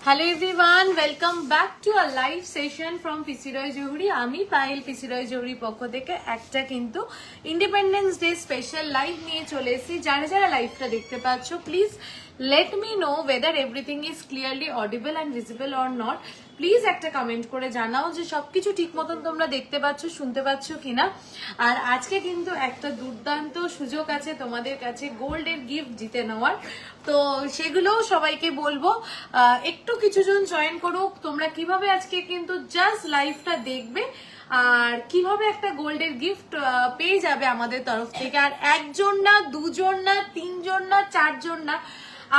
Hello everyone, welcome back to a live session from PC Roy Jahuri. আমি পায়েল পিসি রয় জহুরির পক্ষ থেকে একটা কিন্তু ইন্ডিপেন্ডেন্স ডে স্পেশাল লাইভ নিয়ে চলে এসেছি। যারা যারা লাইভটা দেখতে পাচ্ছ, please let me know whether everything is clearly audible and visible or not. Please একটা কমেন্ট করে জানাও যে সবকিছু ঠিক মতন তোমরা দেখতে পাচ্ছ, শুনতে পাচ্ছ কিনা। আর আজকে কিন্তু একটা দুর্দান্ত সুযোগ আছে তোমাদের কাছে গোল্ডের গিফট জিতে নেওয়ার, তো সেগুলোও সবাইকে বলবো একটু কিছুজন জয়েন করুক। তোমরা কিভাবে আজকে কিন্তু জাস্ট লাইভটা দেখবে আর কিভাবে একটা গোল্ডের গিফট পেয়ে যাবে আমাদের তরফ থেকে। আর একজন না, দুজন না, তিনজন না, চারজন না,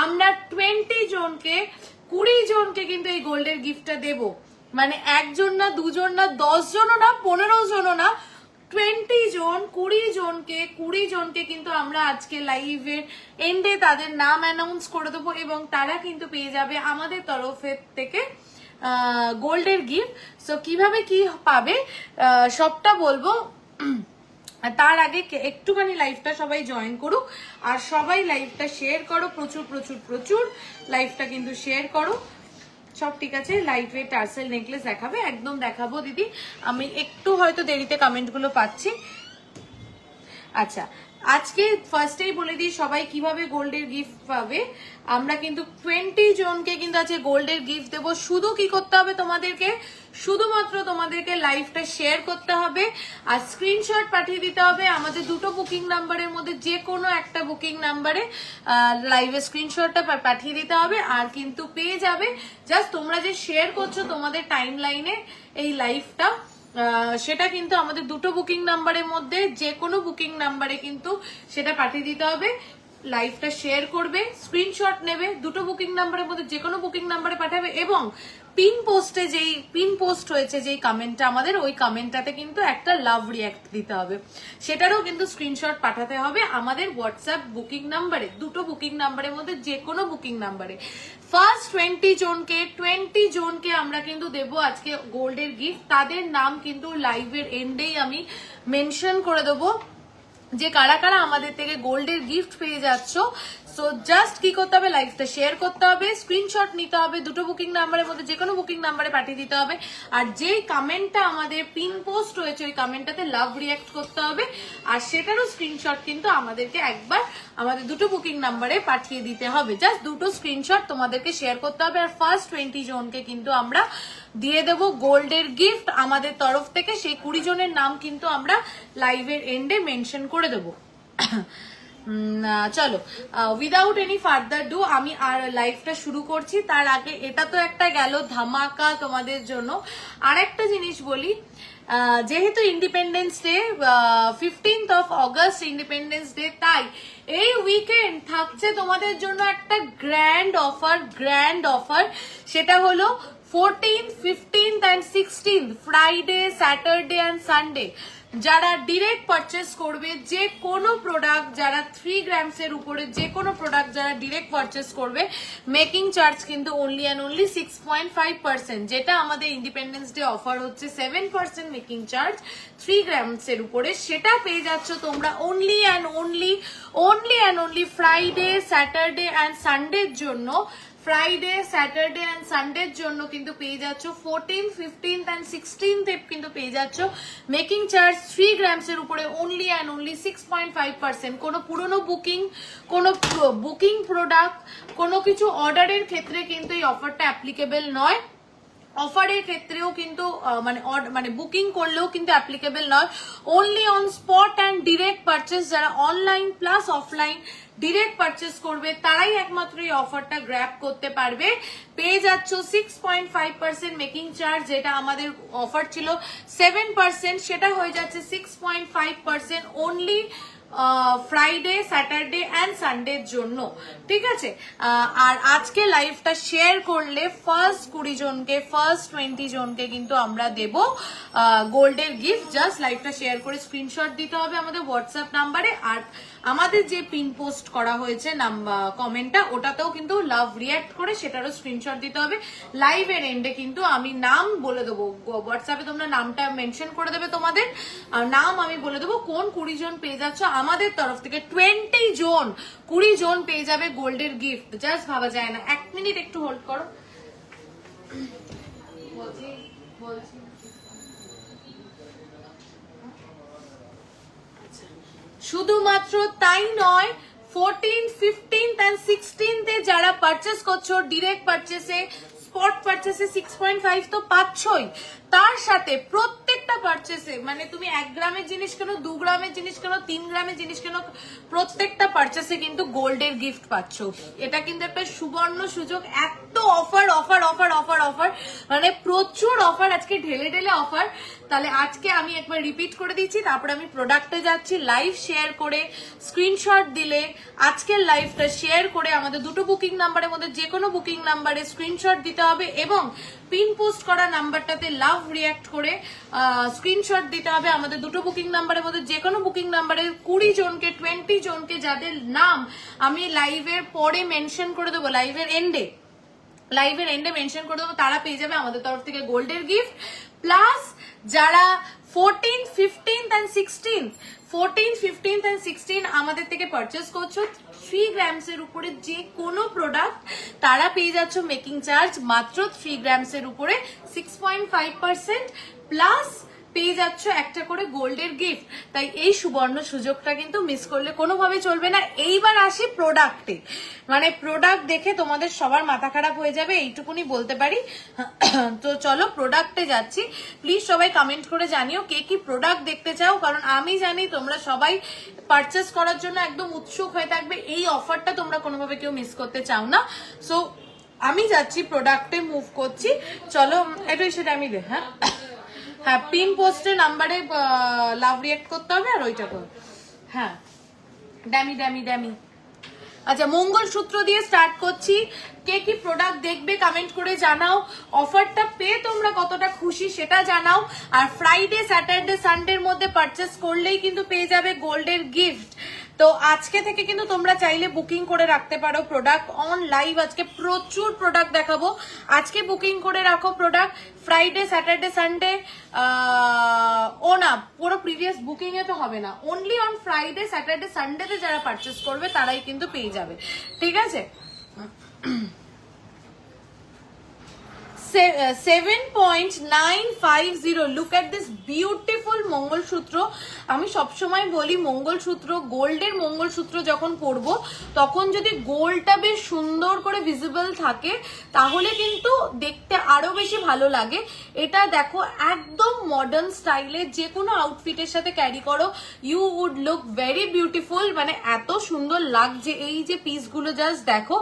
আমরা 20 জনকে 20 জনকে কিন্তু এই গোল্ডের গিফটটা দেব। মানে একজন না, দুজন না, 10 জনও না, 15 জনও না, 20 জন, 20 জনকে কিন্তু আমরা আজকে লাইভের এন্ডে তাদের নাম অ্যানাউন্স করে দেবো এবং তারা কিন্তু পেয়ে যাবে আমাদের তরফের থেকে গোল্ডের গিফট। সো কিভাবে কি পাবে সবটা বলবো। তার আগে একটুখানি লাইভটা সবাই জয়েন করুক আর সবাই লাইভটা শেয়ার করো, প্রচুর প্রচুর প্রচুর লাইভটা কিন্তু শেয়ার করো। সব ঠিক আছে, লাইট ওয়েট টার্সেল নেকলেস দেখাবে, একদম দেখাবো দিদি। আমি একটু হয়তো দেরিতে কমেন্টগুলো পাচ্ছি। আচ্ছা, আজকে ফার্স্টেই বলে দিই সবাই কিভাবে গোল্ডের গিফট পাবে। আমরা কিন্তু 20 জনকে কিন্তু আজকে গোল্ডের গিফট দেবো। শুধু কি করতে হবে তোমাদেরকে, শুধুমাত্র তোমাদেরকে লাইভটা শেয়ার করতে হবে আর স্ক্রিনশট পাঠিয়ে দিতে হবে আমাদের দুটো বুকিং নাম্বারের মধ্যে যে কোনো একটা বুকিং নাম্বারে লাইভের স্ক্রিনশটটা পাঠিয়ে দিতে হবে। আর কিন্তু পেয়ে যাবে, জাস্ট তোমরা যে শেয়ার করছো তোমাদের টাইম লাইনে এই লাইভটা, সেটা কিন্তু আমাদের দুটো বুকিং নাম্বারের মধ্যে যে কোনো বুকিং নাম্বারে কিন্তু সেটা পাঠিয়ে দিতে হবে। লাইভটা শেয়ার করবে, স্ক্রিনশট নেবে, দুটো বুকিং নাম্বারের মধ্যে যে কোনো বুকিং নাম্বারে পাঠাবে এবং পিন পোস্টে যেই পিন পোস্ট হয়েছে যেই কমেন্টটা আমাদের, ওই কমেন্টটাতে কিন্তু একটা লাভ রিয়াক্ট দিতে হবে, সেটারও কিন্তু স্ক্রিনশট পাঠাতে হবে আমাদের হোয়াটসঅ্যাপ বুকিং নাম্বারে, দুটো বুকিং নাম্বারের মধ্যে যে কোনো বুকিং নাম্বারে। ফার্স্ট 20 জনকে আমরা কিন্তু দেবো আজকে গোল্ডের গিফট। তাদের নাম কিন্তু লাইভের এন্ডেই আমি মেনশন করে দেবো যে কারা কারা আমাদের থেকে গোল্ডের গিফট পেয়ে যাচ্ছ। সো জাস্ট কি করতে হবে, লাইভটা শেয়ার করতে হবে, স্ক্রিনশট নিতে হবে, দুটো বুকিং নাম্বারের মধ্যে যে কোনো বুকিং নাম্বারে পাঠিয়ে দিতে হবে। আর যেই কমেন্টটা আমাদের পিন পোস্ট হয়েছে ওই কমেন্টটাতে লাভ রিয়াক্ট করতে হবে আর সেটারও স্ক্রিনশট কিন্তু আমাদেরকে একবার আমাদের দুটো বুকিং নাম্বারে পাঠিয়ে দিতে হবে। জাস্ট দুটো স্ক্রিনশট তোমাদেরকে শেয়ার করতে হবে আর ফার্স্ট 20 জনকে কিন্তু আমরা দিয়ে দেব গোল্ডের গিফট আমাদের তরফ থেকে। সেই 20 জনের নাম কিন্তু আমরা লাইভের এন্ডে মেনশন করে দেবো। চলো, উইদাউট এনি ফার্দার ডু আমি আর লাইভটা শুরু করছি। তার আগে এটা তো একটা গেল ধামাকা তোমাদের জন্য। আর একটা জিনিস বলি, যেহেতু independence day 15th of August independence day, তাই এই উইকেন্ড থাকছে তোমাদের জন্য একটা গ্র্যান্ড অফার। সেটা হলো 14th, 15th and 16th Friday, Saturday and Sunday যারা ডিরেক্ট পারচেস করবে যে কোনো প্রোডাক্ট, যারা 3 grams এর উপরে যে কোনো প্রোডাক্ট যারা ডিরেক্ট পারচেস করবে, মেকিং চার্জ কিন্তু অনলি অ্যান্ড অনলি 6.5%। যেটা আমাদের ইন্ডিপেন্ডেন্স ডে অফার হচ্ছে 7% মেকিং চার্জ 3 grams এর উপরে, সেটা পেয়ে যাচ্ছ তোমরা only and only Friday, Saturday and সানডের জন্য। ফ্রাইডে, স্যাটারডে অ্যান্ড সানডের জন্য কিন্তু পেয়ে যাচ্ছ 14th, 15th and 16th কিন্তু পেয়ে যাচ্ছ মেকিং চার্জ 3 grams এর উপরে অনলি অ্যান্ড অনলি 6.5%। কোনো পুরনো বুকিং, কোনো বুকিং প্রোডাক্ট, কোনো কিছু অর্ডারের ক্ষেত্রে কিন্তু এই অফারটা অ্যাপ্লিকেবল নয়। অফারের ক্ষেত্রেও কিন্তু মানে বুকিং করলেও কিন্তু অ্যাপ্লিকেবল নয়। Only on spot and direct purchase, যারা online plus offline direct purchase করবে তারাই একমাত্র এই অফারটা গ্র্যাব করতে পারবে। পেয়ে যাচ্ছ 6.5% মেকিং চার্জ, যেটা আমাদের অফার ছিল 7%, সেটা হয়ে যাচ্ছে 6.5% অনলি ফ্রাইডে, স্যাটারডে অ্যান্ড সানডের জন্য, ঠিক আছে। আর আজকে লাইভটা শেয়ার করলে ফার্স্ট 20 জনকে, ফার্স্ট 20 জনকে কিন্তু আমরা দেব গোল্ডের গিফট। জাস্ট লাইভটা শেয়ার করে স্ক্রিনশট দিতে হবে আমাদের হোয়াটসঅ্যাপ নাম্বারে। আর আমাদের যে পিন পোস্ট করা হয়েছে কমেন্টটা, ওটাতেও কিন্তু লাভ রিয়াক্ট করে সেটারও স্ক্রিনশট দিতে হবে। লাইভের এন্ডে কিন্তু আমি নাম বলে দেবো, হোয়াটসঅ্যাপে তোমরা নামটা মেনশন করে দেবে তোমাদের, আর নাম আমি বলে দেবো কোন 20 জন পেয়ে যাচ্ছ আমাদের তরফ থেকে। 20 জন, 20 জন পেয়ে যাবে গোল্ডের গিফট। জাস্ট ভাবা যায় না। 1 মিনিট একটু হোল্ড করো, বলছি। শুধুমাত্র তাই নয়, 14, 15 and 16 যারা পারচেস করছো ডিরেক্ট পারচেসে, স্পট পারচেসে 6.5 তো পাচ্ছই, তার সাথে প্রত্যেকটা পারচেসে, মানে তুমি 1 গ্রামের জিনিস কেন, 2 গ্রামের জিনিস কেন, 3 গ্রামের জিনিস কেন, প্রত্যেকটা পারচেসে কিন্তু গোল্ডের গিফট পাচ্ছ। এটা কিন্তু একটা সুবর্ণ সুযোগ। এত offer offer offer offer offer, মানে প্রচুর অফার, আজকে ঢেলে ঢেলে অফার। তাহলে আজকে আমি একবার রিপিট করে দিচ্ছি, তারপরে আমি প্রোডাক্টে যাচ্ছি। লাইভ শেয়ার করে স্ক্রিনশট দিলে আজকের লাইভটা শেয়ার করে আমাদের দুটো বুকিং নাম্বারের মধ্যে যে কোনো বুকিং নাম্বারে স্ক্রিনশট দিতে হবে এবং পিন পোস্ট করা নাম্বারটাতে লাভ রিয়াক্ট করে স্ক্রিনশট দিতে হবে আমাদের দুটো বুকিং নাম্বারের মধ্যে যে কোনো বুকিং নাম্বারে। 20 জনকে, 20 জনকে যাদের নাম আমি লাইভের পরে মেনশন করে দেবো, লাইভের এন্ডে মেনশন করে দেবো, তারা পেয়ে যাবে আমাদের তরফ থেকে গোল্ডের গিফট। প্লাস যারা 14, 15 and 16 আমাদের থেকে পারচেস করছো 3 গ্রামস এর উপরে যে কোনো প্রোডাক্ট, তারা পেয়ে যাচ্ছ মেকিং চার্জ মাত্র 3 গ্রামস এর উপরে 6.5%, প্লাস পেয়ে যাচ্ছ একটা করে গোল্ডের গিফট। তাই এই সুবর্ণ সুযোগটা কিন্তু মিস করলে কোনোভাবে চলবে না। এইবার আসি প্রোডাক্টে, মানে প্রোডাক্ট দেখে তোমাদের সবার মাথা খারাপ হয়ে যাবে, এইটুকুনি বলতে পারি। তো চলো প্রোডাক্টে যাচ্ছি। প্লিজ সবাই কমেন্ট করে জানিও কে কি প্রোডাক্ট দেখতে চাও, কারণ আমি জানি তোমরা সবাই পারচেস করার জন্য একদম উৎসুক হয়ে থাকবে। এই অফারটা তোমরা কোনোভাবে কেউ মিস করতে চাও না। সো আমি যাচ্ছি প্রোডাক্টে মুভ করছি। চলো এটাই সেটা আমি হ্যাঁ, পিন পোস্টে নাম্বারে লাভ রিয়াক্ট করতে হবে আর ওইটা করো। হ্যাঁ, ড্যামি। আচ্ছা, মঙ্গলসূত্র দিয়ে স্টার্ট করছি। কে কি প্রোডাক্ট দেখবে কমেন্ট করে জানাও। অফারটা পেয়ে তোমরা কতটা খুশি সেটা জানাও। আর ফ্রাইডে, স্যাটারডে, সানডের মধ্যে পারচেস করলেই কিন্তু পেয়ে যাবে গোল্ডের গিফট। তো আজকে থেকে কিন্তু তোমরা চাইলে বুকিং করে রাখতে পারো প্রোডাক্ট অন লাইভ। আজকে প্রচুর প্রোডাক্ট দেখাবো, আজকে বুকিং করে রাখো প্রোডাক্ট। ফ্রাইডে, স্যাটারডে, সানডে ও না, পুরো প্রিভিয়াস বুকিং এ তো হবে না, অনলি অন ফ্রাইডে, স্যাটারডে, সানডেতে যারা পারচেস করবে তারাই কিন্তু পেয়ে যাবে, ঠিক আছে। 7.950 look at this beautiful mangalsutra. আমি সবসময় বলি মঙ্গলসূত্র, গোল্ডের মঙ্গলসূত্র যখন পরবো তখন যদি গোল্ডটা বেশ সুন্দর করে ভিজিবল থাকে তাহলে কিন্তু দেখতে আরো বেশি ভালো লাগে। এটা দেখো একদম মডার্ন স্টাইলে যে কোনো আউটফিটের সাথে ক্যারি করো, you would look very beautiful. মানে এত সুন্দর লাগছে। এই যে পিসগুলো জাস্ট দেখো,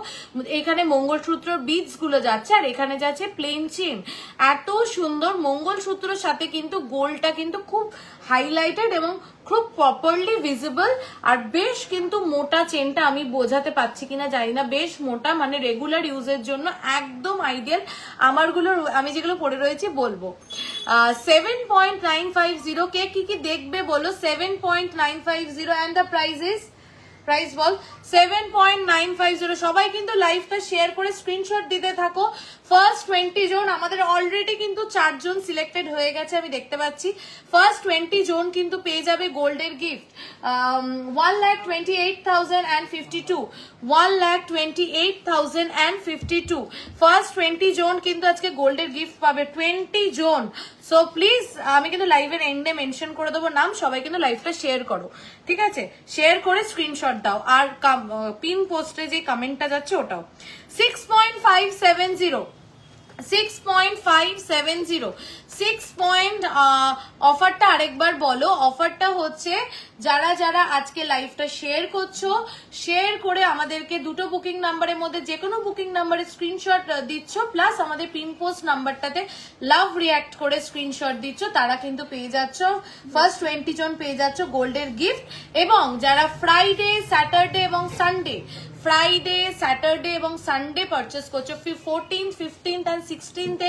এখানে মঙ্গলসূত্রর বিটস গুলো যাচ্ছে আর এখানে যাচ্ছে প্লেন চেন। এত সুন্দর মঙ্গলসূত্রের সাথে কিন্তু গোল্ডটা কিন্তু খুব হাইলাইটেড এবং খুব প্রপারলি ভিজিবল। আর বেশ কিন্তু মোটা চেনটা, আমি বোঝাতে পারছি কিনা জানি না, বেশ মোটা, মানে রেগুলার ইউজের জন্য একদম আইডিয়াল। আমারগুলো আমি যেগুলো পরে রয়েছে বলবো। 7.950 কে কি দেখবে বলো। 7.950 অ্যান্ড দ্য প্রাইস বল 7.950। সবাই কিন্তু লাইভটা শেয়ার করে স্ক্রিনশট দিতে থাকো। ফার্স্ট 20 জন, আমাদের অলরেডি কিন্তু 4 জন সিলেক্টেড হয়ে গেছে আমি দেখতে পাচ্ছি। ফার্স্ট 20 জন কিন্তু পেয়ে যাবে গোল্ডের গিফট 1,28,052, 1,28,052। ফার্স্ট 20 জন কিন্তু আজকে গোল্ডের গিফট পাবে, 20 জন। সো প্লিজ, আমি কিন্তু লাইভের এন্ডে মেনশন করে দেবো নাম, সবাই কিন্তু লাইভটা শেয়ার করো, ঠিক আছে। শেয়ার করে স্ক্রিনশট দাও আর পিন পোস্টে যে কমেন্টটা যাচ্ছে ওটাও। 6.570 6.570 অফারটা আরেকবার বলো। অফারটা হচ্ছে যারা যারা আজকে লাইভটা শেয়ার করছো, শেয়ার করে আমাদেরকে দুটো বুকিং নাম্বারের মধ্যে যে কোনো বুকিং নাম্বারে স্ক্রিনশট দিচ্ছ, প্লাস আমাদের পিন পোস্ট নাম্বারটাতে লাভ রিয়াক্ট করে স্ক্রিনশট দিচ্ছ, তারা কিন্তু পেয়ে যাচ্ছ, ফার্স্ট 20 জন পেয়ে যাচ্ছ গোল্ডের গিফট। এবং যারা ফ্রাইডে, স্যাটারডে এবং সানডে এবং সানডে পারচেস করছো 14th, 15th and 16th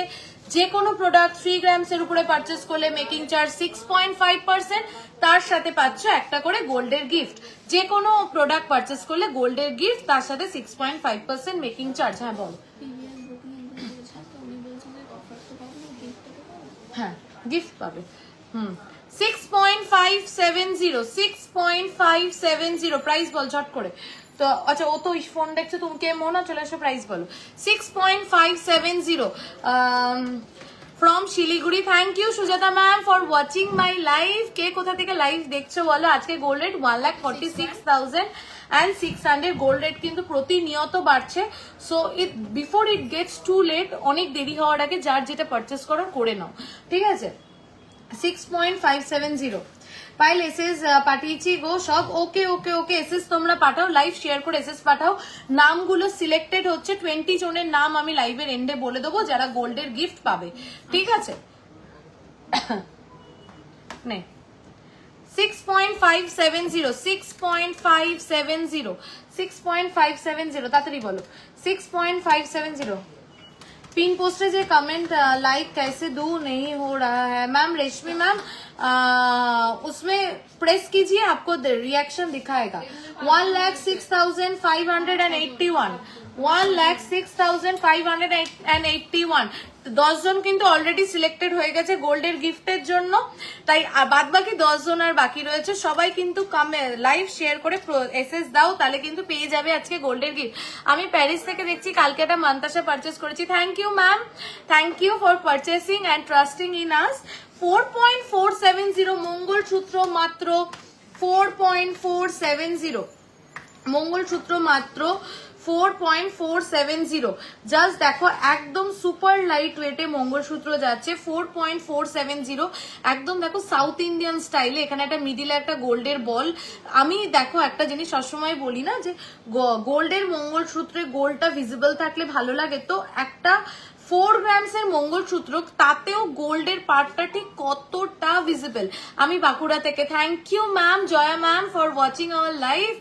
যে কোনো প্রোডাক্ট 3 গ্রামস এর উপরে পারচেস করলে মেকিং চার্জ 6.5%, তার সাথে পাচ্ছ একটা করে গোল্ডের গিফট। যে কোনো প্রোডাক্ট পারচেস করলে গোল্ডের গিফট, তার সাথে 6.5% মেকিং চার্জ। হ্যাঁ বল। হ্যাঁ গিফট পাবে। 6.570 প্রাইস বল ঝট করে। তো আচ্ছা, ও তো ফোন দেখছো, তুমি কে মনে চলে আসো, প্রাইস বলো। 6.570 from Siliguri. Thank you Sujata ma'am for watching my live. কে কোথা থেকে লাইভ দেখছো বলো। আজকে গোল্ড রেট 1,46,600। গোল্ড রেট কিন্তু প্রতিনিয়ত বাড়ছে। So before it gets too late, অনেক দেরি হওয়ার আগে যার যেটা পারচেস করার করে নাও, ঠিক আছে। 6.570 পাইল এসএস পাঠিয়েছি গো সব। ওকে ওকে ওকে এসএস তোমরা পাঠাও, লাইভ শেয়ার করে এসএস পাঠাও। নামগুলো সিলেক্টেড হচ্ছে, 20 জনের নাম আমি লাইভের এন্ডে বলে দেবো যারা গোল্ডের গিফট পাবে, ঠিক আছে। নে 6.570 তাড়াতাড়ি বলো। 6.570 पिन पोस्टर से कमेंट लाइक कैसे दूं, नहीं हो रहा है मैम। रेशमी मैम उसमें प्रेस कीजिए, आपको रिएक्शन दिखाएगा। 1,06,581 1,06,581 10 জন কিন্তু অলরেডি সিলেক্টেড হয়ে গেছে গোল্ডের গিফটের জন্য, তাই বাদ বাকি 10 জন আর বাকি রয়েছে। সবাই কিন্তু লাইভ শেয়ার করে এসএস দাও, তাহলে কিন্তু পেয়ে যাবে আজকে গোল্ডের গিফট। আমি প্যারিস থেকে দেখছি, কালকে একটা মান্তাসা পারচেস করেছি। Thank you ma'am, thank you for purchasing and trusting in us. 4.470 mangalsutra মাত্র 4.470 মঙ্গলসূত্র মাত্র 4.470। জাস্ট দেখো একদম সুপার লাইট ওয়েটে মঙ্গলসূত্র যাচ্ছে 4.470। একদম দেখো সাউথ ইন্ডিয়ান স্টাইলে, এখানে একটা মিডিলে একটা গোল্ডের বল। আমি দেখো একটা জিনিস সবসময় বলি না যে গোল্ডের মঙ্গলসূত্রে গোল্ডটা ভিজিবল থাকলে ভালো লাগে, তো একটা 4 গ্রামস এর মঙ্গলসূত্র তাতেও গোল্ডের পার্টটা ঠিক কতটা ভিজিবল। আমি বাঁকুড়া থেকে। Thank you ma'am, Jaya ma'am for watching our live.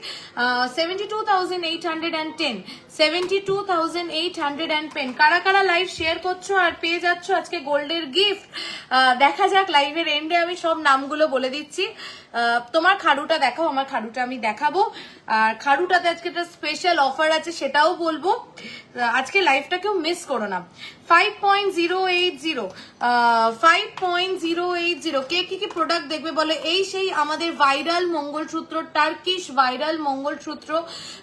72,810 72,810 কারা কারা লাইভ শেয়ার করছো আর পেয়ে যাচ্ছ আজকে গোল্ডের গিফট। দেখা যাক লাইভের এন্ডে আমি সব নামগুলো বলে দিচ্ছি। তোমার খাড়ুটা দেখাও, আমার খাড়ুটা আমি দেখাবো। আর খাড়ুটাতে আজকে একটা স্পেশাল অফার আছে, সেটাও বলবো। আজকে লাইভটা কেউ মিস করো না। 5.080 কে কি প্রোডাক্ট দেখবে বলে। এই সেই আমাদের viral mangalsutra, Turkish viral mangalsutra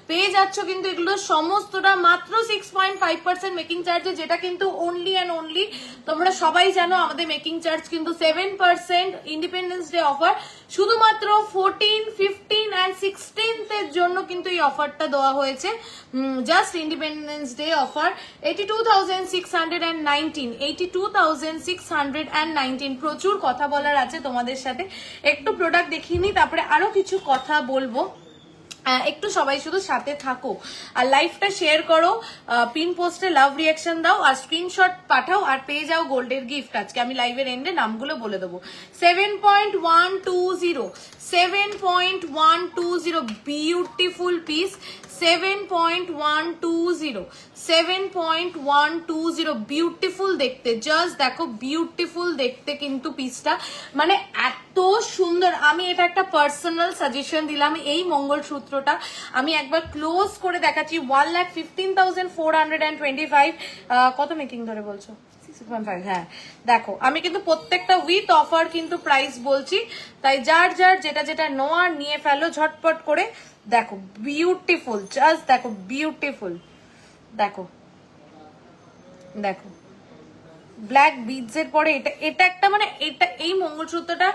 পেয়ে যাচ্ছ কিন্তু এগুলো সমস্তটা মাত্র 6.5% মেকিং চার্জে, যেটা কিন্তু অনলি অ্যান্ড অনলি তোমরা সবাই জানো আমাদের মেকিং চার্জ কিন্তু 7%। ইন্ডিপেন্ডেন্স ডে অফার শুধুমাত্র 14, 15 and 16th এর জন্য কিন্তু এই অফারটা দেওয়া হয়েছে। Just independence day offer. 82,619 82,619। প্রচুর কথা বলার আছে তোমাদের সাথে, একটু প্রোডাক্ট দেখিয়ে নি, তারপরে আরো কিছু কথা বলবো। একটু সবাই শুধু সাথে থাকো আর লাইভটা শেয়ার করো, পিন পোস্টে লাভ রিয়াকশন দাও আর স্ক্রিনশট পাঠাও আর পেয়ে যাও গোল্ডের গিফট। আজকে আমি লাইভের এন্ডে নামগুলো বলে দেবো। 7.120 বিউটিফুল পিস। 7.120 বিউটিফুল দেখতে, জাস্ট দেখো বিউটিফুল দেখতে কিন্তু পিসটা, মানে এত সুন্দর। আমি এটা একটা পার্সোনাল সাজেশন দিলাম, এই মঙ্গলসূত্রটা আমি একবার ক্লোজ করে দেখাচ্ছি। 1,15,425। কত মেকিং ধরে বলছো? 6.5। হ্যাঁ দেখো আমি কিন্তু প্রত্যেকটা উইথ অফার কিন্তু প্রাইস বলছি, তাই যার যার যেটা যেটা নেওয়ার নিয়ে ফেলো ঝটপট করে। দেখো বিউটিফুল, জাস্ট দেখো বিউটিফুল, দেখো দেখো ব্ল্যাক বিডস এর পরে এটা একটা মানে এটা এই মঙ্গলসূত্রটা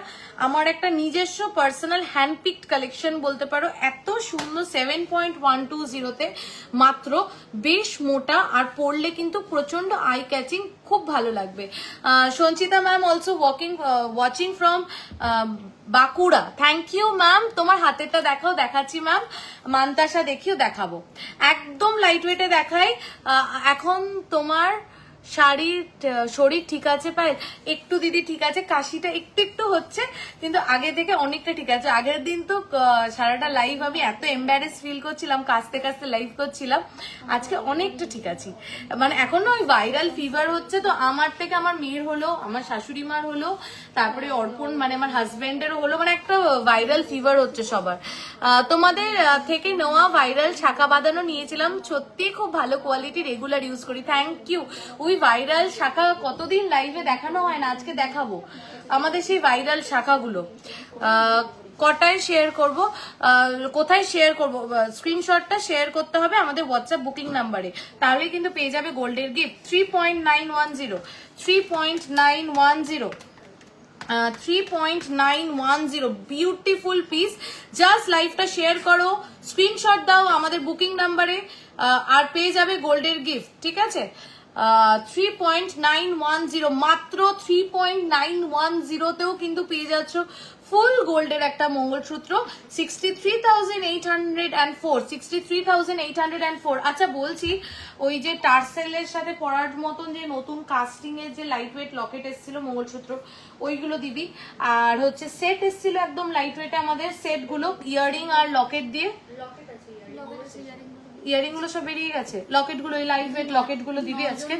আমার একটা নিজস্ব পার্সোনাল হ্যান্ড পিকড কালেকশন বলতে পারো। এত সুন্দর 7.120 মাত্র, বেশ মোটা, আর পরলে কিন্তু প্রচন্ড আই ক্যাচিং, খুব ভালো লাগবে। Sanchita ma'am also watching from Bankura, thank you ma'am. তোমার হাতেরটা দেখাও, দেখাচ্ছি ম্যাম। মান্তাসা দেখিও, দেখাবো, একদম লাইট ওয়েটে দেখাই। এখন তোমার শরীর ঠিক আছে পায়েল? একটু দিদি ঠিক আছে, কাশিটা একটু একটু হচ্ছে, কিন্তু আগে থেকে অনেকটা ঠিক আছে। আগের দিন তো সারাটা লাইভ আমি এত এম্বারেস ফিল করছিলাম, কাশতে কাশতে লাইভ করছিলাম, আজকে অনেকটা ঠিক আছি। মানে এখনো ওই ভাইরাল ফিভার হচ্ছে, তো আমার থেকে আমার মেয়ের হলো, আমার শাশুড়ি মার হলো, তারপরে অর্পণ মানে আমার হাজবেন্ডেরও হলো, মানে একটা ভাইরাল ফিভার হচ্ছে সবার। তোমাদের থেকে নেওয়া ভাইরাল শাখা বাঁধানো নিয়েছিলাম, সত্যি খুব ভালো কোয়ালিটি, রেগুলার ইউজ করি, থ্যাংক ইউ। ওই ভাইরাল শাখা কতদিন লাইভে দেখানো হয় না, আজকে দেখাবো আমাদের সেই ভাইরাল শাখাগুলো। কটায় শেয়ার করব, কোথায় শেয়ার করব? স্ক্রিনশটটা শেয়ার করতে হবে আমাদের হোয়াটসঅ্যাপ বুকিং নাম্বারে, তাহলে কিন্তু পেয়ে যাবে গোল্ডের গিফট। 3.910 3.910 3.910 beautiful piece. জাস্ট লাইভটা শেয়ার করো, স্ক্রিনশট দাও আমাদের বুকিং নাম্বারে, আর পেয়ে যাবে গোল্ডের গিফট, ঠিক আছে? 3.910 মাত্র 3.910তেও কিন্তু পেয়ে যাচ্ছ ফুল গোল্ডের একটা মঙ্গলসূত্র। 63,804 আচ্ছা বলছি, ওই যে টার্সেলের সাথে পরার মতন যে নতুন কাস্টিং এর যে লাইট ওয়েট লকেট এসেছিল মঙ্গলসূত্র, ওইগুলো দিবি। আর হচ্ছে সেট এসেছিল একদম লাইট ওয়েটে, আমাদের সেট গুলো ইয়ারিং আর লকেট দিয়ে, ইয়ারিং গুলো সব বেরিয়ে গেছে, লকেট গুলো, এই লাইট ওয়েট লকেট গুলো দিবি আজকে।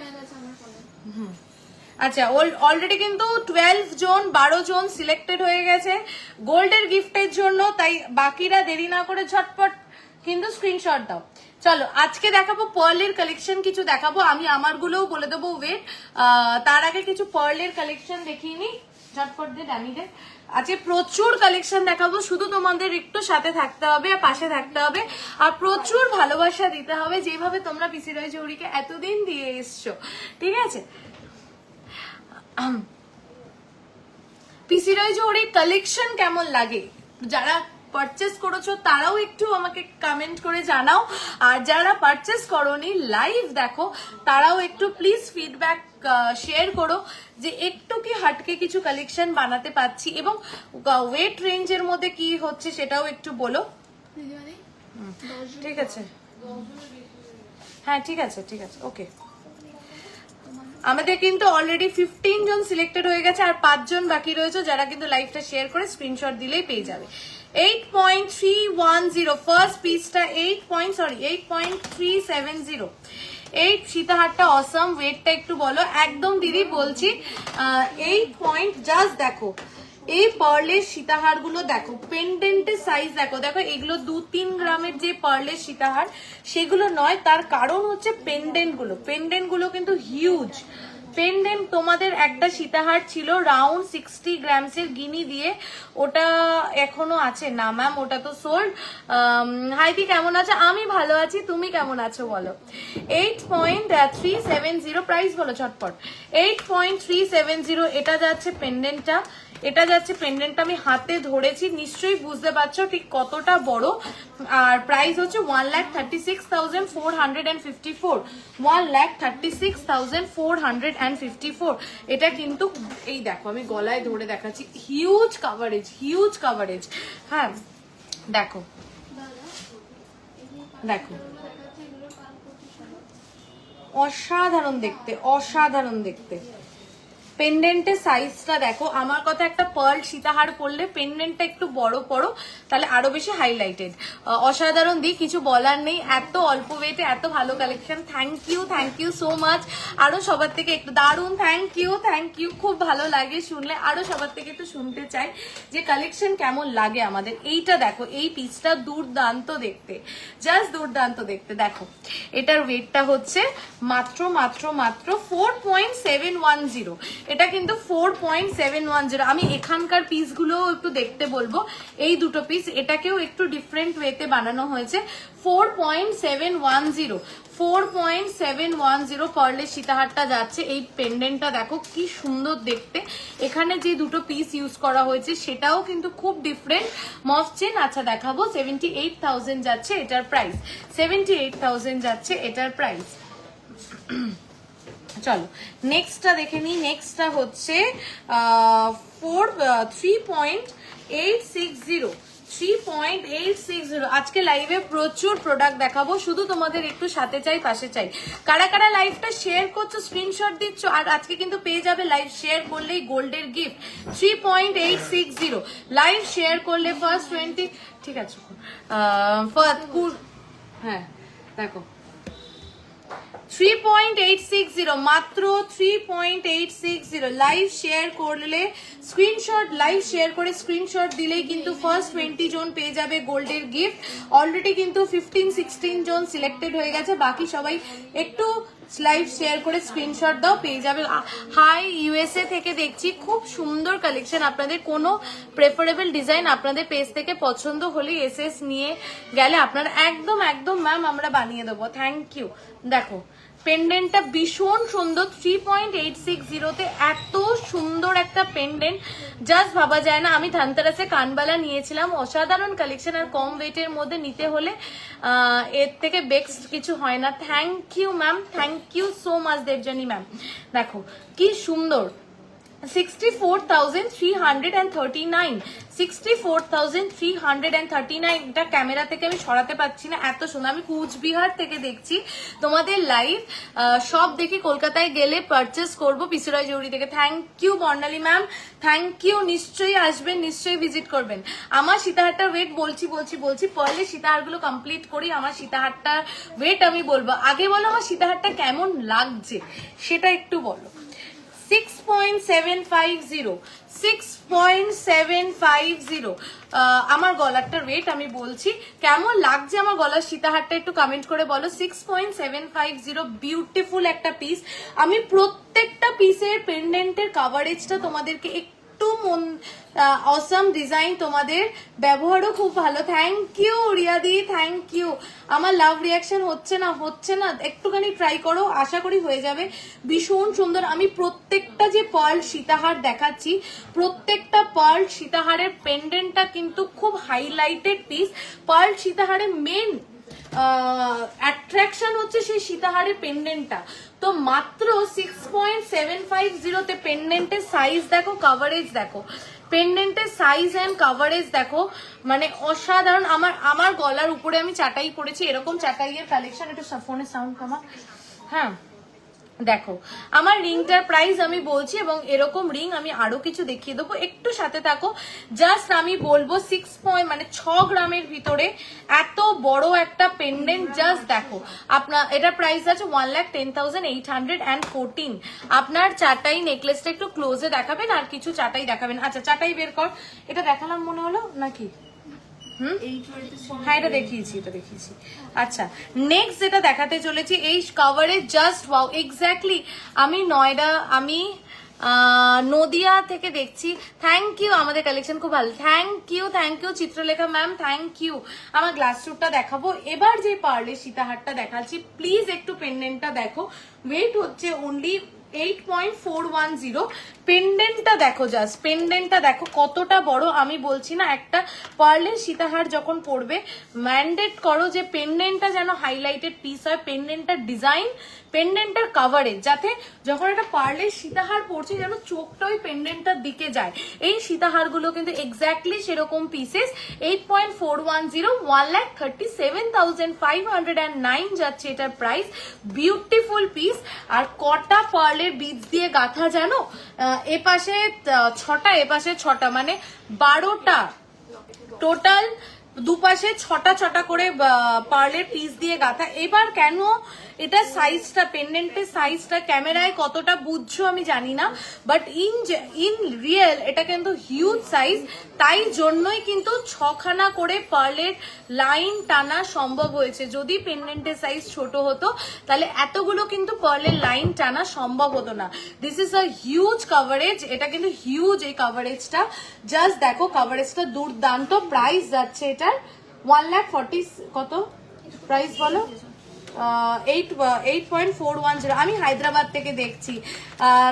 আচ্ছা, অলরেডি কিন্তু 12 জন 12 জন সিলেক্টেড হয়ে গেছে গোল্ডের গিফটের জন্য, তাই বাকিরা দেরি না করে ঝটপট কিন্তু স্ক্রিনশট দাও। চলো আজকে দেখাবো পার্লের কালেকশন, কিছু দেখাবো, আমি আমারগুলোও বলে দেবো ওয়েট। তার আগে কিছু পার্লের কালেকশন দেখিয়ে নি, ঝটপট দে দামি দে। আজকে প্রচুর কালেকশন দেখাবো, শুধু তোমাদের একটু সাথে থাকতে হবে আর পাশে থাকতে হবে, আর প্রচুর ভালোবাসা দিতে হবে, যেভাবে তোমরা পিসি রয় জহুরিকে এতদিন দিয়ে এসছো, ঠিক আছে? পিসি রয় জহুরির কালেকশন কেমন লাগে, যারা পারচেস করেছো তারাও একটু আমাকে কমেন্ট করে জানাও, আর যারা পারচেস করোনি লাইভ দেখো তারাও একটু প্লিজ ফিডব্যাক শেয়ার করো, যে একটু কি হাটকে কিছু কালেকশন বানাতে পারছি, এবং ওয়েট রেঞ্জের মধ্যে কি হচ্ছে সেটাও একটু বলো। ঠিক আছে, হ্যাঁ ঠিক আছে, ঠিক আছে, ওকে। আমাদের কিন্তু অলরেডি 15 জন সিলেক্টেড হয়ে গেছে, আর 5 জন বাকি রয়েছে, যারা কিন্তু লাইভটা শেয়ার করে স্ক্রিনশট দিলেই পেয়ে যাবে। 8.310 ফার্স্ট পিসটা 8.370। এই সীতাহারটা অসাম, ওয়েটটা একটু বলো। একদম দিদি বলছি, 8 পয়েন্ট, জাস্ট দেখো এই পার্লের সীতাহার গুলো দেখো, পেন্ডেন্টের সাইজ দেখো, দেখো এগুলো 2-3 গ্রামের যে পার্লের সীতাহার সেগুলো নয়, তার কারণ হচ্ছে পেন্ডেন্ট গুলো কিন্তু হিউজ পেন্ডেন্ট। তোমাদের একটা সীতাহার ছিল রাউন্ড 60 গ্রামসের গিনি দিয়ে, ওটা এখনো আছে না ম্যাম, ওটা তো সোল্ড। হাইদি কেমন আছে? আমি ভালো আছি, তুমি কেমন আছো বলো? 8.370 প্রাইস বলো ঝটপট। 8.370 এটা যাচ্ছে পেন্ডেন্টটা, এটা যাচ্ছে পেন্ডেন্টটা, আমি হাতে ধরেছি, নিশ্চয়ই বুঝতে পারছো ঠিক কতটা বড়। আর প্রাইস হচ্ছে 1,36,454, 1,36,454। এটা কিন্তু এই দেখো আমি গলায় ধরে দেখাচ্ছি, হিউজ কাভারেজ। হ্যাঁ দেখো দেখো, অসাধারণ দেখতে। পেন্ডেন্টের সাইজটা দেখো, আমার কথা একটা পার্ল সীতাহার পরলে পেন্ডেন্টটা একটু বড় পড়ো, তাহলে আরো বেশি হাইলাইটেড। অসাধারণ দিক, কিছু বলার নেই, এত অল্প ওয়েটে এত ভালো collection. Thank you so much. আরো সবার থেকে একটু দারুণ থ্যাংক ইউ, খুব ভালো লাগে শুনলে, আরো সবার থেকে একটু শুনতে চাই যে কালেকশন কেমন লাগে আমাদের। এইটা দেখো, এই পিসটা দুর্দান্ত দেখতে, জাস্ট দুর্দান্ত দেখতে। দেখো এটার ওয়েটটা হচ্ছে মাত্র 4.710, এটা কিন্তু 4.710। আমি এখানকার পিসগুলো একটু দেখতে বলবো, এই দুটো পিস, এটাকেও একটু ডিফারেন্ট ওয়েতে বানানো হয়েছে। 4.710 4.710 পার্লের সীতাহারটা যাচ্ছে। এই পেন্ডেন্টটা দেখো কি সুন্দর দেখতে, এখানে যে দুটো পিস ইউজ করা হয়েছে সেটাও কিন্তু খুব ডিফারেন্ট মফ চেন। আচ্ছা দেখাবো, 78,000 যাচ্ছে এটার প্রাইস, 78,000 যাচ্ছে এটার প্রাইস। চলো নেক্সটটা দেখে নিই। নেক্সটটা হচ্ছে 3.860 আজকে লাইভে প্রচুর প্রোডাক্ট দেখাবো, শুধু তোমাদের একটু সাথে চাই পাশে চাই। কারা কারা লাইভটা শেয়ার করছো, স্ক্রিনশট দিচ্ছ, আর আজকে কিন্তু পেয়ে যাবে লাইভ শেয়ার করলেই গোল্ডের গিফট। 3.860 লাইভ শেয়ার করলে ফার্স্ট 20, ঠিক আছে হ্যাঁ দেখো 3.860 মাত্র 3.860 লাইভ শেয়ার করলে স্ক্রিনশট, লাইভ শেয়ার করে স্ক্রিনশট দিলেই কিন্তু ফার্স্ট 20 জন পেয়ে যাবে গোল্ডের গিফট। অলরেডি কিন্তু 15-16 জন সিলেক্টেড হয়ে গেছে, বাকি সবাই একটু লাইভ শেয়ার করে স্ক্রিনশট দাও, পেয়ে যাবে। হাই ইউএসএ থেকে দেখছি, খুব সুন্দর কালেকশন। আপনাদের কোনো প্রেফারেবল ডিজাইন আপনাদের পেজ থেকে পছন্দ হলে এসএস নিয়ে গেলে আপনারা একদম একদম ম্যাম আমরা বানিয়ে দেবো। Thank you. দেখো পেন্ডেন্টটা ভীষণ সুন্দর, 3.860 এত সুন্দর একটা পেন্ডেন্ট জাস্ট ভাবা যায় না। আমি ধানতেরাসে কানবালা নিয়েছিলাম, অসাধারণ কালেকশন, আর কম ওয়েটের মধ্যে নিতে হলে এর থেকে বেস্ট কিছু হয় না। Thank you ma'am, thank you so much Debjani ma'am. দেখো কি সুন্দর, 64,339, 64,339। এটা ক্যামেরা থেকে আমি সরাতে পারছি না, এত সুন্দর। আমি কুচবিহার থেকে দেখছি তোমাদের লাইভ, সব দেখি কলকাতায় গেলে পারচেস করবো পিসিরয় জুয়েলারি থেকে। Thank you Barnali ma'am, thank you. নিশ্চয়ই আসবেন, নিশ্চয়ই ভিজিট করবেন। আমার সীতাহারটার ওয়েট বলছি পরে সীতাহারগুলো কমপ্লিট করি। আমার সীতাহারটার ওয়েট আমি বলবো, আগে বলো আমার সীতাহারটা কেমন লাগছে সেটা একটু বলো। 6.750 আমার গলারটার ওয়েট আমি বলছি, কেমন লাগছে আমার গলার সীতাহারটা একটু কমেন্ট করে বলো। 6.750 বিউটিফুল একটা পিস। আমি প্রত্যেকটা পিসের পেন্ডেন্টের কাভারেজটা তোমাদেরকে একটু অসাম ডিজাইন, তোমাদের ব্যবহারও খুব ভালো। থ্যাংক ইউ রিয়াদি, থ্যাংক ইউ। আমার লাভ রিয়াকশন হচ্ছে না, একটুখানি ট্রাই করো, আশা করি হয়ে যাবে। ভীষণ সুন্দর। আমি প্রত্যেকটা যে পার্ল সীতাহার দেখাচ্ছি, প্রত্যেকটা পার্ল সীতাহারের পেন্ডেন্টটা কিন্তু খুব হাইলাইটেড পিস। পার্ল সীতাহারের মেন অ্যাট্রাকশন হচ্ছে সেই সীতাহারের পেন্ডেন্টটা। তো মাত্র 6.750 তে পেন্ডেন্টের সাইজ দেখো, কাভারেজ দেখো, পেন্ডেন্টের সাইজ এন্ড কাভারেজ দেখো, মানে অসাধারণ। আমার গলার উপরে আমি চাটাই পরেছি, এরকম চাটাইয়ের কালেকশন। একটু ফোনের সাউন্ড কমা, হ্যাঁ দেখো আমার রিংটার প্রাইস আমি বলছি, এবং এরকম রিং আমি আরো কিছু দেখিয়ে দেবো, একটু সাথে থাকো। জাস্ট আমি বলবো 6 গ্রামের ভিতরে এত বড় একটা পেন্ডেন্ট, জাস্ট দেখো। আপনার এটার প্রাইস আছে 1,10,814। আপনার চাটাই নেকলেসটা একটু ক্লোজে দেখাবেন, আর কিছু চাটাই দেখাবেন। আচ্ছা চাটাই বের কর, এটা দেখালাম মনে হলো নাকি? হ্যাঁ এটা দেখিয়েছি। আচ্ছা নেক্সট যেটা দেখাতে চলেছি, এই কাভারে জাস্ট ওয়াও, এক্স্যাক্টলি। আমি নদিয়া থেকে দেখছি। থ্যাংক ইউ, আমাদের কালেকশন খুব ভালো। Thank you Chitralekha ma'am, thank you. আমার গ্লাস স্যুটটা দেখাবো। এবার যে পার্লের সীতাহারটা দেখাচ্ছি, প্লিজ একটু পেন্ডেন্টটা দেখো। ওয়েট হচ্ছে অনলি 8.410। পেন্ডেন্টটা দেখো, জাস্ট পেন্ডেন্টটা দেখো কতটা বড়। আমি বলছি না, একটা পার্লের সীতাহার যখন পড়বে ম্যান্ডেট করো যে পেন্ডেন্টটা যেন হাইলাইটেড পিস হয়, পেন্ডেন্টটার ডিজাইন, পেন্ডেন্টটার কাভারেজ, যাতে যখন একটা পার্লের সীতাহার পড়ছে যেন চোখটা ওই পেন্ডেন্টটার দিকে যায়। এই সীতাহারগুলো কিন্তু এক্স্যাক্টলি সেরকম পিসেস। 8.410, 1,37,509 যাচ্ছে এটার প্রাইস। Beautiful piece. আর কটা পার্লের বিটস দিয়ে গাঁথা জানো, এপাশে 6টা এপাশে 6টা, মানে 12টা টোটাল, দুপাশে 6টা করে পার্লের পিস দিয়ে গাঁথা। এবার কেন এটা সাইজটা, পেন্ডেন্টের সাইজটা ক্যামেরায় কতটা বুঝছো আমি জানি না, বাট ইন রিয়েল এটা কিন্তু হিউজ সাইজ। তাই জন্যই কিন্তু 6খানা করে পার্লের লাইন টানা সম্ভব হয়েছে। যদি পেন্ডেন্টের সাইজ ছোট হতো তাহলে এতগুলো কিন্তু পার্লের লাইন টানা সম্ভব হতো না। This is a huge coverage, এটা কিন্তু হিউজ এই কাভারেজটা। জাস্ট দেখো কাভারেজটা দুর্দান্ত। প্রাইস যাচ্ছে এটার 1,40,000, কত প্রাইস বলো? 8.410। আমি হায়দ্রাবাদ থেকে দেখছি।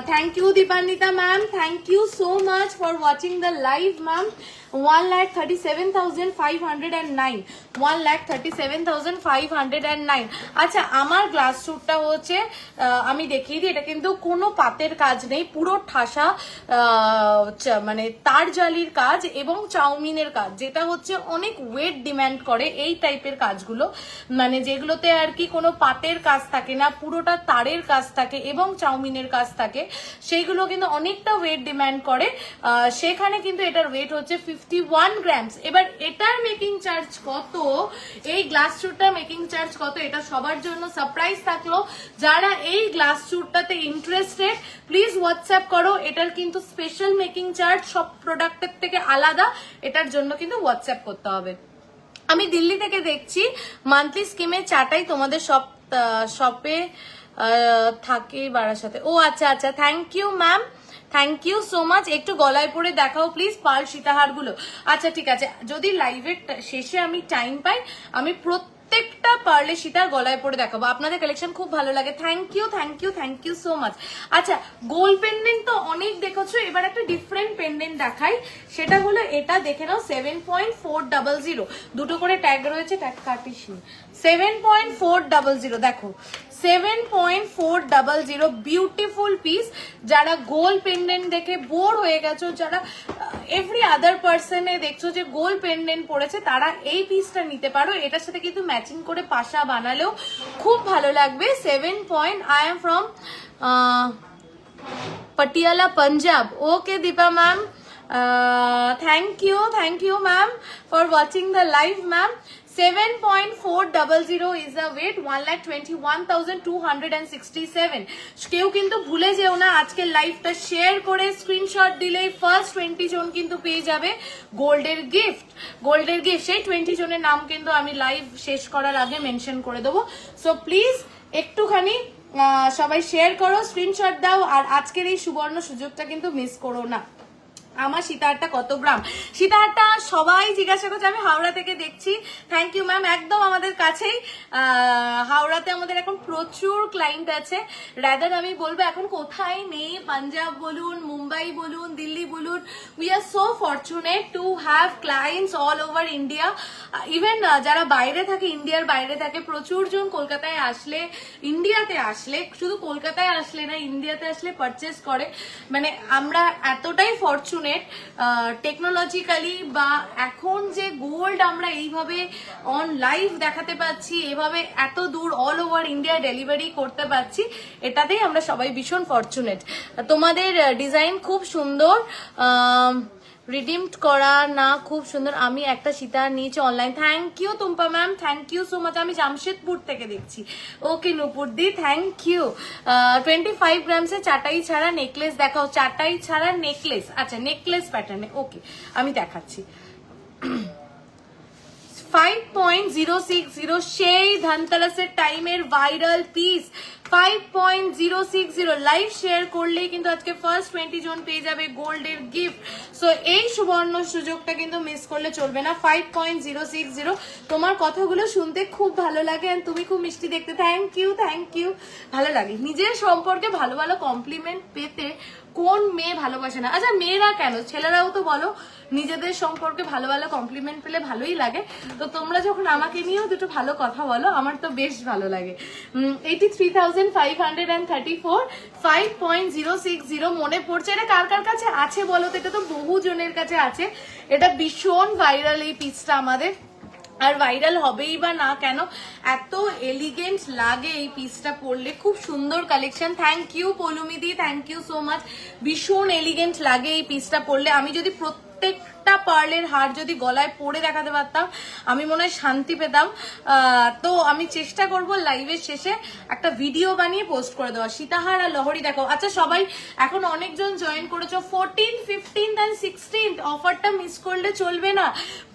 Thank you Dipanwita ma'am, thank you so much for watching the live ma'am. 1,37,509, 1,37,509। আচ্ছা, আমার গ্লাস স্যুটটা হচ্ছে আমি দেখিয়ে দিই, এটা কিন্তু কোনো পাতের কাজ নেই, পুরো ঠাসা মানে তার জালির কাজ এবং চাউমিনের কাজ, যেটা হচ্ছে অনেক ওয়েট ডিমান্ড করে এই টাইপের কাজগুলো, মানে যেগুলোতে আর কি কোনো পাতের কাজ থাকে না, পুরোটা তারের কাজ থাকে এবং চাউমিনের কাজ থাকে, সেইগুলো কিন্তু অনেকটা ওয়েট ডিমান্ড করে। সেখানে কিন্তু এটার ওয়েট হচ্ছে 51 গ্রামস। এবার এটার মেকিং চার্জ কত, এই গ্লাস স্যুটটার মেকিং চার্জ কত, এটা সবার জন্য সারপ্রাইজ থাকলো। যারা এই গ্লাস স্যুটটাতে ইন্টারেস্টেড প্লিজ হোয়াটসঅ্যাপ করো। এটার কিন্তু স্পেশাল মেকিং চার্জ সব প্রোডাক্টের থেকে আলাদা, এটার জন্য কিন্তু হোয়াটসঅ্যাপ করতে হবে। আমি দিল্লি থেকে দেখছি, মান্থলি স্কিমে চাটাই তোমাদের সব শপে থাকে বারাসাতে। ও আচ্ছা আচ্ছা, thank you ma'am, thank you so much. একটু গলায় পরে দেখাও প্লিজ পার্ল সীতাহার গুলো। আচ্ছা ঠিক আছে, যদি লাইভের শেষে আমি টাইম পাই আমি প্রত্যেকটা পার্লে সীতার গলায় পরে দেখাবো। আপনাদের কালেকশন খুব ভালো লাগে, thank you thank you thank you so much. আচ্ছা, গোল পেন্ডেন্ট তো অনেক দেখেছো, এবার একটা ডিফারেন্ট পেন্ডেন্ট দেখাই, সেটা হলো এটা দেখে নাও 7.400, দুটো করে ট্যাগ রয়েছে, ট্যাগ কাটিস 7.400, দেখো 7.400 বিউটিফুল পিস। যারা গোল পেন্ডেন্ট দেখে বোর হয়ে গেছো, যারা এভরি আদার পার্সনে দেখছো যে গোল পেন্ডেন্ট পড়েছে, তারা এই পিসটা নিতে পারো। এটার সাথে কিন্তু ম্যাচিং করে পাশা বানালেও খুব ভালো লাগবে। 7 point, I am from Patiala, Punjab. Okay, Deepa ma'am. Thank you ma'am for watching the live ma'am. 7.400 is the weight, 1,21,267। কেউ কিন্তু ভুলে যেও না, আজকের লাইভটা শেয়ার করে স্ক্রিনশট দিলেই ফার্স্ট 20 জন কিন্তু পেয়ে যাবে গোল্ডের গিফট। গোল্ডের গিফট, সেই 20 জনের নাম কিন্তু আমি লাইভ শেষ করার আগে মেনশন করে দেবো। সো প্লিজ একটুখানি সবাই শেয়ার করো, স্ক্রিনশট দাও, আর আজকের এই সুবর্ণ সুযোগটা কিন্তু মিস করো না। আমার সীতাহারটা কত গ্রাম? সীতাহারটা সবাই জিজ্ঞাসা করছে, আমি হাওড়া থেকে দেখছি। থ্যাংক ইউ ম্যাম, একদম আমাদের কাছেই হাওড়াতে আমাদের এখন প্রচুর ক্লায়েন্ট আছে। রাদার আমি বলবো এখন কোথায় নেই, পাঞ্জাব বলুন, মুম্বাই বলুন, দিল্লি বলুন, we are so fortunate to have clients all over India. Even যারা বাইরে থাকে, ইন্ডিয়ার বাইরে থাকে, প্রচুর জন কলকাতায় আসলে, ইন্ডিয়াতে আসলে, শুধু কলকাতায় আসলে না, ইন্ডিয়াতে আসলে পারচেস করে। মানে আমরা এতটাই ফরচুনেট টেকনোলজিক্যালি, বা এখন যে গোল্ড আমরা এইভাবে অন লাইভ দেখাতে পাচ্ছি, এভাবে এত দূর অল ওভার ইন্ডিয়া ডেলিভারি করতে পারছি, এটাতেই আমরা সবাই ভীষণ ফরচুনেট। তোমাদের ডিজাইন খুব সুন্দর, রিডিমড করা না, খুব সুন্দর। আমি একটা সীতাহার নিয়েছি online. Thank you Tumpa ma'am, thank you so much. আমি জামশেদপুর থেকে দেখছি। ওকে নূপুর দি, থ্যাংক ইউ। 25 গ্রামসে চাটাই ছাড়া নেকলেস দেখাও। চাটাই ছাড়া নেকলেস, আচ্ছা নেকলেস প্যাটার্নে, ওকে আমি দেখাচ্ছি। 5.060 সেই ধনতেরাসের টাইমের ভাইরাল পিস। 5.060 লাইভ শেয়ার করলেই কিন্তু আজকে ফার্স্ট 20 জন পেয়ে যাবে গোল্ডের গিফট। সো এই সুবর্ণ সুযোগটা কিন্তু মিস করলে চলবে না। 5.060, তোমার কথাগুলো শুনতে খুব ভালো লাগে, আর তুমি খুব মিষ্টি দেখতে। Thank you thank you. ভালো লাগে নিজের সম্পর্কে ভালো ভালো কমপ্লিমেন্ট পেতে, কোন মেয়ে ভালোবাসে না? আচ্ছা মেয়েরা কেন, ছেলেরাও তো বলো নিজেদের সম্পর্কে ভালো ভালো কমপ্লিমেন্ট পেলে ভালোই লাগে। তো তোমরা যখন আমাকে নিয়েও দুটো ভালো কথা বলো, আমার তো বেশ ভালো লাগে। 83,534, 5.060 মনে পড়ছে। এটা কার কার কাছে আছে বলো তো? এটা তো বহু জনের কাছে আছে। এটা ভীষণ ভাইরাল এই পিসটা আমাদের, আর ভাইরাল হবেই বা না কেন, এত এলিগেন্ট লাগে এই পিসটা পরলে, খুব সুন্দর কালেকশন। থ্যাংক ইউ পলুমিদি, থ্যাংক ইউ সো মাচ। ভীষণ এলিগেন্ট লাগে এই পিসটা পরলে। আমি যদি প্রত্যেকটা পার্লের হার যদি গলায় পরে দেখাতে পারতাম, আমি মনে হয় শান্তি পেতাম। তো আমি চেষ্টা করব লাইভের শেষে একটা ভিডিও বানিয়ে পোস্ট করে দেওয়া। সীতাহার আর লহরি দেখো। আচ্ছা সবাই এখন অনেকজন জয়েন করেছো, 14, 15 and 16 অফারটা মিস করলে চলবে না।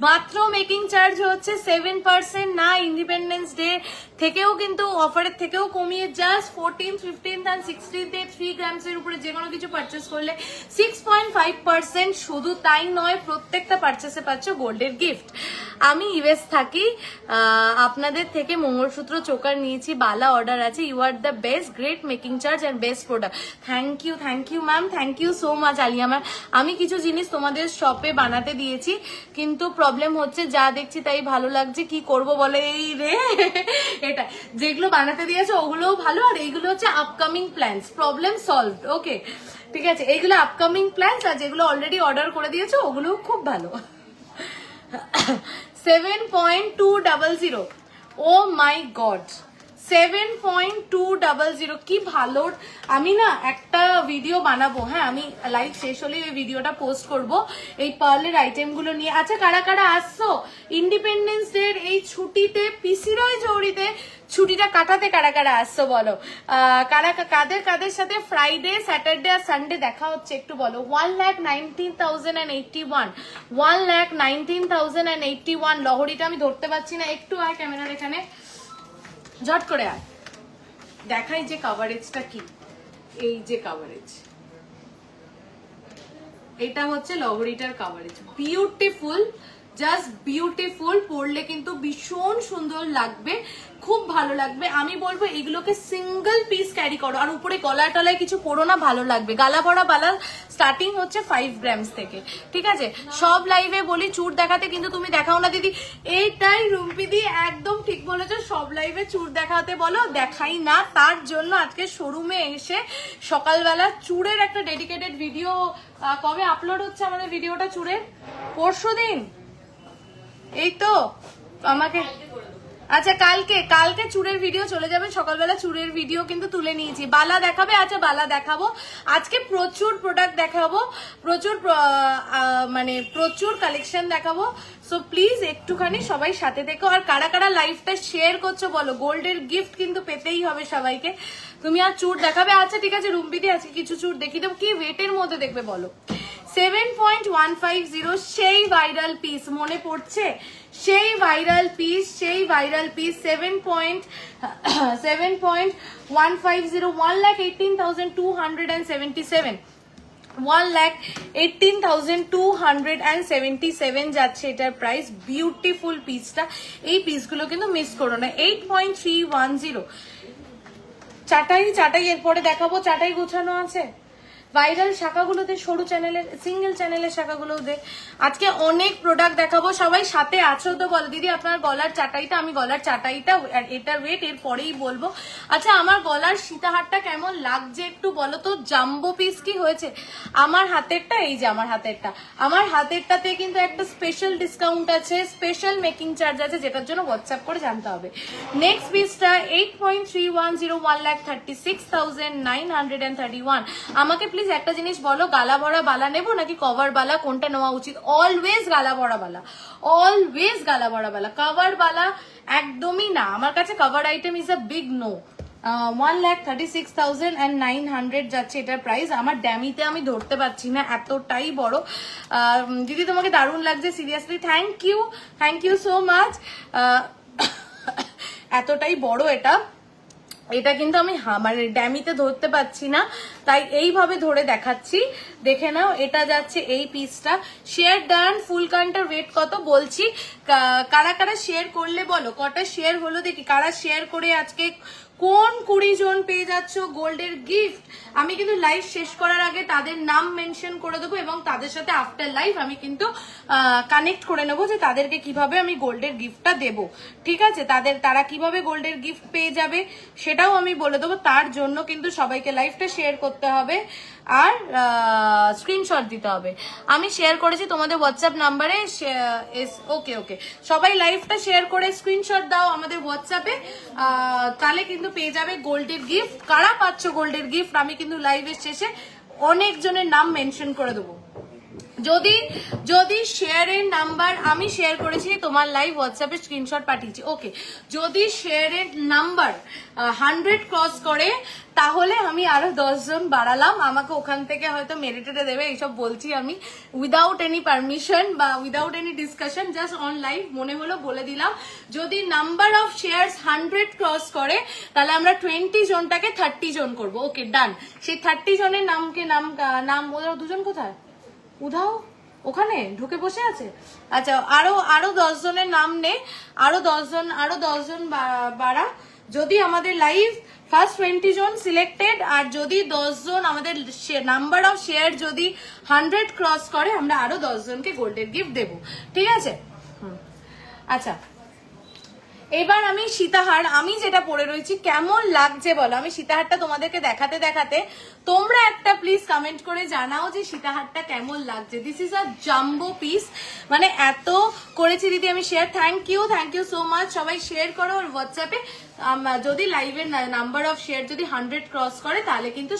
মাত্র মেকিং চার্জ হচ্ছে 7% না, ইন্ডিপেন্ডেন্স ডে থেকেও কিন্তু অফারের থেকেও কমিয়ে জাস্ট 14, 15 and 16 3 গ্রামসের উপরে যে কোনো কিছু পারচেস করলে 6.5%। শুধু তাই নয়, প্রত্যেকটা পারচেসে পাচ্ছ গোল্ডের গিফট। আমি ইউএস থাকি, আপনাদের থেকে মঙ্গলসূত্র চোকার নিয়েছি, বালা অর্ডার আছে। You are the best, great making charge and best product. Thank you ma'am, thank you so much Alia ma'am. আমি কিছু জিনিস তোমাদের শপে বানাতে দিয়েছি, কিন্তু প্রবলেম হচ্ছে যা দেখছি তাই ভালো লাগছে, কি করব বলে এই রে। এটা যেগুলো বানাতে দিয়েছে ওগুলোও ভালো, আর এইগুলো হচ্ছে আপকামিং প্ল্যানস, প্রবলেম সলভড। ওকে ঠিক আছে, এইগুলো আপকামিং প্ল্যানস, আর যেগুলো অলরেডি অর্ডার করে দিয়েছো ওগুলোও খুব ভালো। 7.200, ও মাই গড, 7.200, কি ভালো। আমি না একটা ভিডিও বানাবো, হ্যাঁ আমি লাইভ শেষ হলে ওই ভিডিওটা পোস্ট করব এই পার্লের আইটেম গুলো নিয়ে। আচ্ছা কারা কারা আসছো ইন্ডিপেন্ডেন্স ডে এই ছুটিতে, পিসিরয় জৌড়িতে ছুটিটা কাটাতে কারা কারা আসছো বলো। কাদের কাদের সাথে ফ্রাইডে, স্যাটারডে আর সানডে দেখা হচ্ছে একটু বলো। 1,19,081, 1,19,081। লহরিটা আমি ধরতে পারছি না, একটু আয় ক্যামেরার এখানে, ঝট করে আয়, দেখাই যে কভারেজটা কি। এই যে কভারেজ, এটা হচ্ছে লহরিটার কভারেজ, বিউটিফুল, জাস্ট বিউটিফুল। পরলে কিন্তু ভীষণ সুন্দর লাগবে, খুব ভালো লাগবে। আমি বলবো এগুলোকে সিঙ্গেল পিস ক্যারি করো, আর উপরে গলায় টলায় কিছু পরো না, ভালো লাগবে। গালা ভরা বালা স্টার্টিং হচ্ছে 5 গ্রামস থেকে, ঠিক আছে। সব লাইভে বলি চুর দেখাতে, কিন্তু তুমি দেখাও না দিদি। এইটাই রুম্পিদি একদম ঠিক বলেছো, সব লাইভে চুর দেখাতে বলো, দেখাই না। তার জন্য আজকে শোরুমে এসে সকালবেলা চুরের একটা ডেডিকেটেড ভিডিও, কবে আপলোড হচ্ছে আমাদের ভিডিওটা চুরের? পরশুদিন, এই তো আমাকে, আচ্ছা কালকে চুরের ভিডিও চলে যাবে, সকালবেলা চুরের ভিডিও কিন্তু তুলে নিয়েছি। বালা দেখাবে? আচ্ছা বালা দেখাবো আজকে, প্রচুর প্রোডাক্ট দেখাবো, প্রচুর কালেকশন দেখাবো। সো প্লিজ একটুখানি সবাই সাথে থেকো। আর কারা কারা লাইভটা শেয়ার করছো বলো, গোল্ডের গিফট কিন্তু পেতেই হবে সবাইকে। তুমি আর চুর দেখাবে? আচ্ছা ঠিক আছে, রুম্পিদি আজকে কিছু চুর দেখিয়ে দেবো। কি ওয়েটের মধ্যে দেখবে বলো? 7.150, সেই ভাইরাল পিস, মনে পড়ছে? সেই ভাইরাল পিস 7.150, 1,18,277, 1,18,277 যাচ্ছে এটার প্রাইস। বিউটিফুল পিসটা, এই পিসগুলো কিন্তু মিস করো না। 8.310, চাটাই এরপরে দেখাবো। চাটাই গোছানো আছে ভাইরাল শাখাগুলোতে, সরু চ্যানেলের, সিঙ্গেল চ্যানেলের শাখাগুলোতে। আজকে অনেক প্রোডাক্ট দেখাবো, সবাই সাথে আছো তো বলো। দিদি আপনার গলার চাটাইটা, আমি গলার চাটাইটা এটার ওয়েট এর পরেই বলবো। আচ্ছা আমার গলার সীতাহারটা কেমন লাগছে একটু বলো তো, জাম্বো পিস কি হয়েছে? আমার হাতেরটা, এই যে আমার হাতেরটাতে কিন্তু একটা স্পেশাল ডিসকাউন্ট আছে, স্পেশাল মেকিং চার্জ আছে, যেটার জন্য হোয়াটসঅ্যাপ করে জানতে হবে। নেক্সট পিসটা 8.310, 1,36,931। আমাকে প্লিজ একটা জিনিস বলো, গালা ভরা বালা নেবো নাকি কভার বালা, কোনটা নেওয়া উচিত? অলওয়েজ গালা ভরা বালা, অলওয়েজ গালা ভরা বালা। কভার বালা একদমই না, আমার কাছে cover item is a big no. 1,36,900 যাচ্ছে এটার প্রাইস। আমার ড্যামিতে আমি ধরতে পারছি না, এতটাই বড়। দিদি তোমাকে দারুণ লাগছে, seriously thank you so much. এতটাই বড় এটা কিন্তু আমি মানে ড্যামিতে ধরতে পারছি না, তাই এইভাবে ধরে দেখাচ্ছি, দেখে নাও। এটা যাচ্ছে এই পিসটা। শেয়ার ডান, ফুল কান্টার ওয়েট কত বলছি। কারা কারা শেয়ার করলে বলো, কটা শেয়ার হলো দেখি। কারা শেয়ার করে আজকে কোন 20 জন পেয়ে যাচ্ছ গোল্ডের গিফট। আমি কিন্তু লাইভ শেষ করার আগে তাদের নাম মেনশন করে দেবো, এবং তাদের সাথে আফটার লাইভ আমি কিন্তু কানেক্ট করে নেবো যে তাদেরকে কিভাবে আমি গোল্ডের গিফটটা দেবো, ঠিক আছে। তারা কিভাবে গোল্ডের গিফট পেয়ে যাবে সেটাও আমি বলে দেবো। তার জন্য কিন্তু সবাইকে লাইভটা শেয়ার করতে হবে আর স্ক্রিনশট দিতে হবে। আমি শেয়ার করেছি তোমাদের হোয়াটসঅ্যাপ নাম্বারে। ওকে সবাই লাইভটা শেয়ার করে স্ক্রিনশট দাও আমাদের হোয়াটসঅ্যাপে, তাহলে কিন্তু পেয়ে যাবে গোল্ডের গিফট। কারা পাচ্ছ গোল্ডের গিফট আমি কিন্তু লাইভের শেষে অনেক জনের নাম মেনশন করে দেবো। যদি শেয়ারের নাম্বার, আমি শেয়ার করেছি তোমার লাইভ হোয়াটসঅ্যাপে স্ক্রিনশট পাঠিয়েছি, ওকে। যদি শেয়ারের নাম্বার 100 ক্রস করে তাহলে আমি আরো 10 জন বাড়ালাম, আমাকে ওখান থেকে হয়তো মেরিটেটে দেবে। এইসব বলছি আমি উইদাউট এনি পারমিশন বা without any discussion, just on live মনে হলো বলে দিলাম। যদি নাম্বার অফ শেয়ারস 100 ক্রস করে তাহলে আমরা 20 জনটাকে 30 জন করবো, ওকে ডান। সেই 30 জনের নাম ওরা দুজন কোথায়? উধাও ওখানে ঢুকে বসে আছে। আচ্ছা, আরো 10 জনের নাম নে, আরো 10 জন বাড়া। যদি আমাদের লাইভ ফার্স্ট 20 জন সিলেক্টেড, আর যদি 10 জন আমাদের নাম্বার অফ শেয়ার যদি 100 ক্রস করে, আমরা আরো 10 জনকে গোল্ডের গিফট দেবো, ঠিক আছে? আচ্ছা, এবার আমি সীতাহার, আমি যেটা পরে রয়েছি কেমন লাগছে বলো। আমি সীতাহারটা তোমাদেরকে দেখাতে দেখাতে তোমরা একটা প্লিজ কমেন্ট করে জানাও যে সীতাহারটা কেমন লাগছে। This is a jumbo piece, মানে এত করেছি দিদি আমি share. Thank you so much. সবাই শেয়ার করো ওর হোয়াটসঅ্যাপে। যদি লাইভের নাম্বার অফ শেয়ার যদি 100 ক্রস করে, তাহলে কিন্তু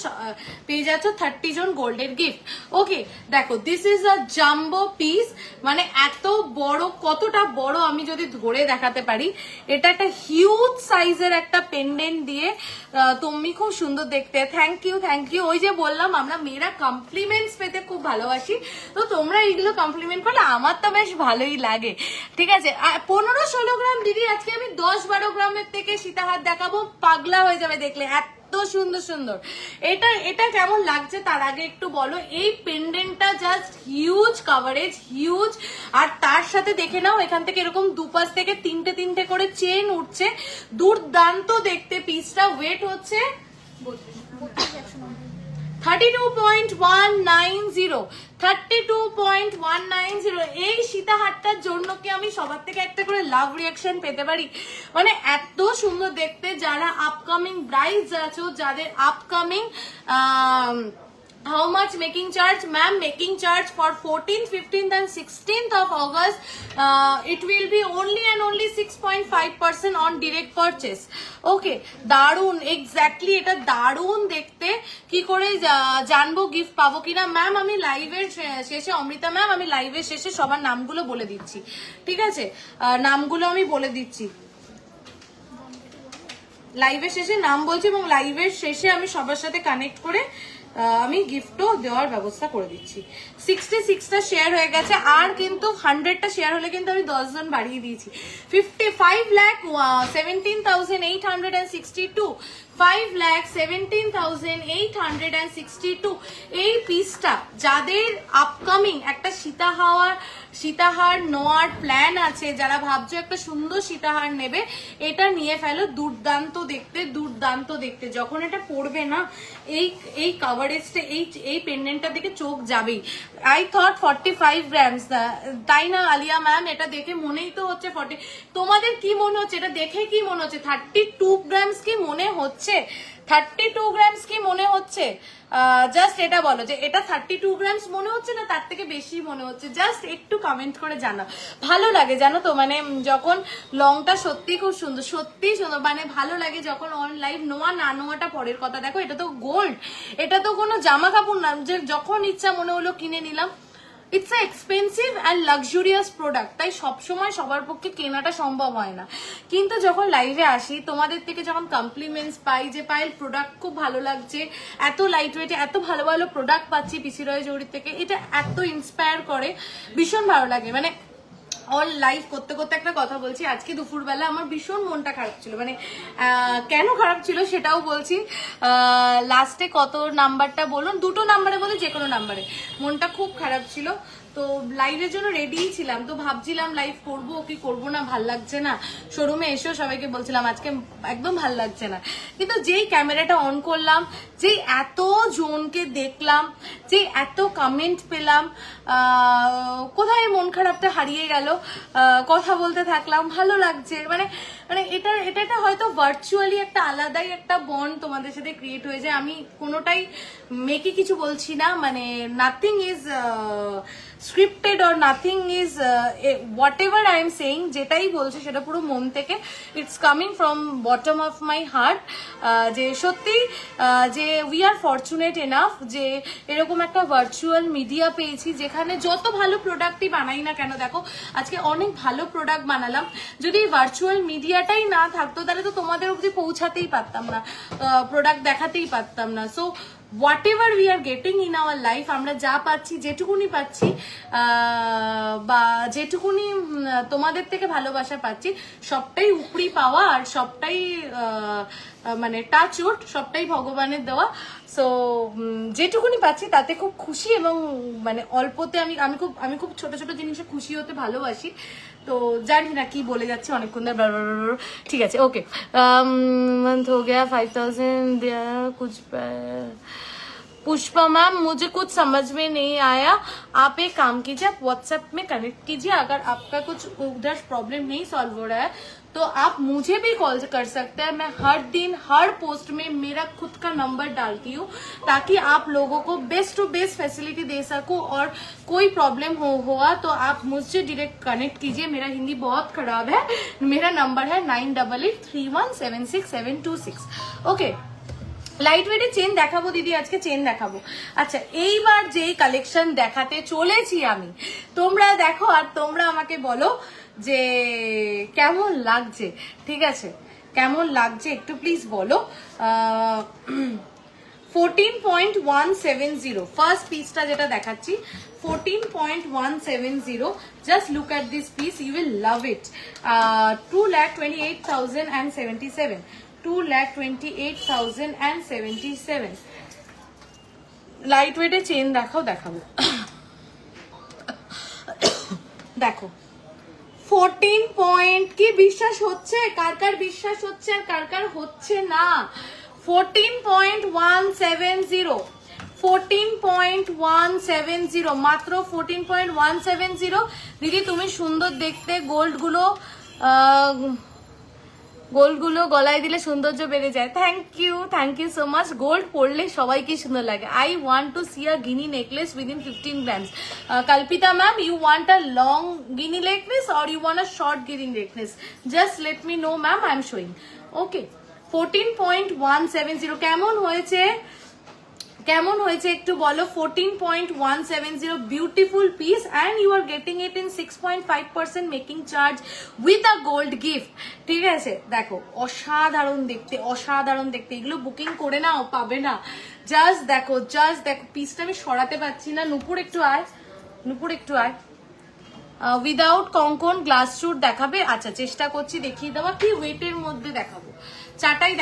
পেয়ে যাচ্ছ 30 জন গোল্ডের গিফট। ওকে, দেখো this is a jumbo piece, মানে এত বড়, কতটা বড় আমি যদি ধরে দেখাতে পারি। এটা একটা হিউজ সাইজের একটা পেন্ডেন্ট দিয়ে, তুমি খুব সুন্দর দেখতে। Thank you. ওই যে বললাম আমরা মেয়েরা কমপ্লিমেন্টস পেতে খুব ভালোবাসি, তো তোমরা এইগুলো কমপ্লিমেন্ট করলে আমার তো বেশ ভালোই লাগে, ঠিক আছে? 15-16 গ্রাম দিদি, আজকে আমি 10-12 গ্রামের থেকে সীতাহার দেখাবো, পাগলা হয়ে যাবে দেখলে, এত সুন্দর। এটা কেমন লাগছে তার আগে একটু বলো। এই পেন্ডেন্টটা জাস্ট হিউজ কভারেজ, হিউজ। আর তার সাথে দেখে নাও এখান থেকে এরকম দুপাশ থেকে তিনটে করে চেন উঠছে, দুর্দান্ত দেখতে। পিসটা ওয়েট হচ্ছে 32.190। এই সীতাহারটার জন্য কি আমি সবার থেকে একটা করে লাভ রিয়াকশন পেতে পারি? মানে এত সুন্দর দেখতে। যারা আপকামিং ব্রাইডস আছো, যাদের upcoming how much making charge? Ma'am, making charge for 14th, 15th and 16th of August, it will be only and only 6.5% on direct purchase. Okay, দারুন, এক্স্যাক্টলি এটা দারুন দেখতে। কি করে জানবো গিফট পাবো কিনা? ম্যাম আমি লাইভের শেষে, অমৃতা ম্যাম আমি লাইভের শেষে সবার নামগুলো বলে দিচ্ছি, ঠিক আছে? নামগুলো আমি বলে দিচ্ছি, লাইভের শেষে নাম বলছি, এবং লাইভের শেষে আমি সবার সাথে কানেক্ট করে আমি গিফটও দেওয়ার ব্যবস্থা করে দিচ্ছি। 66টা শেয়ার হয়ে গেছে, আর কিন্তু 100টা শেয়ার হলে কিন্তু আমি 10 জন বাড়িয়ে দিয়েছি। 55,17,862, 5,17,862। এই পিসটা যাদের আপকামিং একটা সীতাহার নেওয়ার প্ল্যান আছে, যারা ভাবছো একটা সুন্দর সীতাহার নেবে, এটা নিয়ে ফেলো। দুর্দান্ত দেখতে। যখন এটা পড়বে না, এই কভারেজটা, এই পেন্ডেন্টটার দিকে চোখ যাবেই। আই থট 45 গ্রামস, তাই না আলিয়া ম্যাম? এটা দেখে মনেই তো হচ্ছে 40। তোমাদের কি মনে হচ্ছে? এটা দেখে কি মনে হচ্ছে? 32 গ্রামস কি মনে হচ্ছে? 32 গ্রামস কি মনে হচ্ছে? জাস্ট এটা বলো যে এটা 32 গ্রামস মনে হচ্ছে না তার থেকে বেশি মনে হচ্ছে? জাস্ট একটু কমেন্ট করে জানাও। ভালো লাগে জানো তো, মানে যখন লংটা সত্যি খুব সুন্দর, মানে ভালো লাগে যখন অন লাইভ। নোয়া না নোয়াটা পরের কথা। দেখো এটা তো গোল্ড, এটা তো কোনো জামা কাপড় না যে যখন ইচ্ছা মনে হলো কিনে নিলাম। It's a expensive and luxurious product, তাই সবসময় সবার পক্ষে কেনাটা সম্ভব হয় না। কিন্তু যখন লাইভে আসি, তোমাদের থেকে যখন কমপ্লিমেন্টস পাই যে পায়েল প্রোডাক্ট খুব ভালো লাগছে, এত লাইট ওয়েটে এত ভালো প্রোডাক্ট পাচ্ছি পিসি রয় জৌহরির থেকে, এটা এত ইন্সপায়ার করে, ভীষণ ভালো লাগে। মানে অল লাইভ করতে একটা কথা বলছি, আজকে দুপুরবেলা আমার ভীষণ মনটা খারাপ ছিল। মানে কেন খারাপ ছিল সেটাও বলছি। লাস্টে কত নাম্বারটা বলুন, 2টো নাম্বারে বলে যে কোনো নাম্বারে মনটা খুব খারাপ ছিল। তো লাইভের জন্য রেডিই ছিলাম, তো ভাবছিলাম লাইভ করবো কি করবো না, ভাল লাগছে না। শোরুমে এসেও সবাইকে বলছিলাম আজকে একদম ভাল লাগছে না। কিন্তু যেই ক্যামেরাটা অন করলাম, যেই এত জনকে দেখলাম, যে এত কমেন্ট পেলাম, কোথায় মন খারাপটা হারিয়ে গেল। কথা বলতে থাকলাম, ভালো লাগছে। মানে এটা হয়তো ভার্চুয়ালি একটা আলাদাই একটা বন্ড তোমাদের সাথে ক্রিয়েট হয়ে যায়। আমি কোনোটাই মেকি কিছু বলছি না, মানে nothing is scripted or nothing is whatever I am saying, যেটাই বলছি সেটা পুরো মন থেকে, it's coming from bottom of my heart। যে সত্যি যে we are fortunate enough যে এরকম একটা ভার্চুয়াল মিডিয়া পেয়েছি, যেখানে যত ভালো প্রোডাক্টই বানাই না কেন, দেখো আজকে অনেক ভালো প্রোডাক্ট বানালাম, যদি ভার্চুয়াল মিডিয়াটাই না থাকতো তাহলে তো তোমাদের অবধি পৌঁছাতেই পারতাম না, প্রোডাক্ট দেখাতেই পারতাম না। So what ever we are getting in our life, আমরা যা পাচ্ছি, যেটুকুনি পাচ্ছি, বা যেটুকুনি তোমাদের থেকে ভালোবাসা পাচ্ছি, সবটাই উপরি পাওয়া, আর সবটাই মানে টাচ উড, সবটাই ভগবানের দেওয়া। সো যেটুকুনি পাচ্ছি তাতে খুব খুশি, এবং মানে অল্পতে আমি খুব ছোট ছোট জিনিসে খুশি হতে ভালোবাসি। তো জানি না কি বলে যাচ্ছে অনেকক্ষণ ধরে, ঠিক আছে, ওকে। मंथ हो गया 5000 दिया कुछ। पुष्पा मैम, मुझे कुछ समझ में नहीं आया, आप एक काम कीजिए, आप व्हाट्सएप में कनेक्ट कीजिए, अगर आपका कुछ उधर प्रॉब्लम नहीं सॉल्व हो रहा है तो आप मुझे भी कॉल कर सकते हैं। मैं हर दिन हर पोस्ट में मेरा खुद का नंबर डालती हूँ, ताकि आप लोगों को बेस्ट टू बेस्ट फैसिलिटी दे सकूं, और कोई प्रॉब्लम हुआ तो आप मुझसे डायरेक्ट कनेक्ट कीजिए। मेरा हिंदी बहुत खराब है, मेरा नंबर है 9883176726। ओके, লাইট ওয়েটের চেন দেখাবো দিদি, আজকে চেন দেখাবো। আচ্ছা, এইবার যেই কালেকশন দেখাতে চলেছি আমি, তোমরা দেখো আর তোমরা আমাকে বলো যে কেমন লাগছে, ঠিক আছে? কেমন লাগছে একটু প্লিজ বলো। 14.170 ফার্স্ট পিসটা যেটা দেখাচ্ছি, 14.170। Just look at this piece, you will love it. 2,28,077, 2,28,077। Light ওয়েটে চেন দেখাবো। দেখো 14 পয়েন্ট, কি বিশ্বাস হচ্ছে? কার কার বিশ্বাস হচ্ছে আর কার কার হচ্ছে না? 14.170, 14.170, মাত্র 14.170। দিদি তুমি সুন্দর দেখতে, গোল্ডগুলো গলায় দিলে সৌন্দর্য বেড়ে যায়। Thank you so much. Gold পরলে সবাইকে সুন্দর লাগে। I want to see a guinea necklace within 15 grams। Kalpita ma'am, you want a long guinea necklace or you want a short guinea necklace? Just let me know ma'am, I am showing. Okay, 14.170 কেমন হয়েছে একটু বলো। 14.170 beautiful piece, and you are getting it in 6.5% making charge with a gold gift. ঠিক আছে, দেখো অসাধারণ দেখতে, অসাধারণ দেখতে। এগুলো বুকিং করে নাও, পাবে না। জাস্ট দেখো পিসটা আমি সরাতে পারছি না। নুপুর একটু আয়, উইদাউট কঙ্কন গ্লাস শুট দেখাবে? আচ্ছা, চেষ্টা করছি দেখিয়ে দেওয়া। কি ওয়েটের মধ্যে দেখাবো? চাটাই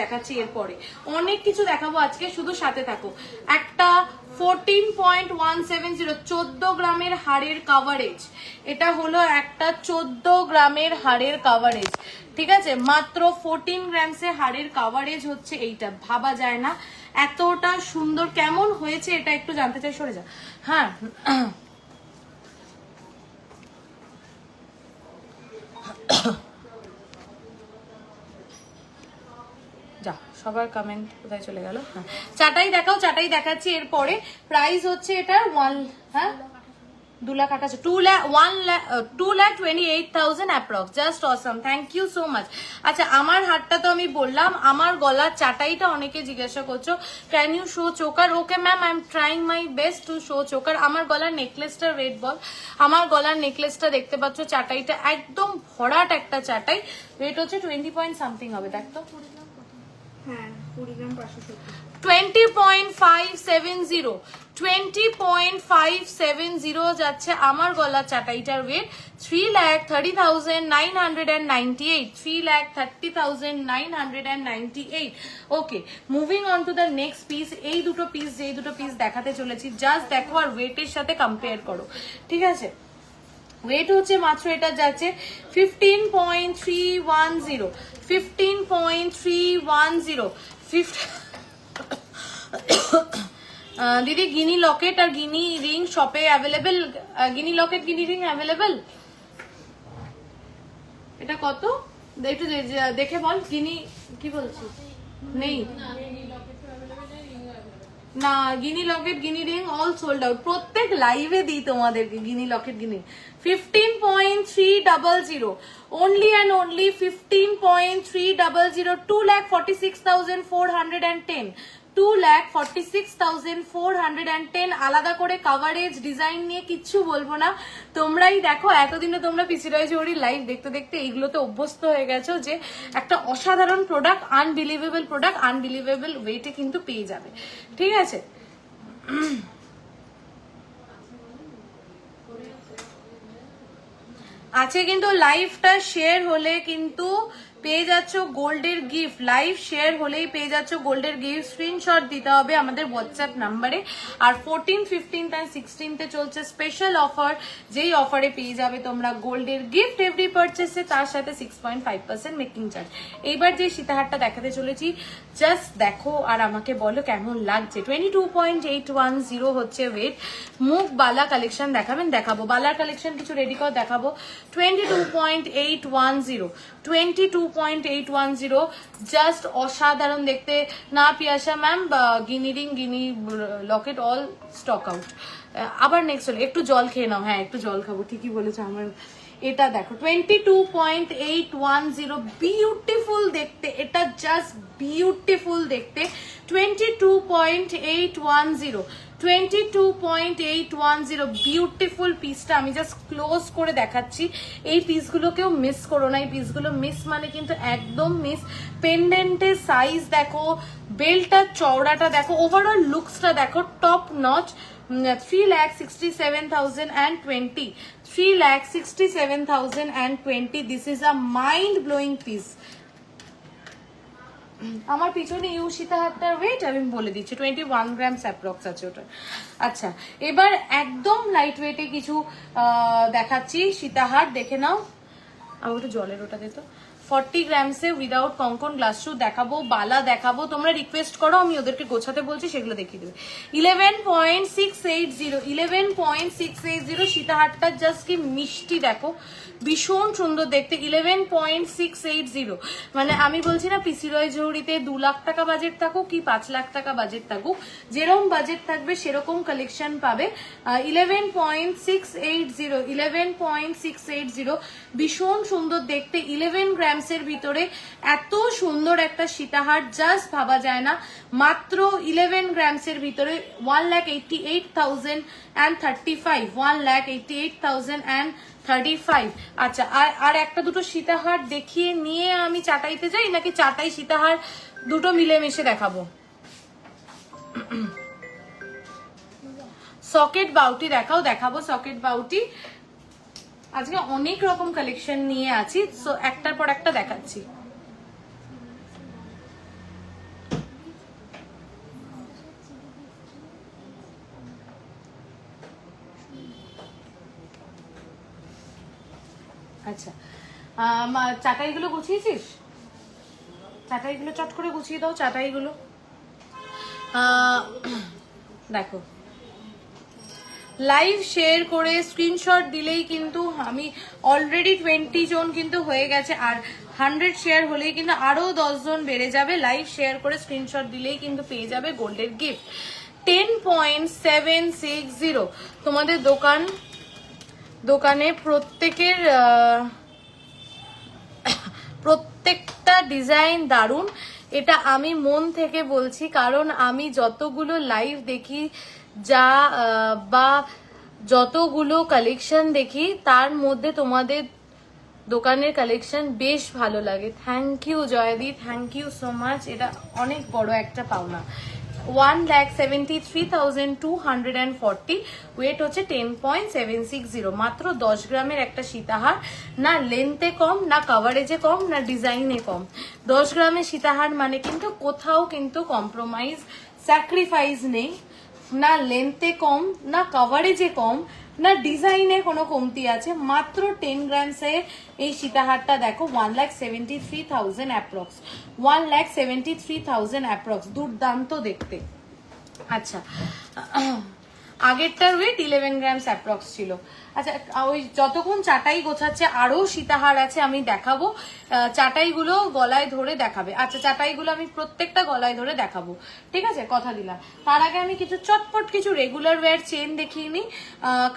দেখাচ্ছি, এরপরে অনেক কিছু দেখাবো আজকে, শুধু সাথে থাকো। একটা 14.170 14 গ্রামের হাড়ের কাভারেজ, এটা হলো একটা 14 গ্রামের হাড়ের কাভারেজ, ঠিক আছে? মাত্র 14 গ্রামসে হাড়ের কাভারেজ হচ্ছে এইটা, ভাবা যায় না এতটা সুন্দর। কেমন হয়েছে এটা একটু জানতে চাই, সরে যা। হ্যাঁ, যা, সবার কমেন্ট কোথায় চলে গেল? হ্যাঁ, চাটাই দেখাচ্ছি। এরপরে প্রাইস হচ্ছে এটার 2,28,000 approx. Just awesome, thank you so much. আচ্ছা, আমার হাতটা তো আমি বললাম, আমার গলার চাটাইটা অনেকে জিজ্ঞাসা করছো, can you show choker? Okay ma'am, I am trying my best to show choker. আমার গলার নেকলেসটা রেড বল, আমার গলার নেকলেসটা দেখতে পাচ্ছ, চাটাইটা একদম ভরাট একটা চাটাই। রেট হচ্ছে 20 পয়েন্ট সামথিং হবে, দেখ তো। 20.570 যাচ্ছে আমার গলা চাটাইটার weight. 3,30,998, 3,30,998। Okay, moving on to the next piece. এই দুটো পিস দেখাতে চলেছি, জাস্ট দেখো আর ওয়েটের সাথে কম্পেয়ার করো, ঠিক আছে? ওয়েট হচ্ছে মাত্র এটা যাচ্ছে 15.310, 15.310। দিদি, গিনি লকেট আর গিনি রিং শপে অ্যাভেলেবেল? গিনি লকেট, গিনি রিং অ্যাভেলেবেল? এটা কত একটু দেখে বল। গিনি কি বলছিস? নেই না, গিনি লকেট গিনি রিং অল সোল্ড আউট। প্রত্যেক লাইভে দিই তোমাদেরকে গিনি লকেট গিনি। 15.300, only and only 15.300, 2,46,410, 2,46,410। আলাদা করে কাভারেজ ডিজাইন নিয়ে কিচ্ছু বলবো না, তোমরাই দেখো। এতদিনে তোমরা পিসিরয় জহুরির লাইভ দেখতে দেখতে এইগুলোতে অভ্যস্ত হয়ে গেছো যে একটা অসাধারণ প্রোডাক্ট, আনবিলিভেবল প্রোডাক্ট, আনবিলিভেবল ওয়েটে কিন্তু পেয়ে যাবে, ঠিক আছে। আছে কিন্তু লাইভটা শেয়ার হলে কিন্তু পেয়ে যাচ্ছ গোল্ডের গিফট, লাইভ শেয়ার হলেই পেয়ে যাচ্ছ গোল্ডের গিফট। স্ক্রিনশট দিতে হবে আমাদের হোয়াটসঅ্যাপ নাম্বারে। আর 14, 15 and 16 চলছে স্পেশাল অফার, যেই অফারে পেয়ে যাবে তোমরা গোল্ডের গিফট এভরি পারচেসে, তার সাথে 6.5% মেকিং চার্জ। এইবার যে সীতাহারটা দেখাতে চলেছি জাস্ট দেখো আর আমাকে বলো কেমন লাগছে। 22.810 হচ্ছে ওয়েট। মুখ বালা কালেকশন দেখাবেন, দেখাবো। বালার কালেকশন কিছু রেডি করে দেখাবো। 22.810, 22.810, জাস্ট অসাধারণ দেখতে। না পিয়াসা ম্যাম, গিনি রিং, গিনি লকেট অল স্টক আউট। আবার নেক্সট হলো একটু জল খেয়ে নাও। হ্যাঁ একটু জল খাবো, ঠিকই বলেছো। আমার এটা দেখো 22.810, বিউটিফুল দেখতে, এটা জাস্ট বিউটিফুল দেখতে। 22.810, 22.810 বিউটিফুল পিসটা আমি জাস্ট ক্লোজ করে দেখাচ্ছি। এই পিসগুলোকেও মিস করো না, এই পিসগুলো মিস মানে কিন্তু একদম মিস। পেন্ডেন্টের সাইজ দেখো, বেল্টটার চওড়াটা দেখো, ওভারঅল লুকসটা দেখো, top notch. 3,67,020, 3,67,020। This is a mind blowing piece. আমার পিছনে ইউশিতা হাতটার ওয়েট আমি বলে দিচ্ছি, 21 গ্রামস অ্যাপ্রক্স আছে ওটা। আচ্ছা এবার একদম লাইট ওয়েটে কিছু দেখাচ্ছি সীতাহার, দেখে নাও। আমার একটু জলের ওটা দিত। 40 গ্রামসে উইদাউট কঙ্কন গ্লাস শু দেখাবো, বালা দেখাবো। তোমরা রিকোয়েস্ট করো, আমি ওদেরকে গোছাতে বলছি, সেগুলো দেখিয়ে দেবে। 11.680, 11.680 সীতাহারটা জাস্ট কি মিষ্টি দেখো, ভীষণ সুন্দর দেখতে। 11.680, মানে আমি বলছি না পিসিরয় জহুরিতে 2 লাখ টাকা বাজেট থাকুক কি 5 লাখ টাকা বাজেট থাকুক, যেরকম বাজেট থাকবে সেরকম কালেকশন পাবে। 11.680, 11.680 ভীষণ সুন্দর দেখতে। 11 গ্রামসের ভিতরে এত সুন্দর একটা সীতাহার জাস্ট ভাবা যায় না। মাত্র 11 গ্রামসের ভিতরে 1,88,035, 1,88,035। আচ্ছা আর একটা দুটো সীতাহার দেখিয়ে নিয়ে আমি চাটাইতে যাই, নাকি চাটাই সীতাহার দুটো মিলেমিশে দেখাবো? সকেট বাউটি দেখাও, দেখাবো সকেট বাউটি। আজকে অনেক রকম কালেকশন নিয়ে আছি, সো একটার পর একটা দেখাচ্ছি। আচ্ছা চাটাইগুলো গুছিয়েছিস? চাটাইগুলো চট করে গুছিয়ে দাও, চাটাইগুলো। দেখো লাইভ শেয়ার করে স্ক্রিনশট দিলেই কিন্তু আমি অলরেডি 20 জন কিন্তু হয়ে গেছে, আর 100 শেয়ার হলেই কিন্তু আরো 10 জন বেড়ে যাবে। লাইভ শেয়ার করে স্ক্রিনশট দিলেই কিন্তু পেয়ে যাবে গোল্ডের গিফট। 10.760 তোমাদের দোকানে প্রত্যেকটা ডিজাইন দারুণ। এটা আমি মন থেকে বলছি, কারণ আমি যতগুলো লাইভ দেখি বা যতগুলো কালেকশন দেখি তার মধ্যে তোমাদের দোকানের কালেকশন বেশ ভালো লাগে। থ্যাংক ইউ জয়দি, থ্যাংক ইউ সো মাচ। এটা অনেক বড় একটা পাওনা। 1,73,240, ওয়েট হচ্ছে 10.760। মাত্র 10 গ্রামের একটা সীতাহার, না লেন্থে কম, না কাভারেজে কম, না ডিজাইনে কম। 10 গ্রামের সীতাহার মানে কিন্তু কোথাও কিন্তু কম্প্রোমাইজ, স্যাক্রিফাইস নেই, না লেন্থে কম, না কাভারেজে কম, না ডিজাইনে কোনো কমতি আছে। মাত্র 10 গ্রামসে এই সীতাহারটা দেখো 1,73,000 অ্যাপ্রক্স, 1,73,000 অ্যাপ্রক্স। দুর্দান্ত দেখতে। আচ্ছা আগেরটার ওয়েট 11 গ্রামস অ্যাপ্রক্স ছিল। আচ্ছা ওই যতক্ষণ চাটাই গোছাচ্ছে আরো সীতাহার আছে আমি দেখাবো, চাটাইগুলো গলায় ধরে দেখাবে। আচ্ছা চাটাইগুলো আমি প্রত্যেকটা গলায় ধরে দেখাবো, ঠিক আছে, কথা দিলাম। তার আগে আমি কিছু চটপট কিছু রেগুলার ওয়্যার চেন দেখিয়ে নিই।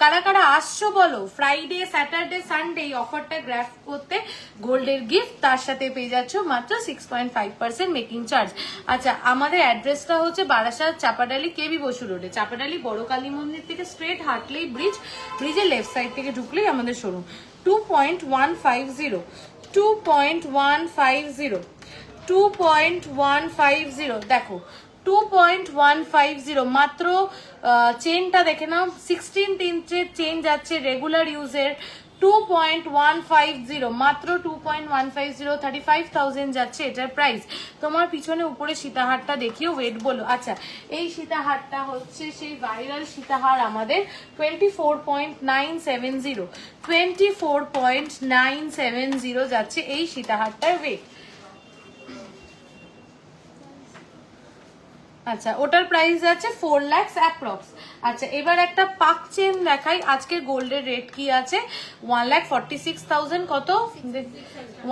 কারা কারা আসছো বলো, ফ্রাইডে স্যাটারডে সানডে এই অফারটা গ্র্যাব করতে, গোল্ডের গিফট তার সাথে পেয়ে যাচ্ছ মাত্র 6.5% মেকিং চার্জ। আচ্ছা আমাদের অ্যাড্রেসটা হচ্ছে বারাসাত চাপাডালি কেবি বসু রোডে, চাপাডালি বড় কালী মন্দির থেকে স্ট্রেট হাঁটলেই ব্রিজের লেফট সাইড থেকে ঢুকলেই আমাদের শোরুম। 2.150 2.150 দেখো 2.150 মাত্র। চেনটা দেখে নাও, 16 ইঞ্চের চেন যাচ্ছে রেগুলার ইউজের, 2.150 মাত্র 2.150, 35,000 যাচ্ছে এটার প্রাইস। তোমার পিছনে উপরে সীতাহারটা দেখিও, ওয়েট বলো। আচ্ছা এই সীতাহারটা হচ্ছে সেই ভাইরাল সীতাহার আমাদের 24.970 যাচ্ছে এই সীতাহারটার ওয়েট। আচ্ছা ওটার প্রাইস আছে 4 লাখ অ্যাপ্রক্স। আচ্ছা এবার একটা পাক চেন দেখাই, আজকের গোল্ডের রেট কি আছে, 1,46,000 কত,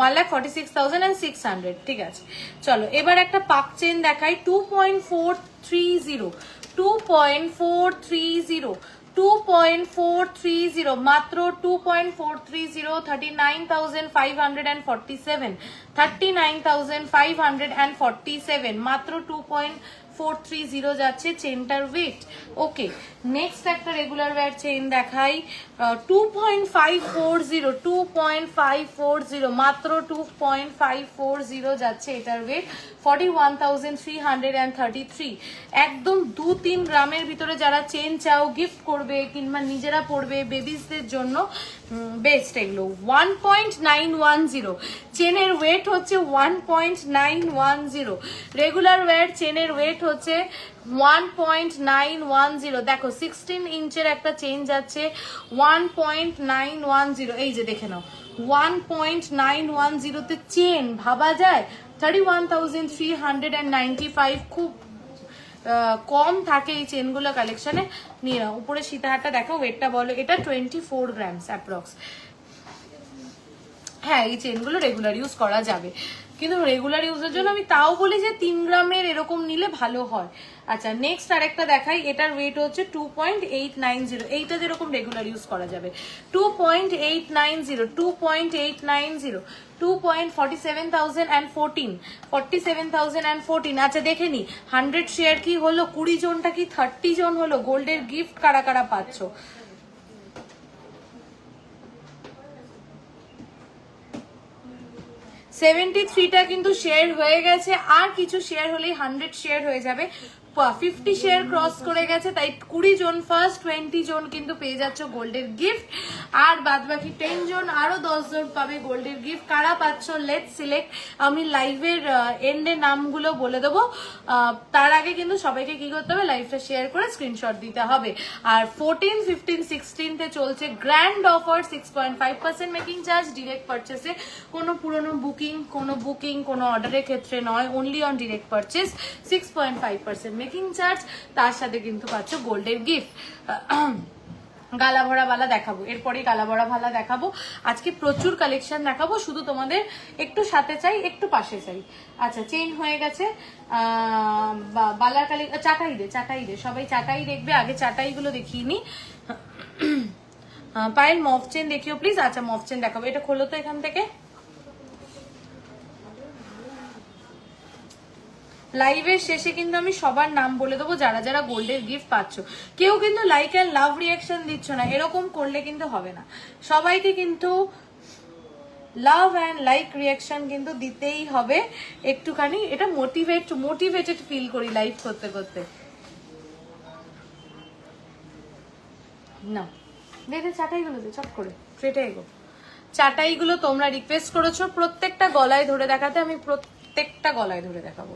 1,46,600, ঠিক আছে। চলো এবার একটা পাক চেন দেখাই, 2.430 মাত্র 2.430, 39,547 মাত্র 2.430 যাচ্ছে চেনটার ওয়েট। ওকে নেক্সট একটা রেগুলার ওয়্যার চেন দেখাই, 2.540 মাত্র 2.540 যাচ্ছে এটার ওয়েট, 41,333। একদম 2-3 গ্রামের ভিতরে যারা চেন চাও গিফট করবে কিংবা নিজেরা পড়বে বেবিসদের জন্য বেস্ট এগুলো। 1.910 চেনের ওয়েট হচ্ছে 1.910, রেগুলার ওয়্যার চেনের ওয়েট হচ্ছে 1.910। দেখো 16 ইঞ্চের একটা চেন যাচ্ছে 1.910, এই যে দেখে নাও 1.910 তে চেন ভাবা যায়, 31,395, খুব কম থাকে এই চেনগুলো কালেকশনে। নিয়ে নাও উপরে সীতাহারটা দেখো, ওয়েটটা বলো, এটা 24 গ্রামস অ্যাপ্রক্স। হ্যাঁ এই চেনগুলো রেগুলার ইউজ করা যাবে, কিন্তু রেগুলার ইউজের জন্য আমি তাও বলি যে 3 গ্রামের এরকম নিলে ভালো হয়। আচ্ছা নেক্সট আরেকটা দেখাই, এটার ওয়েট হচ্ছে 2.890, এইটা যেরকম রেগুলার ইউজ করা যাবে, 2.890 47,014। আচ্ছা দেখে নি 100 শেয়ার কি হলো, 20 জনটা কি 30 জন হলো, গোল্ডের গিফট কারা কারা পাচ্ছ। 73টা কিন্তু শেয়ার হয়ে গেছে, আর কিছু শেয়ার হলেই 100 শেয়ার হয়ে যাবে। 50 শেয়ার ক্রস করে গেছে, তাই 20 জন ফার্স্ট, 20 জন কিন্তু পেয়ে যাচ্ছ গোল্ডের গিফট, আর বাদ বাকি 10 জন আরো 10 জন পাবে গোল্ডের গিফট। কারা পাচ্ছ লেটস সিলেক্ট, আমি লাইভের এন্ডে নামগুলো বলে দেবো, তার আগে কিন্তু সবাইকে কি করতে হবে, লাইভটা শেয়ার করে স্ক্রিনশট দিতে হবে। আর 14, 15, 16 তে চলছে grand offer, 6.5% making charge direct পারচেসে, কোনো পুরনো বুকিং কোনো অর্ডারের ক্ষেত্রে নয়, only on direct purchase, 6.5% making charge, তার সাথে কিন্তু পাচ্ছ গোল্ডের গিফট। গালা ভরা বালা দেখাবো, এরপরে গালা ভরা ভালা দেখাবো, আজকে প্রচুর কালেকশন দেখাবো, শুধু তোমাদের একটু সাথে চাই, একটু পাশে চাই। আচ্ছা চেন হয়ে গেছে, বালার চাটাই দে সবাই চাটাই দেখবে, আগে চাটাইগুলো দেখিয়ে নি। পায়ের মফ চেন দেখিও প্লিজ। আচ্ছা মফ চেন দেখাবো, এটা খোলো তো এখান থেকে। লাইভের শেষে কিন্তু আমি সবার নাম বলে দেবো যারা যারা গোল্ডের গিফট পাচ্ছ। কেউ কিন্তু লাইক অ্যান্ড লাভ রিয়াকশন দিচ্ছ না, এরকম করলে কিন্তু হবে না। সবাইকে কিন্তু লাভ অ্যান্ড লাইক রিয়াকশন কিন্তু দিতেই হবে একটুখানি, এটা মোটিভেটেড ফিল করি লাইভ করতে করতে। না দেখে চাটাইগুলো দে চট করে, ট্রেটে এগো। চাটাইগুলো তোমরা রিকোয়েস্ট করেছো প্রত্যেকটা গলায় ধরে দেখাতে, আমি প্রত্যেকটা গলায় ধরে দেখাবো।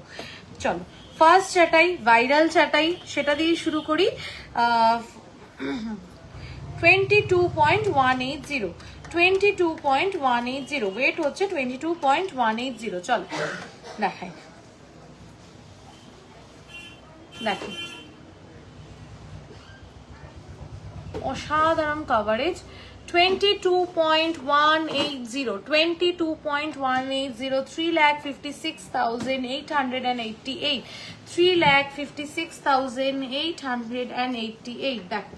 চলো ফার্স্ট চাটাই, ভাইরাল চাটাই, সেটা দিয়ে শুরু করি। 22.180 ওয়েট হচ্ছে 22.180। চলো দেখাই, দেখো অসাধারণ কাভারেজ, 22.180, 22.180, 3,56,888, 3,56,888, দেখো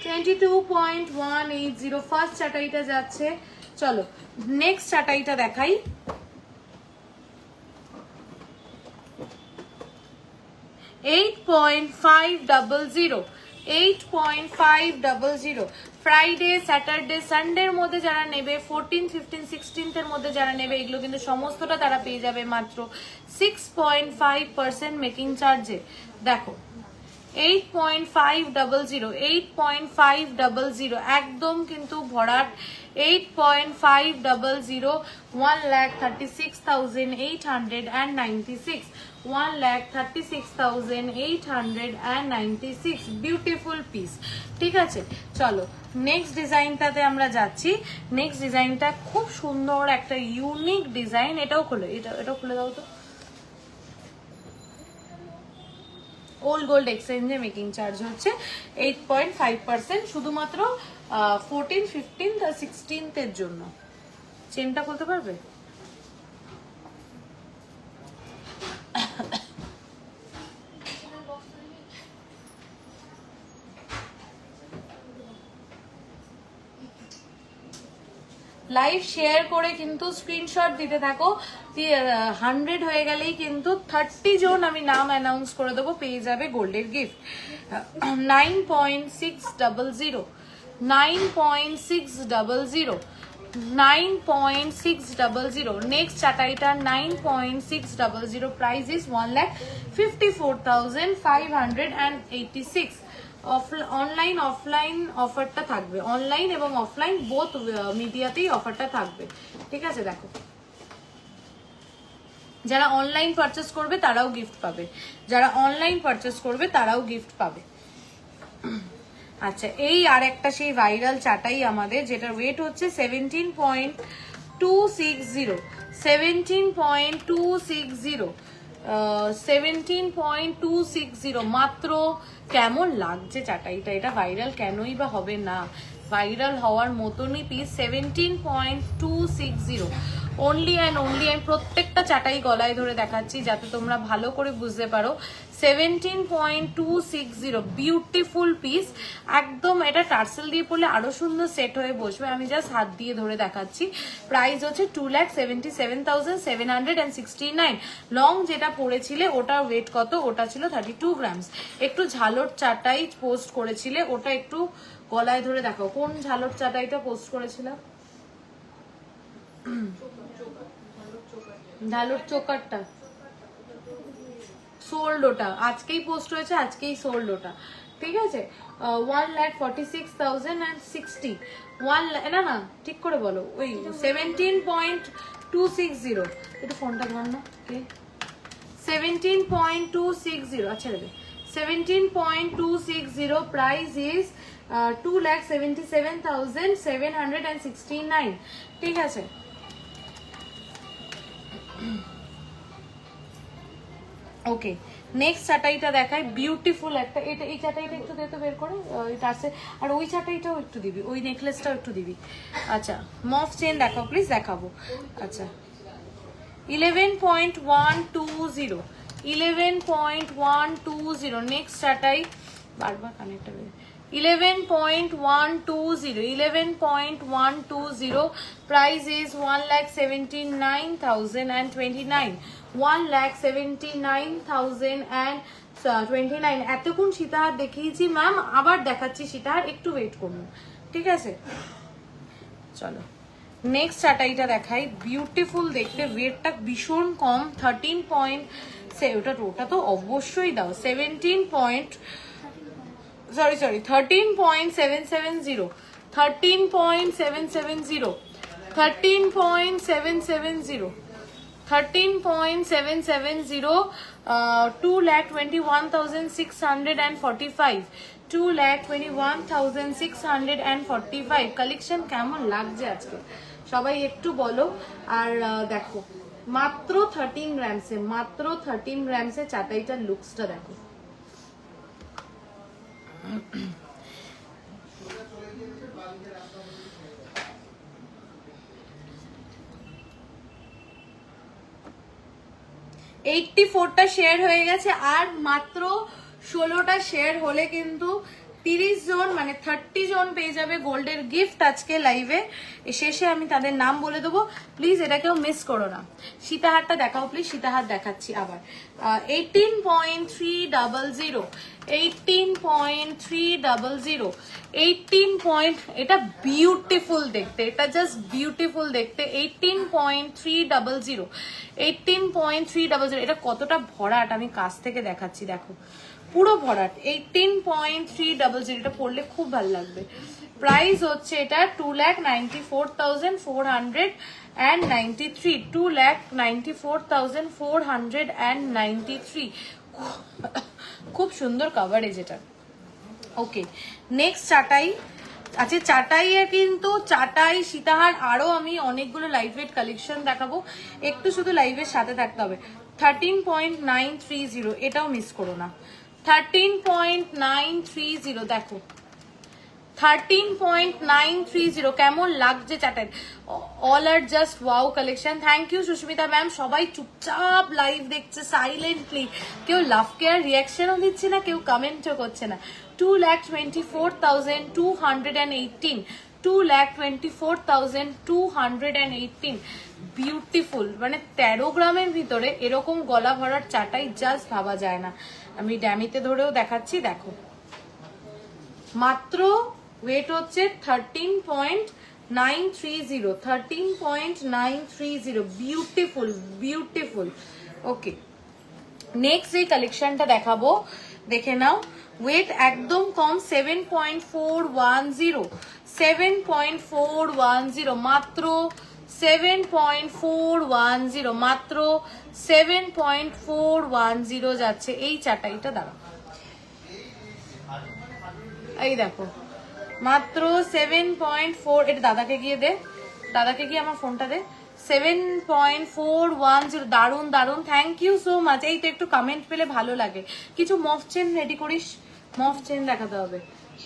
22.180 ফার্স্ট চাটাইটা যাচ্ছে। চলো নেক্সট চাটাইটা দেখাই। 8.500, 8.500, ফ্রাইডে স্যাটারডে সানডের মধ্যে যারা নেবে, 14, 15, 16 মধ্যে যারা নেবে, এগুলো কিন্তু সমস্তটা তারা পেয়ে যাবে মাত্র 6.5% মেকিং চার্জে। দেখো 8.500, 8.500 একদম কিন্তু ভরাট, 8.500, 1,36,896, 1,36,896, বিউটিফুল পিস। ঠিক আছে, চলো নেক্সট ডিজাইনটাতে আমরা যাচ্ছি। নেক্সট ডিজাইনটা খুব সুন্দর একটা ইউনিক ডিজাইন, এটাও খুলে, এটাও খুলে দাও তো। ওল্ড গোল্ড এক্সচেঞ্জে মেকিং চার্জ হচ্ছে 8.5%, শুধুমাত্র 14, 15 আর 16 জন্য। চেনটা খুলতে পারবে? লাইভ শেয়ার করে কিন্তু স্ক্রিনশট দিতে থাকো। 100 হয়ে গেলেই কিন্তু 30 জন আমি নাম অ্যানাউন্স করে দেবো, পেয়ে যাবে গোল্ডের গিফট। 9.600, 9.600, 9.600, নেক্সট চাটাইটা 9.600, প্রাইস ইজ 1,54,586। অনলাইন অফলাইন অফারটা থাকবে, অনলাইন এবং অফলাইন বোথ মিডিয়াতেই অফারটা থাকবে। ঠিক আছে, দেখো যারা অনলাইন পারচেস করবে তারাও গিফট পাবে, যারা অনলাইন পারচেস করবে তারাও গিফট পাবে। আচ্ছা, এই আর একটা সেই ভাইরাল চাটাই আমাদের, যেটার ওয়েট হচ্ছে 17.260, 17.260, 17.260 মাত্র। কেমন লাগছে চাটাইটা? এটা ভাইরাল কেনই বা হবে না, ভাইরাল হওয়ার মতনই পিস। 17.260 only and only. আমি প্রত্যেকটা চাটাই গলায় ধরে দেখাচ্ছি যাতে তোমরা ভালো করে বুঝতে পারো। 17.260 বিউটিফুল পিস একদম। এটা টার্সেল দিয়ে পড়লে আরো সুন্দর সেট হয়ে বসবে। আমি জাস্ট হাত দিয়ে ধরে দেখাচ্ছি। প্রাইস হচ্ছে 2,77,769। লং যেটা পড়েছিলে ওটার ওয়েট কত? ওটা ছিল 32 গ্রামস। একটু ঝালর চাটাই পোস্ট করেছিলে, ওটা একটু গলায় ধরে দেখো। কোন ঝালর চাটাইটা পোস্ট করেছিল? ঝালর চোকারটা সোল্ড, ওটা আজকেই পোস্ট হয়েছে, আজকেই সোল্ড ওটা। ঠিক আছে, 1,46,060, না না ঠিক করে বলো, ওই 17.260। একটু ফোনটা ধর না, 17.260। আচ্ছা দেবে 17.260, প্রাইস ইজ 2,77,769। ঠিক আছে, ওকে নেক্সট চাটাইটা দেখাই। বিউটিফুল একটা, এটা এই চাটাইটা একটু দে তো বের করে, এটা আছে। আর ওই চাটাইটাও একটু দিবি, ওই নেকলেসটাও একটু দিবি। আচ্ছা, মফ চেন দেখাও প্লিজ, দেখাবো। আচ্ছা 11.120, 11.120, নেক্সট চাটাই। বারবার কানেক্টটা 11.120, 11.120, প্রাইস ইজ 1,79,029, 1,79,029। এতক্ষণ সীতাহার দেখিয়েছি ম্যাম, আবার দেখাচ্ছি সীতাহার, একটু ওয়েট করুন। ঠিক আছে, চলো নেক্সট চাটাইটা দেখাই। বিউটিফুল দেখতে, ওয়েটটা ভীষণ কম, 13. ওটা তো অবশ্যই দাও। 13.770, 13.770, 13.770, 13.770, 2,21,645, 2,21,645। কালেকশন কেমন লাগছে আজকে সবাই একটু বলো। আর দেখো মাত্র 13 গ্রামসে, মাত্র 13 গ্রামসে চাটাইটার লুকসটা দেখো। 84টা শেয়ার হয়ে গেছে, আর মাত্র 16টা শেয়ার হলে কিন্তু 30 জন মানে 30 জন পেয়ে যাবে গোল্ডের গিফট আজকে লাইভে। শেষে আমি তাদের নাম বলে দেবো, প্লিজ এটা কেউ মিস করো না। সীতাহারটা দেখাও প্লিজ, সীতাহার দেখাচ্ছি আবার। 18.300, 18.300, 18 এটা বিউটিফুল দেখতে, এটা জাস্ট বিউটিফুল দেখতে। 18.300, 18.300, এটা কতটা ভরাট আমি কাছ থেকে দেখাচ্ছি, দেখো পুরো ভরাট। 18.300, এটা পড়লে খুব ভালো লাগবে। প্রাইস হচ্ছে এটা 2,94,493, 2,94,493। খুব সুন্দর কাভারেজ এটা। ওকে, নেক্সট চাটাই আছে। চাটাইয়ের কিন্তু চাটাই সীতাহার আরো আমি অনেকগুলো লাইভ ওয়েট কালেকশন দেখাবো, একটু শুধু লাইভের সাথে থাকতে হবে। 13.930, এটাও মিস করো না। 13.930 দেখো, 13.930 কেমন লাগছে চাটাই? All are just wow collection. Thank you Susmita ma'am. সবাই চুপচাপ লাইভ দেখছে সাইলেন্টলি, কেউ লাভ কেয়ার রিয়াকশনও দিচ্ছে না, কেউ কমেন্টও করছে না। 2,24,218, 2,24,218, বিউটিফুল। মানে 13 গ্রামের ভিতরে এরকম গলা ভরার চাটাই জাস্ট ভাবা যায় না। আমি ড্যামিতে ধরেও দেখাচ্ছি, দেখো মাত্র ওয়েট হচ্ছে 13.930, 13.930, বিউটিফুল বিউটিফুল। ওকে, নেক্সট এই কালেকশনটা দেখাবো, দেখে নাও। ওয়েট একদম কম, 7.410, 7.410, মাত্র 7.410, মাত্র 7.410 যাচ্ছে এই চাটাইটা। দাঁড়া, এই দেখো মাত্র 7.4। এটা দাদাকে গিয়ে দে, দাদাকে গিয়ে আমার ফোনটা দে। 7.410, দারুন দারুন, থ্যাংক ইউ সো মাচ। এই তো একটু কমেন্ট পেলে ভালো লাগে। কিছু মফ চেন রেডি করিস, মফ চেন দেখাতে হবে।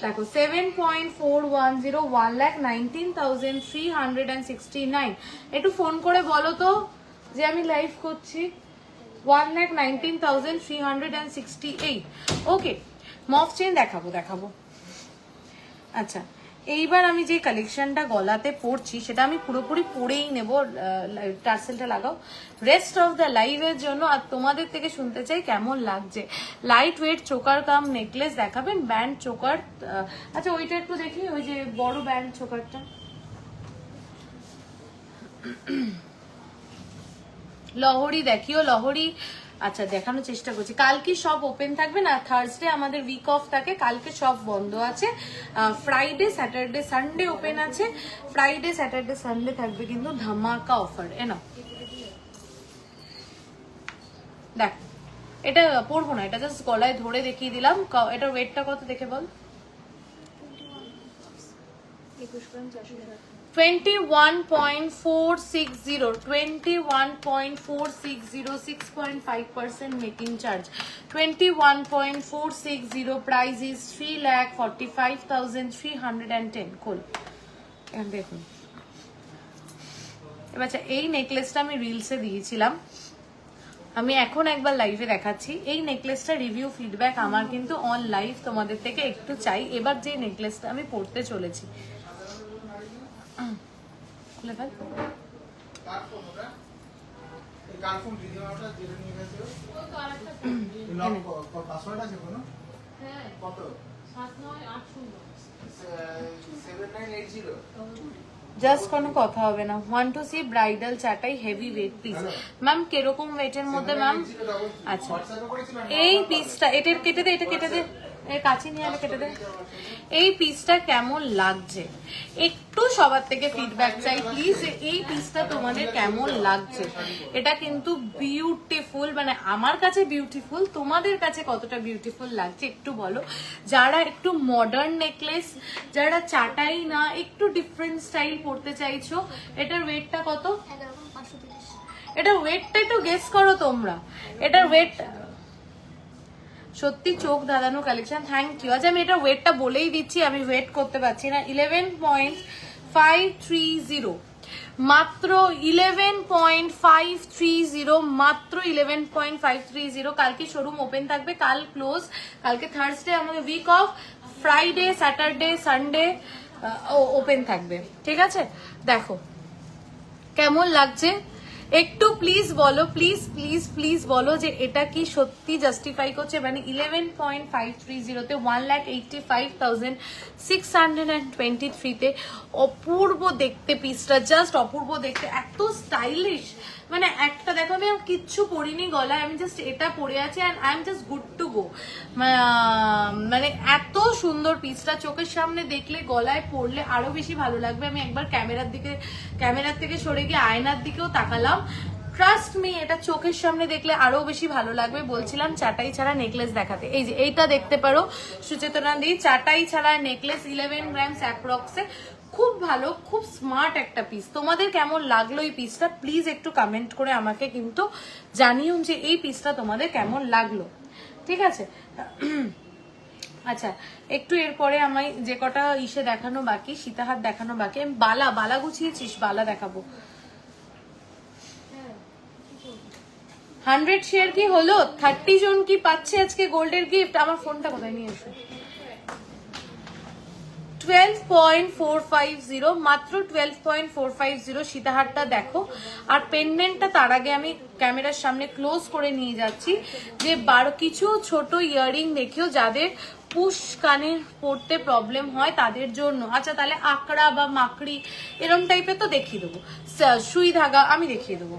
দেখো 7.410, 1,19,369। একটু ফোন করে বলো তো যে আমি লাইভ করছি। 1,19,368। ওকে, মফ চেন দেখাবো। আচ্ছা, এইবার আমি যে কালেকশনটা গলাতে পরছি সেটা আমি পুরোপুরি পরেই নেব। টার্সেলটা লাগাও রেস্ট অফ দ্য লাইভের জন্য। আর তোমাদের থেকে শুনতে চাই কেমন লাগছে। লাইট ওয়েট চোকার কাম নেকলেস দেখাবেন, ব্যান্ড চোকার। আচ্ছা, ওইটা একটু দেখি, ওই যে বড় ব্যান্ড চোকারটা। লহরি দেখিও, লহরি। আচ্ছা, দেখানোর চেষ্টা করছি। কালকে সব ওপেন থাকবে না, থার্সডে আমাদের উইক অফ থাকে, কালকে সব বন্ধ আছে। ফ্রাইডে স্যাটারডে সানডে ওপেন আছে। ফ্রাইডে স্যাটারডে সানডে থাকবে কিন্তু ধামাকা অফার। এনা দেখ, এটা পরবো না, এটা জাস্ট গলায় ধরে দেখিয়ে দিলাম। এটার ওয়েটটা কত দেখে বল। 21.460, 21.460, 6.5% making charge, 21.460, price is 3,45,310। খোল, দেখুন এবার। এই নেকলেসটা আমি রিলসে দিয়েছিলাম, আমি এখন একবার লাইভে দেখাচ্ছি। এই নেকলেসটা রিভিউ ফিডব্যাক আমার কিন্তু অন লাইভ তোমাদের থেকে একটু চাই। এবার যে নেকলেসটা আমি পরতে চলেছি, জাস্ট কোনো কথা হবে না। 1 to see ব্রাইডাল চাটাই হেভি ওয়েট পিস। ম্যাম কিরকম ওয়েটের মধ্যে ম্যাম? আচ্ছা, এই পিসটা এটা কেটে দে, এটা কেটে দে, কাছে নিয়ে আলে কেটে দে। এই পিসটা কেমন লাগছে একটু সবার থেকে ফিডব্যাক চাই প্লিজ। এই পিসটা তোমাদের কেমন লাগছে? এটা কিন্তু বিউটিফুল, মানে আমার কাছে বিউটিফুল, তোমাদের কাছে কতটা বিউটিফুল লাগছে একটু বলো। যারা একটু মডার্ন নেকলেস, যারা চাটাই না, একটু ডিফারেন্ট স্টাইল পড়তে চাইছো, এটার ওয়েটটা কত? এটা ওয়েটটা একটু গেস করো তোমরা। এটার ওয়েট সত্যি চোখ ধাঁধানো কালেকশন, থ্যাংক ইউ। আচ্ছা, আমি এটা ওয়েটটা বলেই দিচ্ছি, আমি ওয়েট করতে পারছি না। 11.530, মাত্র 11.530, মাত্র 11.530। কালকে শোরুম ওপেন থাকবে, কাল ক্লোজ, কালকে থার্সডে আমাদের week off, Friday Saturday Sunday open থাকবে, ঠিক আছে? দেখো কেমন লাগছে একটু প্লিজ বলো, প্লিজ প্লিজ প্লিজ বলো যে এটা কি সত্যি জাস্টিফাই করছে? মানে 11.530-তে 1,85,623-তে অপূর্ব দেখতে পিসটা, জাস্ট অপূর্ব দেখতে, এত স্টাইলিশ। মানে একটা দেখো, আমি কিচ্ছু পরিনি গলায়, আমি জাস্ট এটা পরে আছি and I am just good to go. মানে এত সুন্দর পিসটা, চোখের সামনে দেখলে, গলায় পরলে আরো বেশি ভালো লাগবে। আমি একবার ক্যামেরার থেকে সরে গিয়ে আয়নার দিকেও তাকালাম, ট্রাস্ট মি এটা চোখের সামনে দেখলে আরো বেশি ভালো লাগবে। বলছিলাম চাটাই ছাড়া নেকলেস দেখাতে, এই যে এইটা দেখতে পারো সুচেতনা দি, চাটাই ছাড়া নেকলেস, 11 গ্রামস অ্যাপ্রক্সে, খুব ভালো, খুব স্মার্ট একটা পিস। তোমাদের কেমন লাগলো এই পিসটা প্লিজ একটু কমেন্ট করে আমাকে কিন্তু জানিও যে এই পিসটা তোমাদের কেমন লাগলো, ঠিক আছে? আচ্ছা, একটু এরপরে আমায় যে কটা ইসে দেখানো বাকি, সীতাহার দেখানো বাকি, আমি বালা গুছিয়েছিস, বালা দেখাবো। 100 শেয়ার কি হলো? 30 জন কি পাচ্ছে আজকে গোল্ডের গিফট? আমার ফোনটা কোথায় নিয়ে এসো। 12.450, মাত্র 12.450 সীতাহারটা দেখো। আর পেন্ডেন্টটা তার আগে আমি ক্যামেরার সামনে ক্লোজ করে নিয়ে যাচ্ছি, যে কিছু ছোট ইয়াররিং দেখিও যাদের পুশ কানে পড়তে প্রবলেম হয় তাদের জন্য। আচ্ছা, তাহলে আকড়া বা মাকড়ি এরম টাইপের তো দেখিয়ে দেবো, সুই ধাগা আমি দেখিয়ে দেবো।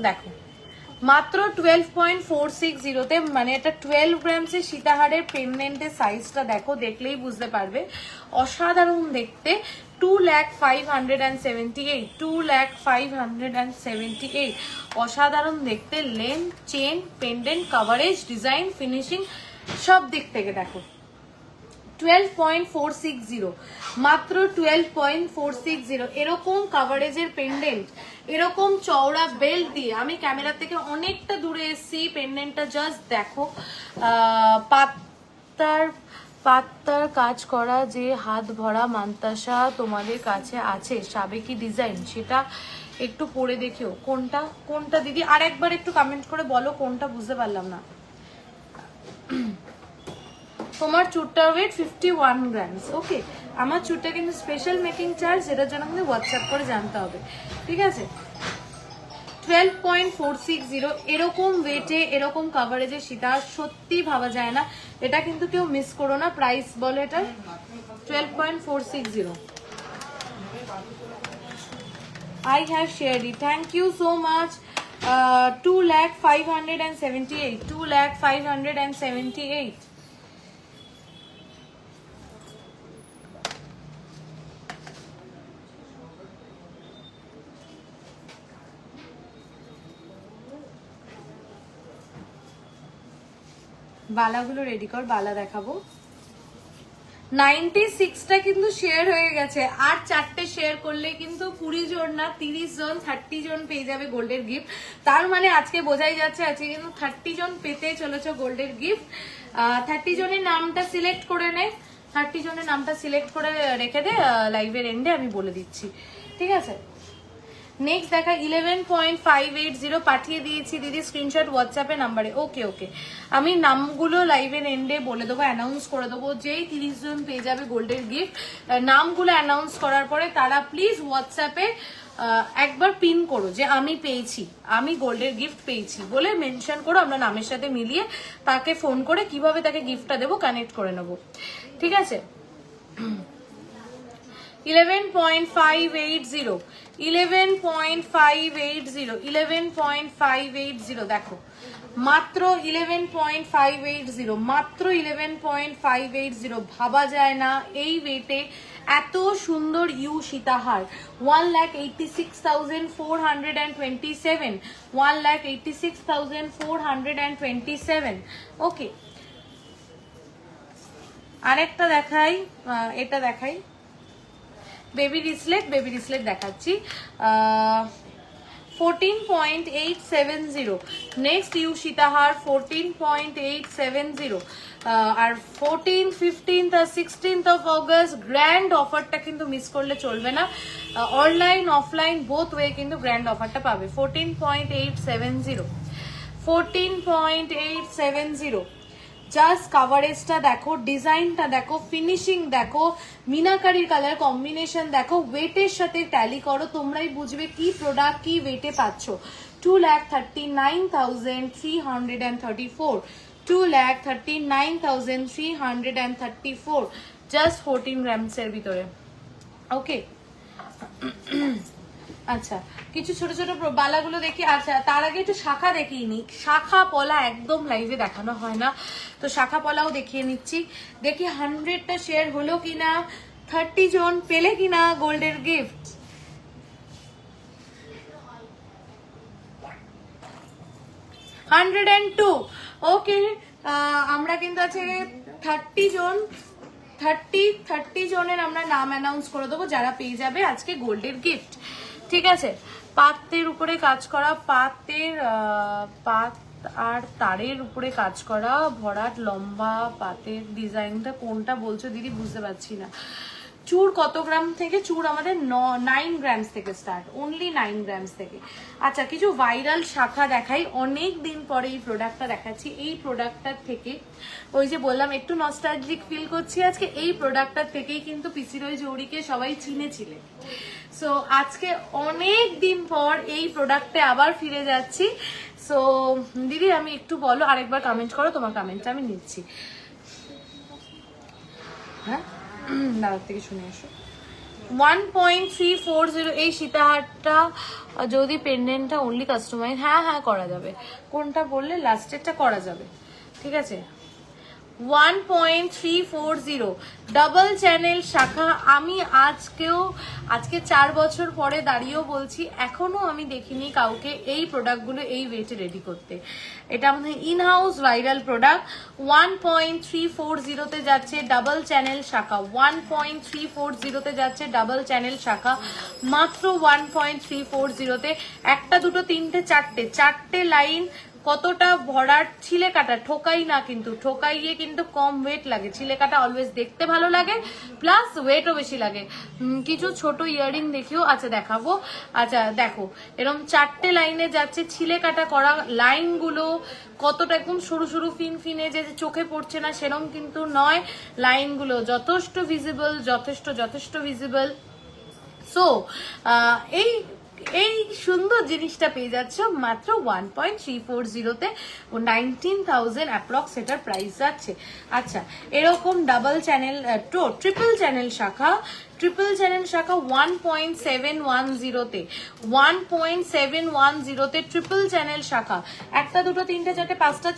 দেখো মাত্র 12.460-তে, মানে এটা 12 গ্রামসের সীতাহারের পেন্ডেন্টের সাইজটা দেখো, দেখলেই বুঝতে পারবে অসাধারণ দেখতে। 2,05,78, 2,05,78, অসাধারণ দেখতে। Length, chain, pendant, coverage, design, finishing সব দিক থেকে দেখো। 12.460, মাত্র 12.460। এরকম কাভারেজের পেন্ডেন্ট, এরকম চওড়া বেল্ট দিয়ে, আমি ক্যামেরা থেকে অনেকটা দূরে এসেছি, পেন্ডেন্টটা জাস্ট দেখো। পাত্তার কাজ করা যে হাত ভরা মান্তাসা তোমাদের কাছে আছে, সাবেকি ডিজাইন, সেটা একটু পরে দেখেও। কোনটা দিদি আর একবার একটু কমেন্ট করে বলো কোনটা, বুঝতে পারলাম না। তোমার চুটটার ওয়েট 51 গ্রামস, ওকে। আমার চুটটা কিন্তু স্পেশাল মেকিং চার্জ, যেটার জন্য কিন্তু হোয়াটসঅ্যাপ করে জানতে হবে, ঠিক আছে? 12.460, এরকম ওয়েটে এরকম কাভারেজে সেটা সত্যি ভাবা যায় না। এটা কিন্তু কেউ মিস করো না। প্রাইস বলো এটা? 12.460। I have shared it. Thank you so much. 2,05,78, 2,05,78। বালাগুলো ready কর, বালা দেখাবো। 96টা কিন্তু শেয়ার হয়ে গেছে, আর 4টে শেয়ার করলে কিন্তু 20 জন না 30 জন, 30 জন পেয়ে যাবে গোল্ডের গিফট। তার মানে আজকে বোঝাই যাচ্ছে আজকে কিন্তু 30 জন পেতে চলেছে গোল্ডের গিফট। 30 জনের নামটা সিলেক্ট করে নে, 30 জনের নামটা সিলেক্ট করে রেখে দে, লাইভের এন্ডে আমি বলে দিচ্ছি, ঠিক আছে? নেক্সট দেখা 11.580 পাঠিয়ে দিয়েছি দিদি, স্ক্রিনশট হোয়াটসঅ্যাপে নাম্বারে। ওকে ওকে, আমি নামগুলো লাইভের এন্ডে বলে দেবো, অ্যানাউন্স করে দেবো। যেই 30 জন পেয়ে যাবে গোল্ডের গিফট, নামগুলো অ্যানাউন্স করার পরে তারা প্লিজ হোয়াটসঅ্যাপে একবার পিন করো যে আমি পেয়েছি, আমি গোল্ডের গিফট পেয়েছি বলে মেনশন করো, আমরা নামের সাথে মিলিয়ে তাকে ফোন করে কিভাবে তাকে গিফটটা দেবো কানেক্ট করে নেবো, ঠিক আছে? 11.580, 11.580, 11.580 দেখো, মাত্র 11.580, মাত্র 11.580। ভাবা যায় না এই ওয়েটে এত সুন্দর ইউ সীতাহার। 1,86,427, 1,86,427। ওকে, আরেকটা দেখাই, এটা দেখাই, বেবি রিসলেট দেখাচ্ছি। 14.870. নেক্সট ইউ সীতাহার 14.870. আর 14th 15th আর 16th অফ অগস্ট গ্র্যান্ড অফারটা কিন্তু মিস করলে চলবে না। অনলাইন অফলাইন বোথ ওয়ে কিন্তু গ্র্যান্ড অফারটা পাবে। 14.870, 14.870। জাস্ট কাভারেজটা দেখো, ডিজাইনটা দেখো, ফিনিশিং দেখো, মিনাকারির কালার কম্বিনেশন দেখো, ওয়েটের সাথে ট্যালি করো, তোমরাই বুঝবে কি প্রোডাক্ট কি ওয়েটে পাচ্ছ। 2,39,334, 2,39,334, জাস্ট 14 গ্রামসের ভিতরে। ওকে, আচ্ছা কিছু ছোট ছোট বালাগুলো দেখি। আচ্ছা তার আগে একটু শাখা দেখিয়ে নি, শাখা পলা একদম লাইভে দেখানো হয় না, তো শাখা পলাও দেখিয়ে নিচ্ছি। দেখি 100টা শেয়ার হলো কিনা, 30 জন পেলে কিনা গোল্ডের গিফট। 102, ওকে। আমরা কিন্তু আছে 30 জন, 30 জনের আমরা নাম অ্যানাউন্স করে দেবো যারা পেয়ে যাবে আজকে গোল্ডের গিফট। ঠিক আছে, পাতের উপরে কাজ করা, পাতের পাত আর তারের উপরে কাজ করা, ভরাট লম্বা পাতের ডিজাইনটা কোনটা বলছো দিদি বুঝতে পারছি না। চুর কত গ্রাম থেকে? চুর আমাদের 9 গ্রামস থেকে স্টার্ট, অনলি 9 গ্রামস থেকে। আচ্ছা কিছু ভাইরাল শাখা দেখাই, অনেক দিন পরে এই প্রোডাক্টটা দেখাচ্ছি। এই প্রোডাক্টটার থেকে ওই যে বললাম একটু নস্টালজিক ফিল করছি আজকে, এই প্রোডাক্টটার থেকেই কিন্তু পিসিরয় জৌড়িকে সবাই চিনেছিলে। সো আজকে অনেক দিন পর এই প্রোডাক্টে আবার ফিরে যাচ্ছি। সো দিদি আমি একটু বলো, আরেকবার কমেন্ট করো, তোমার কমেন্টটা আমি নিচ্ছি। হ্যাঁ দাদার থেকে শুনে এসো। 1.340 এই সীতাহারটা যদি পেন্ডেন্টটা অনলি কাস্টমাইজ, হ্যাঁ হ্যাঁ করা যাবে। কোনটা বললে? লাস্টেরটা করা যাবে, ঠিক আছে। 1.340 ডাবল চ্যানেল শাখা। আমি আজকে 4 বছর পরে দাঁড়িয়েও বলছি এখনো আমি দেখিনি কাউকে এই প্রোডাক্টগুলো এই ওয়েটে রেডি করতে। এটা আমাদের ইনহাউস ভাইরাল প্রোডাক্ট। 1.340 তে যাচ্ছে ডাবল চ্যানেল শাখা, 1.340 তে যাচ্ছে ডাবল চ্যানেল শাখা, মাত্র 1.340 তে। একটা দুটো তিনটে চারটে লাইন, কতটা ভরাট, ছিলে কাটা, ঠোকাই না কিন্তু, ঠোকাইয়ে কিন্তু কম ওয়েট লাগে। ছিলে কাটা অলওয়েজ দেখতে ভালো লাগে, প্লাস ওয়েটও বেশি লাগে। কিছু ছোট ইয়াররিং দেখিও, আচ্ছা দেখাবো। আচ্ছা দেখো এরকম 4টে লাইনে যাচ্ছে, ছিলে কাটা করা লাইনগুলো কতটা একদম সরু সরু ফিনফিনে, যে চোখে পড়ছে না সেরকম কিন্তু নয়, লাইনগুলো যথেষ্ট ভিজিবল, যথেষ্ট ভিজিবল। সো এই সুন্দর জিনিসটা পেয়ে যাচ্ছ মাত্র 1.340 তে, 19,000 অ্যাপ্রক্স এটার প্রাইস যাচ্ছে। আচ্ছা এরকম ডাবল চ্যানেল ট্রিপল চ্যানেল শাখা, 1.710 তে, 1.710 তে ট্রিপল চ্যানেল শাখা। একটা দুটো তিনটে চারটে পাঁচটা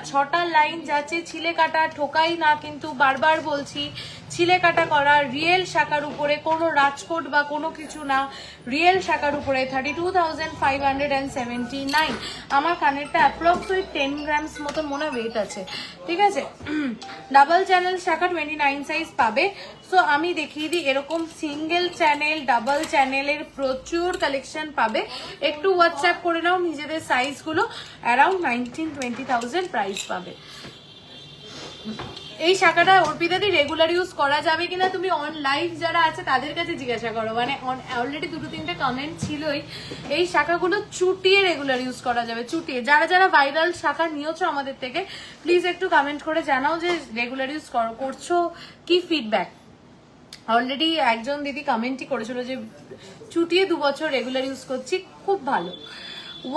ছটা লাইন যাচ্ছে, ছিলে কাটা, ঠোকাই না কিন্তু, বারবার বলছি ছিলে কাটা করা, রিয়েল শাখার উপরে, কোনো রাজকোট বা কোনো কিছু না, রিয়েল শাখার উপরে। 32,579। আমার কানেরটা অ্যাপ্রক্স ওই 10 গ্রামস মতো মনে ওয়েট আছে, ঠিক আছে। ডাবল চ্যানেল শাখা 29 সাইজ পাবে। সো আমি দেখিয়ে দিই, এরকম সিঙ্গেল চ্যানেল ডাবল চ্যানেলের প্রচুর কালেকশন পাবে। একটু হোয়াটসঅ্যাপ করে নাও নিজেদের সাইজগুলো, অ্যারাউন্ড 19-20,000 প্রাইস পাবে। এই শাখাটা অর্পিতাদি রেগুলার ইউজ করা যাবে কিনা তুমি অন লাইভ যারা আছে তাদের কাছে জিজ্ঞাসা করো, মানে অলরেডি দুটো তিনটে কমেন্ট ছিলই। এই শাখাগুলো চুটিয়ে রেগুলার ইউজ করা যাবে, চুটিয়ে। যারা ভাইরাল শাখা নিয়েছো আমাদের থেকে প্লিজ একটু কমেন্ট করে জানাও যে রেগুলার ইউজ করছো কি ফিডব্যাক। অলরেডি একজন দিদি কমেন্টই করেছিল যে চুটিয়ে 2 বছর রেগুলার ইউজ করছি, খুব ভালো।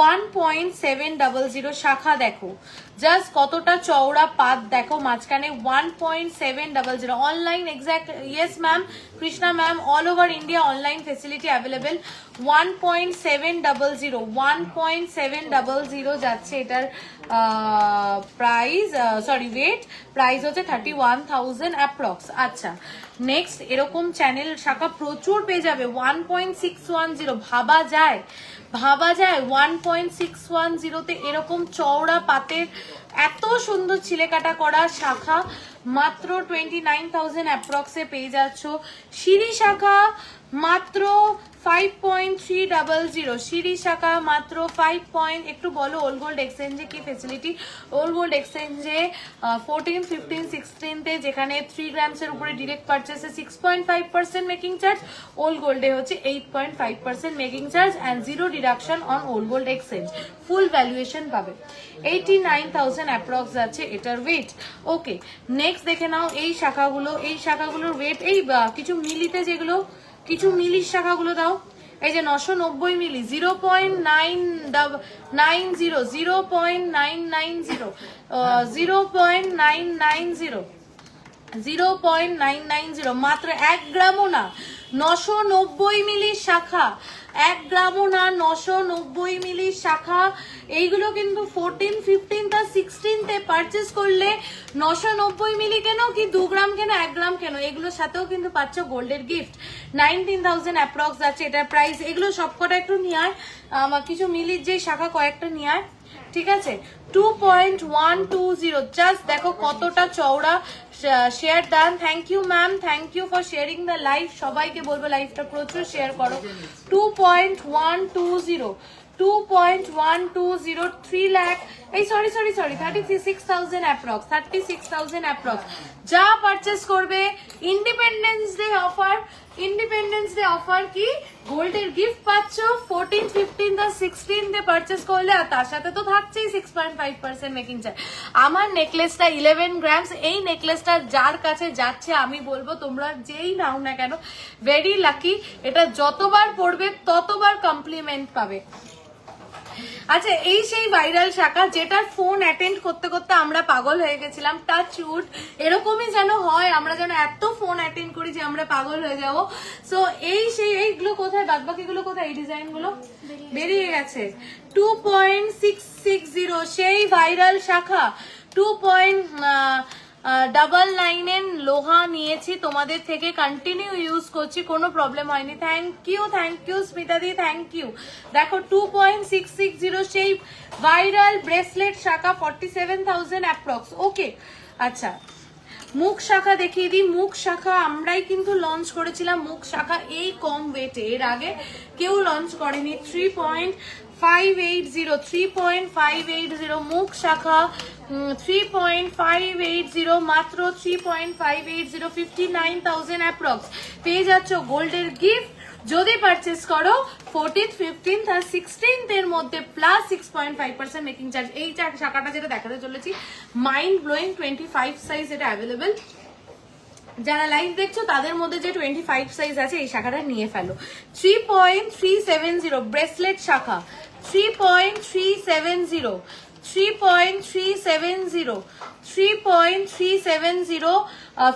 1.700 শাখা দেখো, জাস্ট কতটা চওড়া পাত দেখো মাঝখানে। 1.700 online exact, yes ma'am, Krishna ma'am, all over India online facility available. 1.700 যাচ্ছে এটার প্রাইস, সরি ওয়েট, প্রাইস হচ্ছে 31,000 অ্যাপ্রক্স। আচ্ছা নেক্সট এরকম চ্যানেল শাখা প্রচুর পেয়ে যাবে। 1.610 ভাবা যায় 1.610 তে এরকম চওড়া পাতের এত সুন্দর ছিলে কাটা করা শাখা মাত্র 29,000 অ্যাপ্রক্সে পেয়ে যাচ্ছ। সিঁড়ি শাখা মাত্র 5.300। সিঁড়ি শাখা মাত্র 5 একটু বলো ওল্ড গোল্ড এক্সচেঞ্জে কি ফেসিলিটি? ওল্ড গোল্ড এক্সচেঞ্জে 14, 15, 16 যেখানে 3 গ্রামসের উপরে ডিরেক্ট পারচেসে 6.5% মেকিং চার্জ, ওল্ড গোল্ডে হচ্ছে 8.5% making charge and 0 deduction on old gold exchange. Full valuation পাবে। 89,000 অ্যাপ্রক্স আছে এটার ওয়েট। ওকে, নেক্সট দেখে নাও এই শাখাগুলোর ওয়েট। এই কিছু মিলিতে যেগুলো, কিছু মিলির শাখাগুলো দাও। এই যে 990 মিলি, 0.990, 0.990, 0.990, 0.990, মাত্র 1 গ্রামও না, 990 মিলির শাখা, 1 গ্রামও না, 990 মিলির শাখা। এইগুলো কিন্তু 14, 15 তা 16 পারচেস করলে 990 মিলি কেন কি 2 গ্রাম কেন 1 গ্রাম কেন, এগুলোর সাথেও কিন্তু পাচ্ছ গোল্ডের গিফট। 19,000 অ্যাপ্রক্স আছে এটার প্রাইস। এগুলো সবকটা একটু নিয়ে আয়, কিছু মিলির যে শাখা কয়েকটা নিয়ে আয়, ঠিক আছে। 2.120, জাস্ট দেখো কতটা চওড়া share done. Thank you ma'am, thank you for sharing the live. সবাইকে বলবো লাইভটা প্রচুর শেয়ার করো। 2.120, 2.120, 3 লাখ, এই সরি 36,000 অ্যাপ্রক্স, 36,000 অ্যাপ্রক্স। যা পারচেস করবে independence day offer, independence day offer কি গোল্ডের গিফট পাচ্ছ 14, 15 তা 16 পারচেস করলে, আর তার সাথে তো থাকছেই 6.5% মেকিং চার্জ। আমার নেকলেসটা 11 গ্রামস, এই নেকলেসটা যার কাছে যাচ্ছে আমি বলবো তোমরা যেই নাও না কেন ভেরি লাকি। এটা যতবার পড়বে ততবার কমপ্লিমেন্ট পাবে। আচ্ছা, এই সেই ভাইরাল শাখা যেটার ফোন অ্যাটেন্ড করতে করতে আমরা পাগল হয়ে গেছিলাম। টাচ উড, এরকমই যেন হয়, আমরা যেন এত ফোন অ্যাটেন্ড করি যে আমরা পাগল হয়ে যাব। সো এই সেই এইগুলো কোথায়, বাদ বাকিগুলো কোথায়, এই ডিজাইন গুলো বেরিয়ে গেছে। 2.660 সেই ভাইরাল শাখা। 2.99 লোহা নিয়েছি তোমাদের থেকে, কন্টিনিউ ইউজ করছি, কোনো প্রবলেম হয়নি। থ্যাংক ইউ স্মিতাদি, থ্যাংক ইউ। দেখো 2.660 সেই ভাইরাল ব্রেসলেট শাখা, 47,000 অ্যাপ্রক্স। ওকে, আচ্ছা মুখ শাখা দেখিয়ে দিই। মুখ শাখা আমরাই কিন্তু লঞ্চ করেছিলাম, মুখ শাখা এই কম ওয়েটে এর আগে কেউ লঞ্চ করেনি। 3.580, 3.580 মুখ শাখা, 3.580, মাত্র 3.580, 59,000 অ্যাপ্রক্স। পেয়ে যাচ্ছ গোল্ডের গিফট যদি পারচেস করো 14, 15 আর 16 এর মধ্যে প্লাস 6.5% মেকিং চার্জ। এই শাখাটা যেটা দেখাতে চলেছি মাইন্ড ব্লোয়িং, 25 সাইজ এটা অ্যাভেলেবেল। যারা লাইভ দেখছো তাদের মধ্যে যে 25 সাইজ আছে এই শাখাটা নিয়ে ফেলো। 3.370 ব্রেসলেট শাখা, 3.370, 3.370, 3.370,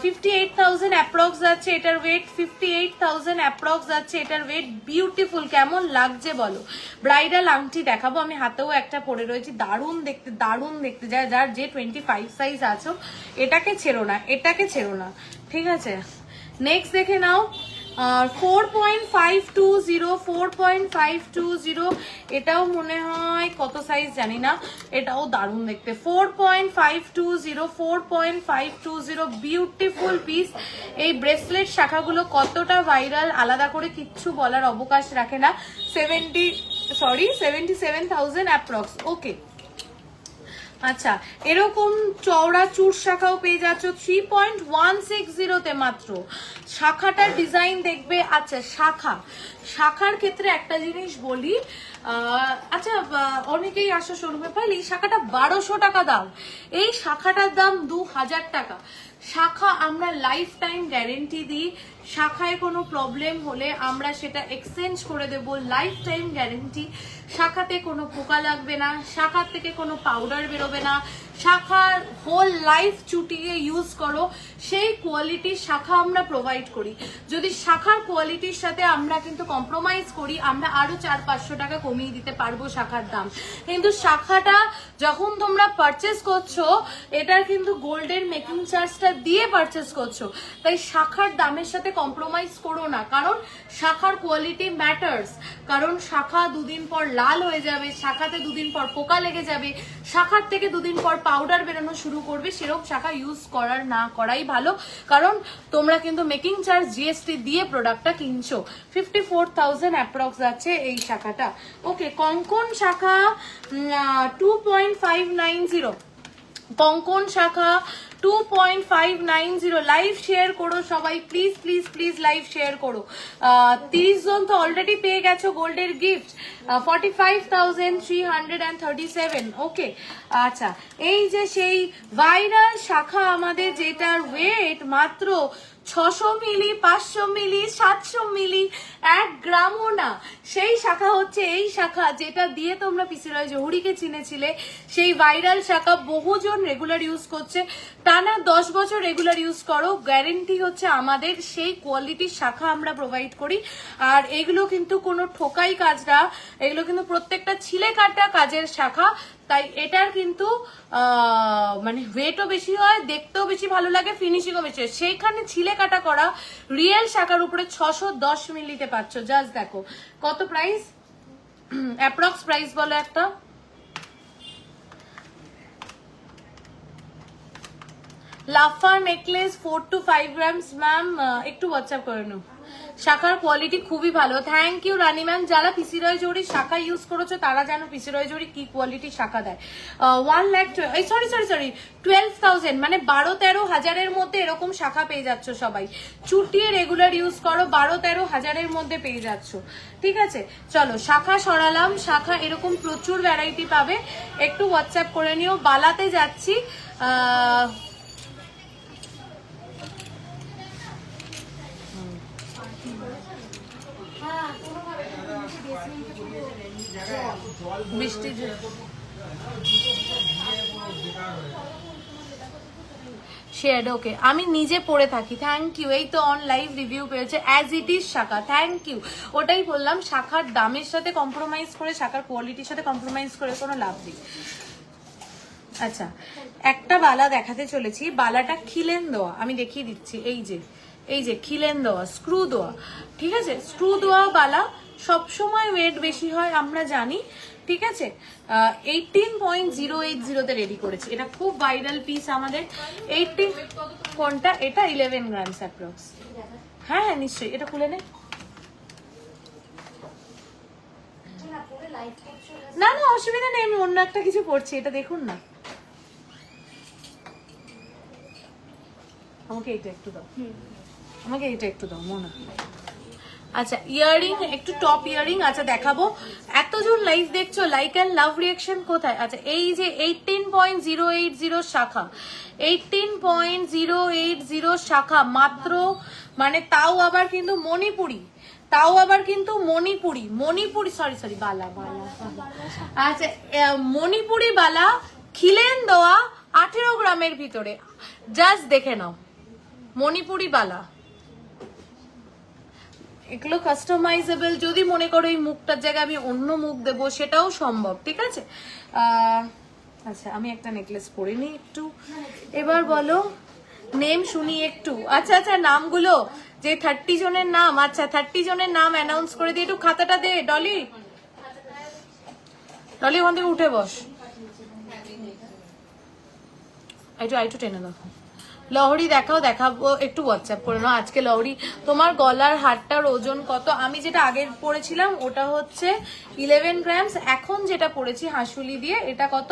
58,000 অ্যাপ্রক্স যাচ্ছে এটার ওয়েট, 58,000 অ্যাপ্রক্স যাচ্ছে এটার ওয়েট। বিউটিফুল, কেমন লাগছে বলো। ব্রাইডাল আংটি দেখাবো, আমি হাতেও একটা পরে রয়েছি, দারুণ দেখতে, দারুণ দেখতে। যার যে 25 সাইজ আছো এটাকে ছেড়ো না, এটাকে ছেড়ো না, ঠিক আছে। নেক্সট দেখে নাও 4.520, 4.520, এটাও মনে হয় কত সাইজ জানি না, এটাও দারুণ দেখতে। 4.520, 4.520 বিউটিফুল পিস। এই ব্রেসলেট শাখাগুলো কতটা ভাইরাল আলাদা করে কিচ্ছু বলার অবকাশ রাখে না। 77,000 অ্যাপ্রক্স। ওকে, আচ্ছা এরকম চওড়া চুর শাখাও পেয়ে যাচ্ছ 3.160 মাত্র। শাখাটার ডিজাইন দেখবে। আচ্ছা শাখার ক্ষেত্রে একটা জিনিস বলি, আচ্ছা অনেকেই আসো শোরুমে পাইলে এই শাখাটা 1200 টাকা দাম, এই শাখাটার দাম 2000 টাকা। শাখা আমরা লাইফ টাইম গ্যারেন্টি দিই, শাখায় কোনো প্রবলেম হলে আমরা সেটা এক্সচেঞ্জ করে দেব, লাইফ টাইম গ্যারেন্টি। শাখাতে কোনো পোকা লাগবে না, শাখার থেকে কোনো পাউডার বেরোবে না, শাখার হোল লাইফ চুটিয়ে ইউজ করো সেই কোয়ালিটির শাখা আমরা প্রোভাইড করি। যদি শাখার কোয়ালিটির সাথে আমরা কিন্তু কম্প্রোমাইজ করি, আমরা আরো 400-500 টাকা কমিয়ে দিতে পারবো শাখার দাম। কিন্তু শাখাটা যখন তোমরা পারচেস করছো এটার কিন্তু গোল্ডের মেকিং চার্জটা দিয়ে পারচেস করছো, তাই শাখার দামের সাথে কম্প্রোমাইজ করো না, কারণ শাখার কোয়ালিটি ম্যাটার্স। কারণ শাখা দুদিন পর লাল হয়ে যাবে, শাখাতে দুদিন পর পোকা লেগে যাবে, শাখার থেকে দুদিন পর পাউডার বেরোনো শুরু করবে, সেরকম শাখা ইউজ করার না করাই ভালো। কারণ তোমরা কিন্তু মেকিং চার্জ জিএসটি দিয়ে প্রোডাক্টটা কিনছো। 54,000 অ্যাপ্রক্স আছে এই শাখাটা। ওকে, কঙ্কন শাখা 2.590, কঙ্কন শাখা 2.590। লাইভ শেয়ার করো সবাই, please please please live share করো। 30 জন তো অলরেডি পেয়ে গেছো গোল্ডের গিফট, 45,337। ওকে, আচ্ছা, এই যে সেই ভাইরাল শাখা আমাদের, যেটার ওয়েট মাত্র 600 মিলি, 500 মিলি, 700 মিলি, 1 গ্রামও না, সেই শাখা হচ্ছে এই শাখা যেটা দিয়ে তোমরা পিসিরয় জহুরিকে চিনেছিলে। সেই ভাইরাল শাখা বহুজন রেগুলার ইউজ করছে, টানা 10 বছর রেগুলার ইউজ করো, গ্যারেন্টি হচ্ছে আমাদের। সেই কোয়ালিটির শাখা আমরা প্রোভাইড করি। আর এগুলো কিন্তু কোনো ঠোকাই কাজ না, এগুলো কিন্তু প্রত্যেকটা ছিলে কাটা কাজের শাখা। তাই এটার কিন্তু মানে ওয়েটও বেশি হয়, দেখতেও বেশি ভালো লাগে, ফিনিশিংও বেশি হয়। সেইখানে ছিলে কাটা করা রিয়েল শাখার উপরে 610 মিলিতে পাচ্ছ। জাস্ট দেখো কত প্রাইস, অ্যাপ্রক্স প্রাইস বলো একটা। লাফা নেকলেস 4 to 5 গ্রামস। ম্যাম একটু হোয়াটসঅ্যাপ করে নাও। শাখার কোয়ালিটি খুবই ভালো, থ্যাংক ইউ রানী ম্যাম। যারা পিসিরয় জহুরি শাখা ইউজ করেছো তারা জানো পিসিরয় জহুরি কি কোয়ালিটির শাখা দেয়। 1 লাখ সরি 12,000 মানে 12-13 হাজারের মধ্যে এরকম শাখা পেয়ে যাচ্ছ সবাই। চুটিয়ে রেগুলার ইউজ করো, 12-13 হাজারের মধ্যে পেয়ে যাচ্ছ। ঠিক আছে, চলো শাখা সরালাম। শাখা এরকম প্রচুর ভ্যারাইটি পাবে, একটু হোয়াটসঅ্যাপ করে নিও। বালাতে যাচ্ছি, বৃষ্টি শেয়ার। ওকে, আমি নিজে পড়ে থাকি, থ্যাংক ইউ। এই তো অন লাইভ রিভিউ পেয়েছে, as it is Shakha, thank you. ওটাই বললাম, শাখার দামের সাথে কম্প্রোমাইজ করে, শাখার কোয়ালিটির সাথে কম্প্রোমাইজ করে কোনো লাভ নেই। আচ্ছা, একটা বালা দেখাতে চলেছি, বালাটা খিলেন দেওয়া, আমি দেখিয়ে দিচ্ছি। এই যে খিলেন দেওয়া, স্ক্রু দেওয়া। ঠিক আছে, স্ক্রু দেওয়া বালা সবসময় ওয়েট বেশি হয় আমরা জানি। ঠিক আছে, 18.080 রেডি করেছি। এটা খুব ভাইরাল পিস আমাদের। 18 কোনটা? এটা 11 গ্রামস অ্যাপ্রক্স। হ্যাঁ হ্যাঁ নিশ্চয়ই, এটা খুলে নে। না না অসুবিধা নেই, আমি অন্য একটা কিছু পড়ছি, এটা দেখুন না। আমাকে এটা একটু দাও, আমাকে এটা একটু দাও মোনা। আচ্ছা, ইয়ারিং একটু টপ ইয়ারিং। আচ্ছা দেখাবো, এতজন লাইভ দেখছো, লাইক অ্যান্ড লাভ রিয়াকশন কোথায়? আচ্ছা, এই যে 18.080 শাখা, 18.080 শাখা মাত্র, মানে তাও আবার কিন্তু মণিপুরি, মণিপুরি সরি বালা। আচ্ছা, মণিপুরি বালা খিলেন দেওয়া 18 গ্রামের ভিতরে। জাস্ট দেখে নাও, মণিপুরি বালা। এগুলো কাস্টমাইজেবল, যদি মনে করো এই মুখটার জায়গায় আমি অন্য মুখ দেবো সেটাও সম্ভব। ঠিক আছে, আচ্ছা আমি একটা নেকলেস পরে নিই একটু। এবার বলো নেম শুনি একটু। আচ্ছা আচ্ছা, নামগুলো যে 30 জনের নাম, আচ্ছা 30 জনের নাম অ্যানাউন্স করে দিই। একটু খাতাটা দে ডলি, ওখান থেকে উঠে বস, একটু টেনে দেখো। লহরি দেখাবো, একটু হোয়াটসঅ্যাপ করে নাও। আজকে লহরি, তোমার গলার হারটার ওজন কত? আমি যেটা আগে পড়েছিলাম ওটা হচ্ছে 11 গ্রামস, এখন যেটা পড়েছি হাঁসুলি দিয়ে এটা কত?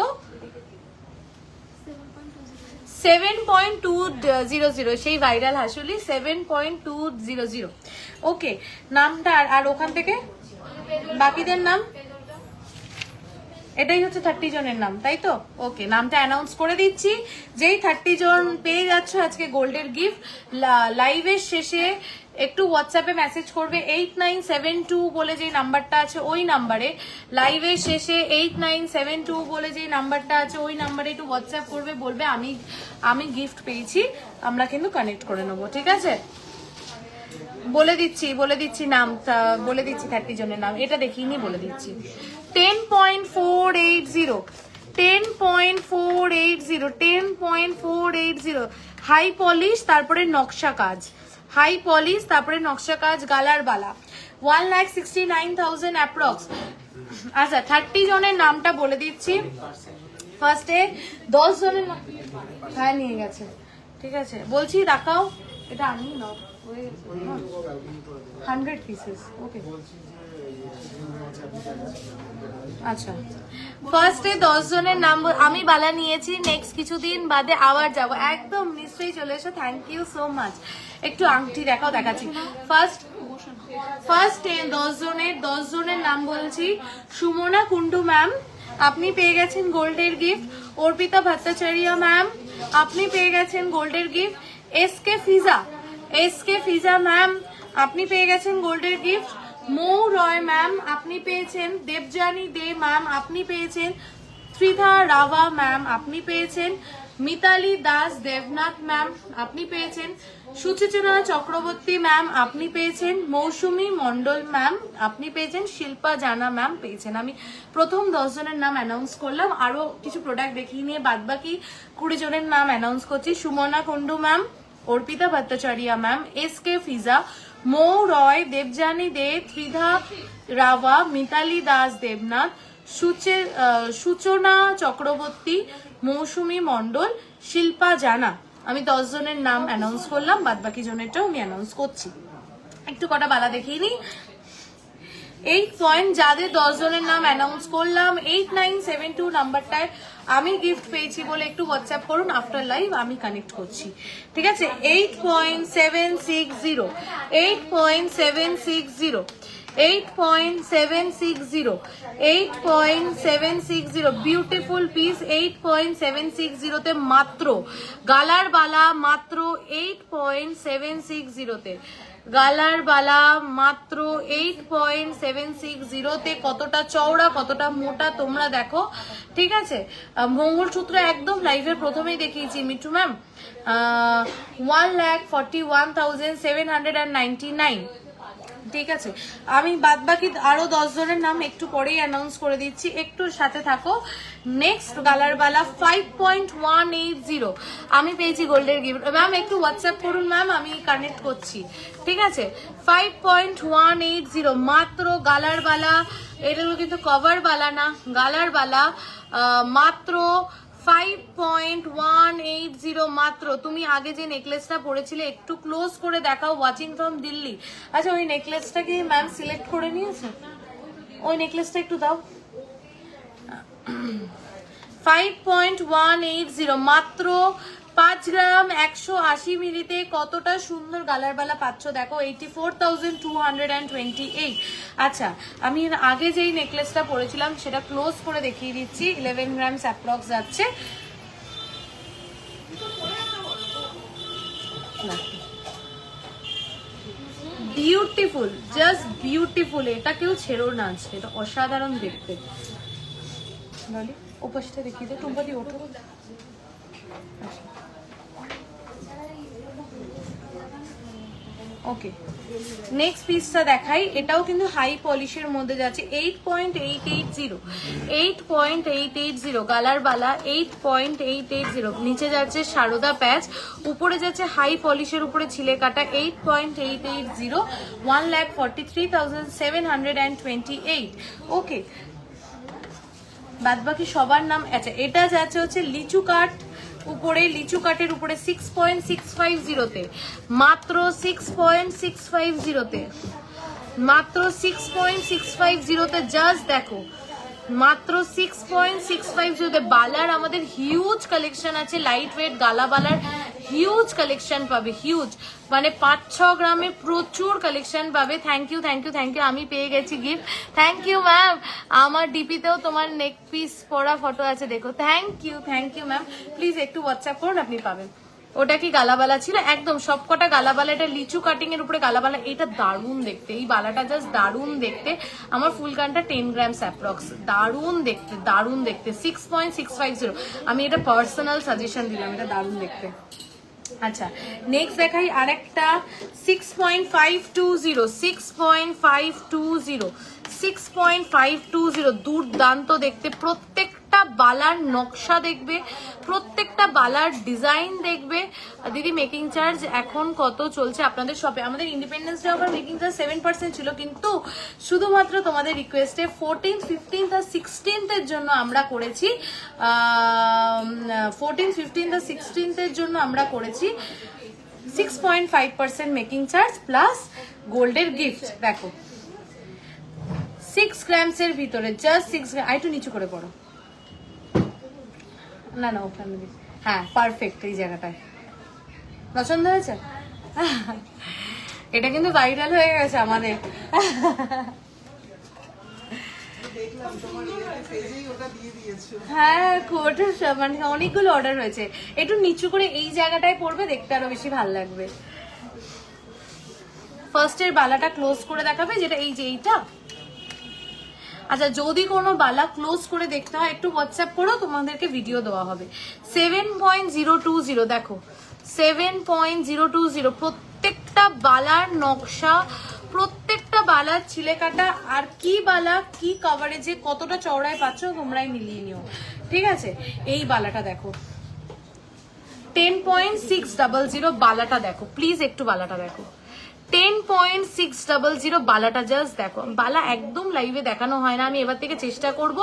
7.200, সেই ভাইরাল হাঁসুলি 7.200। ওকে, নামটা আর ওখান থেকে বাকিদের নাম, এটাই হচ্ছে 30 জনের নাম, তাই তো? ওকে, নামটা অ্যানাউন্স করে দিচ্ছি। যেই 30 জন পেয়ে যাচ্ছ আজকে গোল্ডের গিফট, লাইভের শেষে একটু হোয়াটসঅ্যাপে মেসেজ করবে 8972 বলে যে নাম্বারটা আছে ওই নাম্বারে। লাইভের শেষে 8972 বলে যে নাম্বারটা আছে ওই নাম্বারে একটু হোয়াটসঅ্যাপ করবে, বলবে আমি গিফট পেয়েছি, আমরা কিন্তু কানেক্ট করে নেবো। ঠিক আছে, বলে দিচ্ছি নাম, বলে দিচ্ছি 30 জনের নাম। এটা দেখিনি, বলে দিচ্ছি। 10.480 হাই পলিশ, তারপরে নকশা কাজ, হাই পলিশ, তারপরে নকশা কাজ, গালার বালা, 1,69,000 অ্যাপ্রক্স। আচ্ছা 30 জনের নামটা বলে দিচ্ছি। ফার্স্টে 10 জনের নাম হ্যাঁ নিয়ে গেছে, ঠিক আছে বলছি রাখাও, এটা আমি নাও 100 পিসেস। ওকে আচ্ছা ফার্স্টে 10 জনের নাম আমি বালা নিয়েছি, নেক্সট কিছুদিন বাদে আবার যাব, একদম নিশ্চয়ই চলে এসো, থ্যাংক ইউ সো মাচ। একটু আংটি দেখাও, দেখাচ্ছি। ফার্স্ট 10 জনের নাম বলছি। সুমনা কুন্ডু ম্যাম, আপনি পেয়ে গেছেন গোল্ডের গিফট। অর্পিতা ভট্টাচার্য ম্যাম, আপনি পেয়ে গেছেন গোল্ডের গিফট। এসকে ফিজা ম্যাম, আপনি পেয়ে গেছেন গোল্ডের গিফট। মৌ রয় ম্যাম, আপনি পেয়েছেন। দেবজানী দে ম্যাম, আপনি পেয়েছেন। ত্রিধা রাভা ম্যাম, আপনি পেয়েছেন। মিতালি দাস দেবনাথ ম্যাম, আপনি পেয়েছেন। সুচিত্রা চক্রবর্তী ম্যাম, আপনি পেয়েছেন। মৌসুমী মন্ডল ম্যাম, আপনি পেয়েছেন। শিল্পা জানা ম্যাম পেয়েছেন। আমি প্রথম 10 জনের নাম অ্যানাউন্স করলাম, আরো কিছু প্রোডাক্ট দেখিয়ে নিয়ে বাদবাকি 20 জনের নাম অ্যানাউন্স করছি। Sumana Kundu ma'am, Arpita Bhattacharya ma'am, SK Fiza, Mou Roy, Debjani De, Tridha Rabha, Mitali Das Debnath, সূচনা চক্রবর্তী, মৌসুমী মন্ডল, শিল্পা জানা। আমি 10 জনের নাম অ্যানাউন্স করলাম, বাদ বাকি জনেরটাও আমি অ্যানাউন্স করছি। একটু কটা বালা দেখিয়ে নিই। 8 পয়েন্ট যাদের 10 জনের নাম অ্যানাউন্স করলাম, 8972 নাম্বারটায় আমি গিফট পেয়েছি বলে একটু হোয়াটসঅ্যাপ করুন, আফটার লাইভ আমি কানেক্ট করছি, ঠিক আছে। 8.760 8.760 8.760 8.760 বিউটিফুল পিস। 8.760 তে মাত্র গালার বালা, মাত্র 8.760 তে গালার বালা, মাত্র 8.760 তে। কতটা চওড়া কতটা মোটা তোমরা দেখো, ঠিক আছে। মঙ্গলসূত্র একদম লাইভের প্রথমেই দেখিয়েছি মিঠু ম্যাম, 1,41,799, ঠিক আছে। আমি বাদ বাকি আরো 10 জনের নাম একটু পরেই অ্যানাউন্স করে দিচ্ছি, একটু সাথে থাকো। নেক্সট গালার বালা 5.180 আমি পেয়েছি গোল্ডের গিফট। ম্যাম একটু হোয়াটসঅ্যাপ করুন ম্যাম, আমি কানেক্ট করছি, ঠিক আছে। 5.180 মাত্র গালার বালা, এটাও কিন্তু কভার বালা না, গালার বালা, মাত্র 5.180 মাত্র। তুমি আগে যে নেকলেসটা পরেছিলে একটু ক্লোজ করে দেখাও, ওয়াচিং ফ্রম দিল্লি। আচ্ছা ওই নেকলেসটা কি ম্যাম সিলেক্ট করে নিয়েছে? ওই নেকলেসটা একটু দাও। 5.180 মাত্র 5 গ্রাম 180 মিলিতে কতটা সুন্দর গালার বালা পাচ্ছ দেখো, 84,228। আচ্ছা আমি এর আগে যেই নেকলেসটা পরেছিলাম সেটা ক্লোজ করে দেখিয়ে দিচ্ছি, 11 গ্রামস অ্যাপ্রক্স যাচ্ছে। বিউটিফুল, জাস্ট বিউটিফুল, এটা কেউ ছেড়ো না, এটা অসাধারণ দেখতে। ওপাশটা দেখিয়ে দে, টুম্পাদি ওঠো। ওকে নেক্সট পিসটা দেখাই, এটাও কিন্তু হাই পলিশের মধ্যে যাচ্ছে। 8.880 8.880 গালার বালা, 8.880 নিচে যাচ্ছে সারদা প্যাচ, উপরে যাচ্ছে হাই পলিশের উপরে ছিলে কাটা। 8.880 1,43,728। ওকে বাদ বাকি সবার নাম। আচ্ছা এটা যাচ্ছে হচ্ছে লিচু কাঠ উপরে, লিচু কাঠের উপরে 6.650 তে, মাত্র 6.650 তে, মাত্র 6.650 তে। জাস্ট দেখো মাত্র 6.650 তে। বালার আমাদের হিউজ কালেকশন আছে, লাইট ওয়েট গালা বালার হিউজ কালেকশন পাবে, হিউজ মানে 5-6 গ্রামে প্রচুর কালেকশন পাবে। Thank you thank you thank you, আমি পেয়ে গেছি গিফট। থ্যাংক ইউ ম্যাম, আমার ডিপিতেও তোমার নেক পিস পরা ফটো আছে দেখো। থ্যাংক ইউ ম্যাম, প্লিজ একটু হোয়াটসঅ্যাপ করুন, আপনি পাবেন। ওটা কি গালাবালা ছিল? একদম সবকটা গালাবালা। এটা লিচু কাটিং এর উপরে গালাবালা, এটা দারুণ দেখতে, এই বালাটা জাস্ট দারুণ দেখতে। আমার ফুল কানটা 10 গ্রামস অ্যাপ্রক্স, দারুণ দেখতে দারুণ দেখতে। 6.650 আমি এটা পার্সোনাল সাজেশন দিলাম, এটা দারুণ দেখতে। আচ্ছা নেক্সট দেখাই আরেকটা 6.520 6.520 দুর্দান্ত দেখতে, প্রত্যেকটা বালার নকশা দেখবে, প্রত্যেকটা বালার ডিজাইন দেখবে। দিদি মেকিং চার্জ এখন কত চলছে আপনাদের শপে? আমাদের independence day offer making charge 7% ছিল, কিন্তু শুধুমাত্র তোমাদের রিকোয়েস্টে 14th, 15th আর 16th এর জন্য আমরা করেছি 14th, 15th আর 16th এর জন্য আমরা করেছি 6.5% মেকিং চার্জ প্লাস গোল্ডের গিফট। দেখো 6 গ্রামস এর ভিতরে, জাস্ট 6 গ্রাম। একটু নিচু করে পড়ো, না না ওখানে, হ্যাঁ পারফেক্ট, এই জায়গাটায় পছন্দ হয়েছে। এটা কিন্তু ভাইরাল হয়ে গেছে আমাদের। হ্যাঁ মানে অনেকগুলো অর্ডার হয়েছে। একটু নিচু করে এই জায়গাটায় পড়বে, দেখতে আরো বেশি ভালো লাগবে। ফার্স্টের বালাটা ক্লোজ করে দেখাবে, যেটা এই যে এইটা। আচ্ছা যদি কোনো বালা ক্লোজ করে দেখতে হয় একটু হোয়াটসঅ্যাপ করো, তোমাদেরকে ভিডিও দেওয়া হবে। 7.020 দেখো, 7.020 প্রত্যেকটা বালার নকশা, প্রত্যেকটা বালার ছিলে কাটা, আর কি বালা কি কভারেজে কতটা চওড়ায় পাচ্ছ তোমরাই মিলিয়ে নিও, ঠিক আছে? এই বালাটা দেখো 10.600 বালাটা দেখো, প্লিজ একটু বালাটা দেখো। 10.600 বালাটা জাস্ট দেখো। বালা একদম লাইভে দেখানো হয় না, আমি এবার থেকে চেষ্টা করব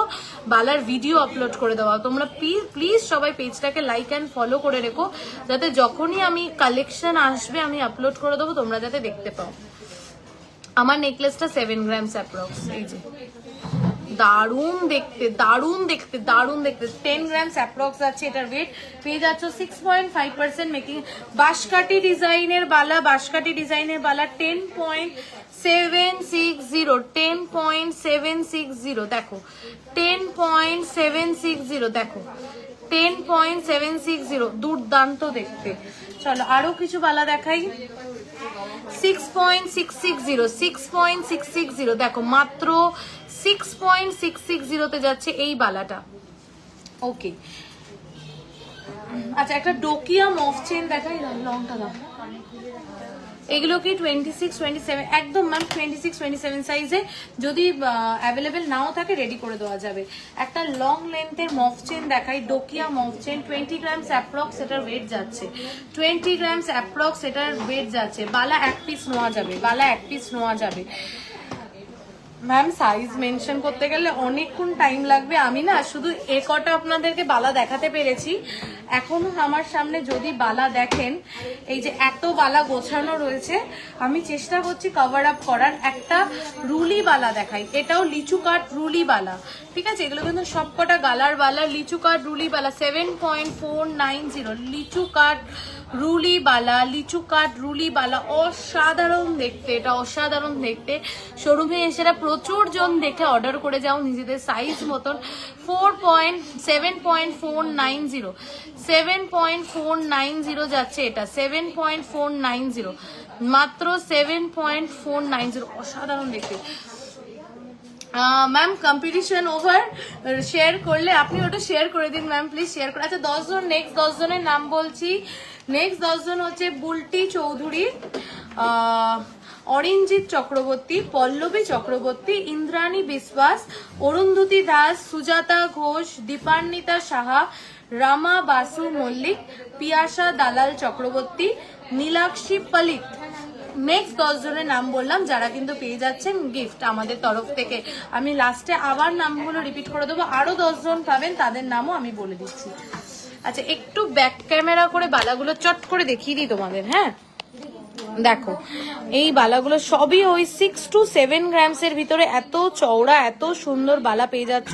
বালার ভিডিও আপলোড করে দেওয়া। তোমরা প্লিজ সবাই পেজটাকে লাইক অ্যান্ড ফলো করে রেখো, যাতে যখনই আমি কালেকশন আসবে আমি আপলোড করে দেবো, তোমরা যাতে দেখতে পাও। আমার নেকলেসটা 7 গ্রামস অ্যাপ্রক্স, এই যে দারুণ দেখতে, দারুণ দেখতে, দারুণ দেখতে। 10 গ্রামস অ্যাপ্রক্স আছে এটার ওয়েট। পেয়ে যাচ্ছ 6.5% মেকিং। বাঁশকাঠি ডিজাইনের বালা, বাঁশকাঠি ডিজাইনের বালা 10.760, 10.760 দেখো, 10.760 দেখো, 10.760 দুর্দান্ত দেখতে। চলো আরো কিছু বালা দেখাই। 6.660, 6.660 দেখো, মাত্র 6.660 তে যাচ্ছে এই বালাটা। ওকে আচ্ছা একটা ডোকিয়া মফ চেন দেখাই, লংটা দাও। এগুলো কি 26, 27 একদম ম্যাম 26, 27 সাইজে, যদি অ্যাভেলেবেল নাও থাকে রেডি করে দেওয়া যাবে। একটা লং লেন্থের মফ চেন দেখাই, ডোকিয়া মফ চেন 20 গ্রামস অ্যাপ্রক্স এটার ওয়েট যাচ্ছে, 20 গ্রামস অ্যাপ্রক্স এটার ওয়েট যাচ্ছে। বালা এক পিস নেওয়া যাবে, বালা এক পিস নেওয়া যাবে। ম্যাম সাইজ মেনশন করতে গেলে অনেকক্ষণ টাইম লাগবে, আমি না শুধু এ কটা আপনাদেরকে বালা দেখাতে পেরেছি। এখনো আমার সামনে যদি বালা দেখেন, এই যে এত বালা গোছানো রয়েছে, আমি চেষ্টা করছি কভার আপ করার। একটা রুলি বালা দেখাই, এটাও লিচু কাট রুলি বালা, ঠিক আছে? এগুলো কিন্তু সবকটা গালার বালা, লিচু কাট রুলি বালা 7.490, লিচু কাট রুলি বালা, লিচু কাট রুলি বালা, অসাধারণ দেখতে, এটা অসাধারণ দেখতে। শোরুমে এসে প্রচুর জন দেখে অর্ডার করে যাও নিজেদের সাইজ মতন। 7.490, 7.490 যাচ্ছে এটা, 7.490 মাত্র 7.490, অসাধারণ দেখতে। ম্যাম কম্পিটিশন ওভার, শেয়ার করলে আপনি ওটা শেয়ার করে দিন ম্যাম, প্লিজ শেয়ার করে। আচ্ছা 10 জন, নেক্সট 10 জনের নাম বলছি। নেক্সট 10 জন হচ্ছে বুলটি চৌধুরী, অরিঞ্জিত চক্রবর্তী, পল্লবী চক্রবর্তী, ইন্দ্রাণী বিশ্বাস, অরুন্ধতী দাস, সুজাতা ঘোষ, দীপান্বিতা সাহা, রামা বাসু মল্লিক, পিয়াসা দালাল চক্রবর্তী, নীলাক্ষী পালিত। নেক্সট 10 জনের নাম বললাম, যারা কিন্তু পেয়ে যাচ্ছেন গিফট আমাদের তরফ থেকে। আমি লাস্টে আবার নামগুলো রিপিট করে দেবো, আরো 10 জন পাবেন, তাদের নামও আমি বলে দিচ্ছি। আচ্ছা একটু ব্যাক ক্যামেরা করে বালাগুলো চট করে দেখিয়ে দিই তোমাদের। হ্যাঁ দেখো এই বালাগুলো সবই ওই 6 to 7 গ্রামস এর ভিতরে, এত চওড়া এত সুন্দর বালা পেয়ে যাচ্ছ।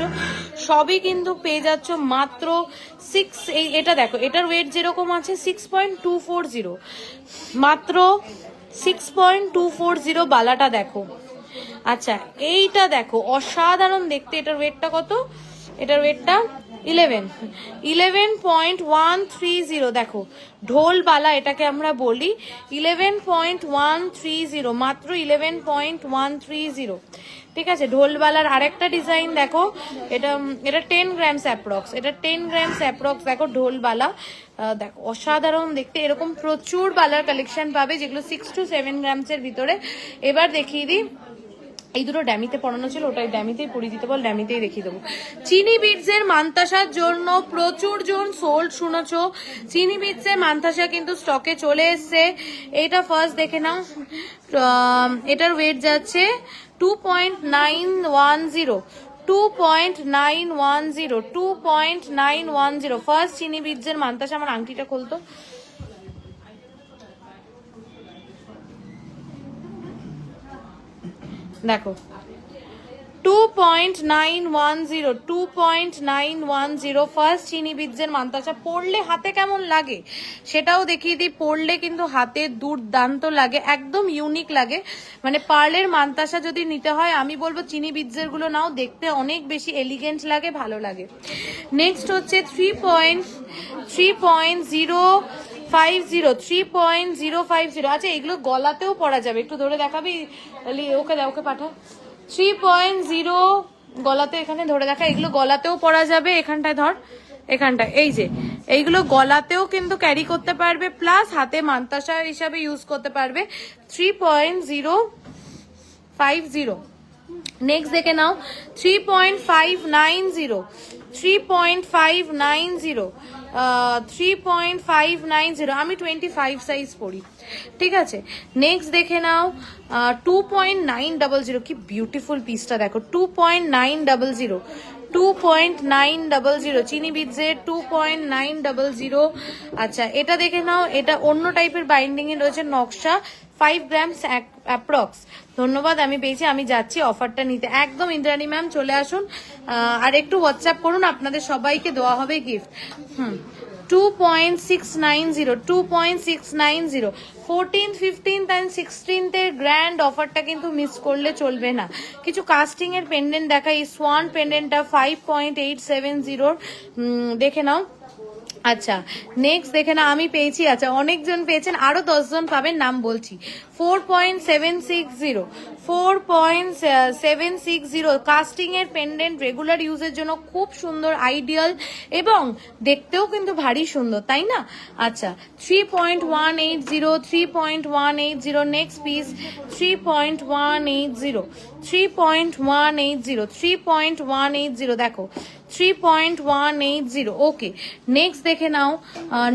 সবই কিন্তু পেয়ে যাচ্ছ মাত্র 6। এটা দেখো, এটার ওয়েট যেরকম আছে 6.240, মাত্র 6.240 বালাটা দেখো। আচ্ছা এইটা দেখো অসাধারণ দেখতে, এটার ওয়েটটা কত? এটার ওয়েটটা 11.130 দেখো, ঢোল বালা এটাকে আমরা বলি, 11.130 মাত্র 11.130, ঠিক আছে? ঢোল বালার আরেকটা ডিজাইন দেখো, এটা 10 গ্রামস অ্যাপ্রক্স, এটা 10 গ্রামস অ্যাপ্রক্স দেখো ঢোল বালা, দেখো অসাধারণ দেখতে। এরকম প্রচুর বালার কালেকশন পাবে যেগুলো 6 to 7 গ্রামস এর ভিতরে। এবার দেখিয়ে দিই এই দুটো ড্যামিতে পরানো ছিল, ওটাই ড্যামিতেই পরিয়ে দিতে বল, ড্যামিতেই দেখিয়ে দেবো। চিনি বিটসের মান্তাসার জন্য প্রচুর জন সোল্ড, শুনেছো? চিনি বিটসের মান্তাসা কিন্তু স্টকে চলে এসছে। এটা ফার্স্ট দেখে নাও, এটার ওয়েট যাচ্ছে 2.910, 2.910, 2.910 ফার্স্ট চিনি বিটসের মান্তাসা। আমার আংটিটা খুলতো, দেখো 2.910, 2.910 ফার্স্ট চিনি বিটসের মান্তাসা। পরলে হাতে কেমন লাগে সেটাও দেখিয়ে দিই। পরলে কিন্তু হাতে দুর্দান্ত লাগে, একদম ইউনিক লাগে। মানে পার্লের মান্তাসা যদি নিতে হয় আমি বলবো চিনি বিটসের গুলো নাও, দেখতে অনেক বেশি এলিগেন্ট লাগে, ভালো লাগে। নেক্সট হচ্ছে 3.050, আচ্ছা এগুলো গলাতেও পরা যাবে, একটু ধরে দেখাবি? ওকে ওকে পাঠা। 3.0 গলাতে, এখানে ধরে দেখা, এগুলো গলাতেও পরা যাবে। এখানটায় ধর, এখানটায়, এই যে এইগুলো গলাতেও কিন্তু ক্যারি করতে পারবে, প্লাস হাতে মান্তাসা হিসাবে ইউজ করতে পারবে। 3.050। নেক্সট দেখে নাও 3.590, 3.590, 3.590। আমি 25 সাইজ পরি, ঠিক আছে। নেক্সট দেখে নাও 2.900, কি বিউটিফুল পিসটা দেখো, 2.900, 2.900 চিনি বিটসের 2.900। আচ্ছা এটা দেখে নাও, এটা অন্য টাইপের বাইন্ডিং এ রয়েছে নকশা, 5 গ্রামস অ্যাপ্রক্স। ধন্যবাদ, আমি পেয়েছি, আমি যাচ্ছি অফারটা নিতে। একদম ইন্দ্রাণী ম্যাম চলে আসুন, আর একটু হোয়াটসঅ্যাপ করুন, আপনাদের সবাইকে দেওয়া হবে gift. 2.690, 2.690, 14th, 15th and 16th এর গ্র্যান্ড অফারটা কিন্তু মিস করলে চলবে না। কিছু কাস্টিং এর পেন্ডেন্ট দেখাই, সোয়ান পেন্ডেন্টটা 5.870 দেখে নাও। আচ্ছা নেক্সট দেখে না, আমি পেয়েছি, আচ্ছা অনেকজন পেয়েছেন, আরো 10 জন পাবেন, নাম বলছি। 4.760, 4.760 কাস্টিং এর পেন্ডেন্ট, রেগুলার ইউজের জন্য খুব সুন্দর, আইডিয়াল এবং দেখতেও কিন্তু ভারী সুন্দর, তাই না? আচ্ছা 3.180, 3.180। নেক্সট পিস 3.180, 3.180, 3.180 দেখো 3.180। ওকে নেক্সট দেখে নাও,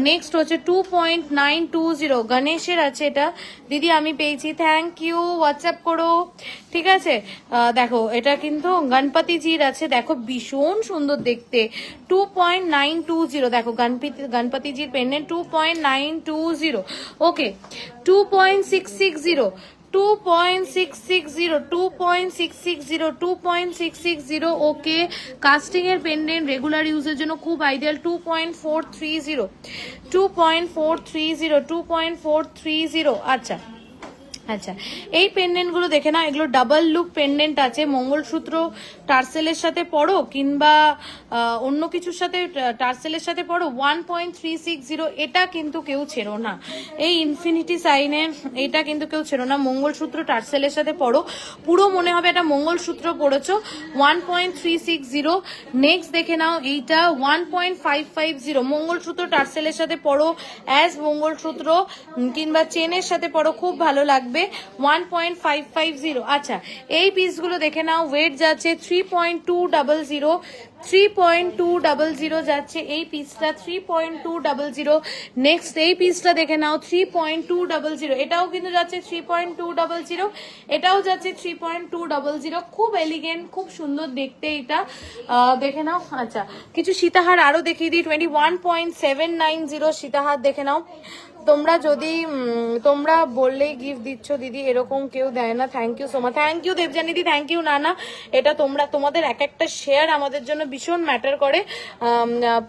নেক্সট হচ্ছে 2.920 গণেশের আছে এটা, দিদি আমি পেয়েছি, থ্যাংক ইউ, হোয়াটসঅ্যাপ করো, ঠিক আছে। দেখো এটা কিন্তু গণপতিজির আছে, দেখো ভীষণ সুন্দর দেখতে, 2.920 দেখো গণপতিজির পেন্ডেন্ট 2.920। ওকে 2.660, 2.660, 2.660, 2.660। ওকে কাস্টিং এর পেন্ডেন্ট রেগুলার ইউজের জন্য খুব আইডিয়াল, 2.430, 2.430, 2.430। আচ্ছা আচ্ছা এই পেন্ডেন্ট গুলো দেখে না, এগুলো ডাবল লুক পেন্ডেন্ট আছে, মঙ্গলসূত্র টার্সেলের সাথে পড়ো কিংবা অন্য কিছুর সাথে টার্সেলের সাথে পড়ো। 1.360 এটা কিন্তু কেউ ছেড়ো না, এই ইনফিনিটি সাইনে এটা কিন্তু কেউ ছেড়ো না, মঙ্গলসূত্র টার্সেলের সাথে পড়ো, পুরো মনে হবে এটা মঙ্গলসূত্র পড়েছো। 1.360। নেক্সট দেখে নাও এইটা 1.550 মঙ্গলসূত্র টার্সেলের সাথে পড়ো, অ্যাজ মঙ্গলসূত্র কিংবা চেনের সাথে পড়ো, খুব ভালো লাগবে। 1.550। আচ্ছা এই পিসগুলো দেখে নাও, ওয়েট যাচ্ছে 3.200, 3.200 যাচ্ছে এই পিসটা, 3.200। নেক্সট এই পিসটা দেখে নাও 3.200, এটাও কিন্তু যাচ্ছে 3.200, এটাও যাচ্ছে 3.200, খুব এলিগেন্ট, খুব সুন্দর দেখতে এটা, দেখে নাও। আচ্ছা কিছু সীতাহার আরো দেখিয়ে দিই, 21.790 সীতাহার দেখে নাও। তোমরা যদি তোমরা বললেই গিফট দিচ্ছ দিদি, এরকম কেউ দেয় না, thank you so much, thank you Debjani দি, থ্যাংক ইউ নানা। এটা তোমাদের এক একটা শেয়ার আমাদের জন্য ভীষণ ম্যাটার করে।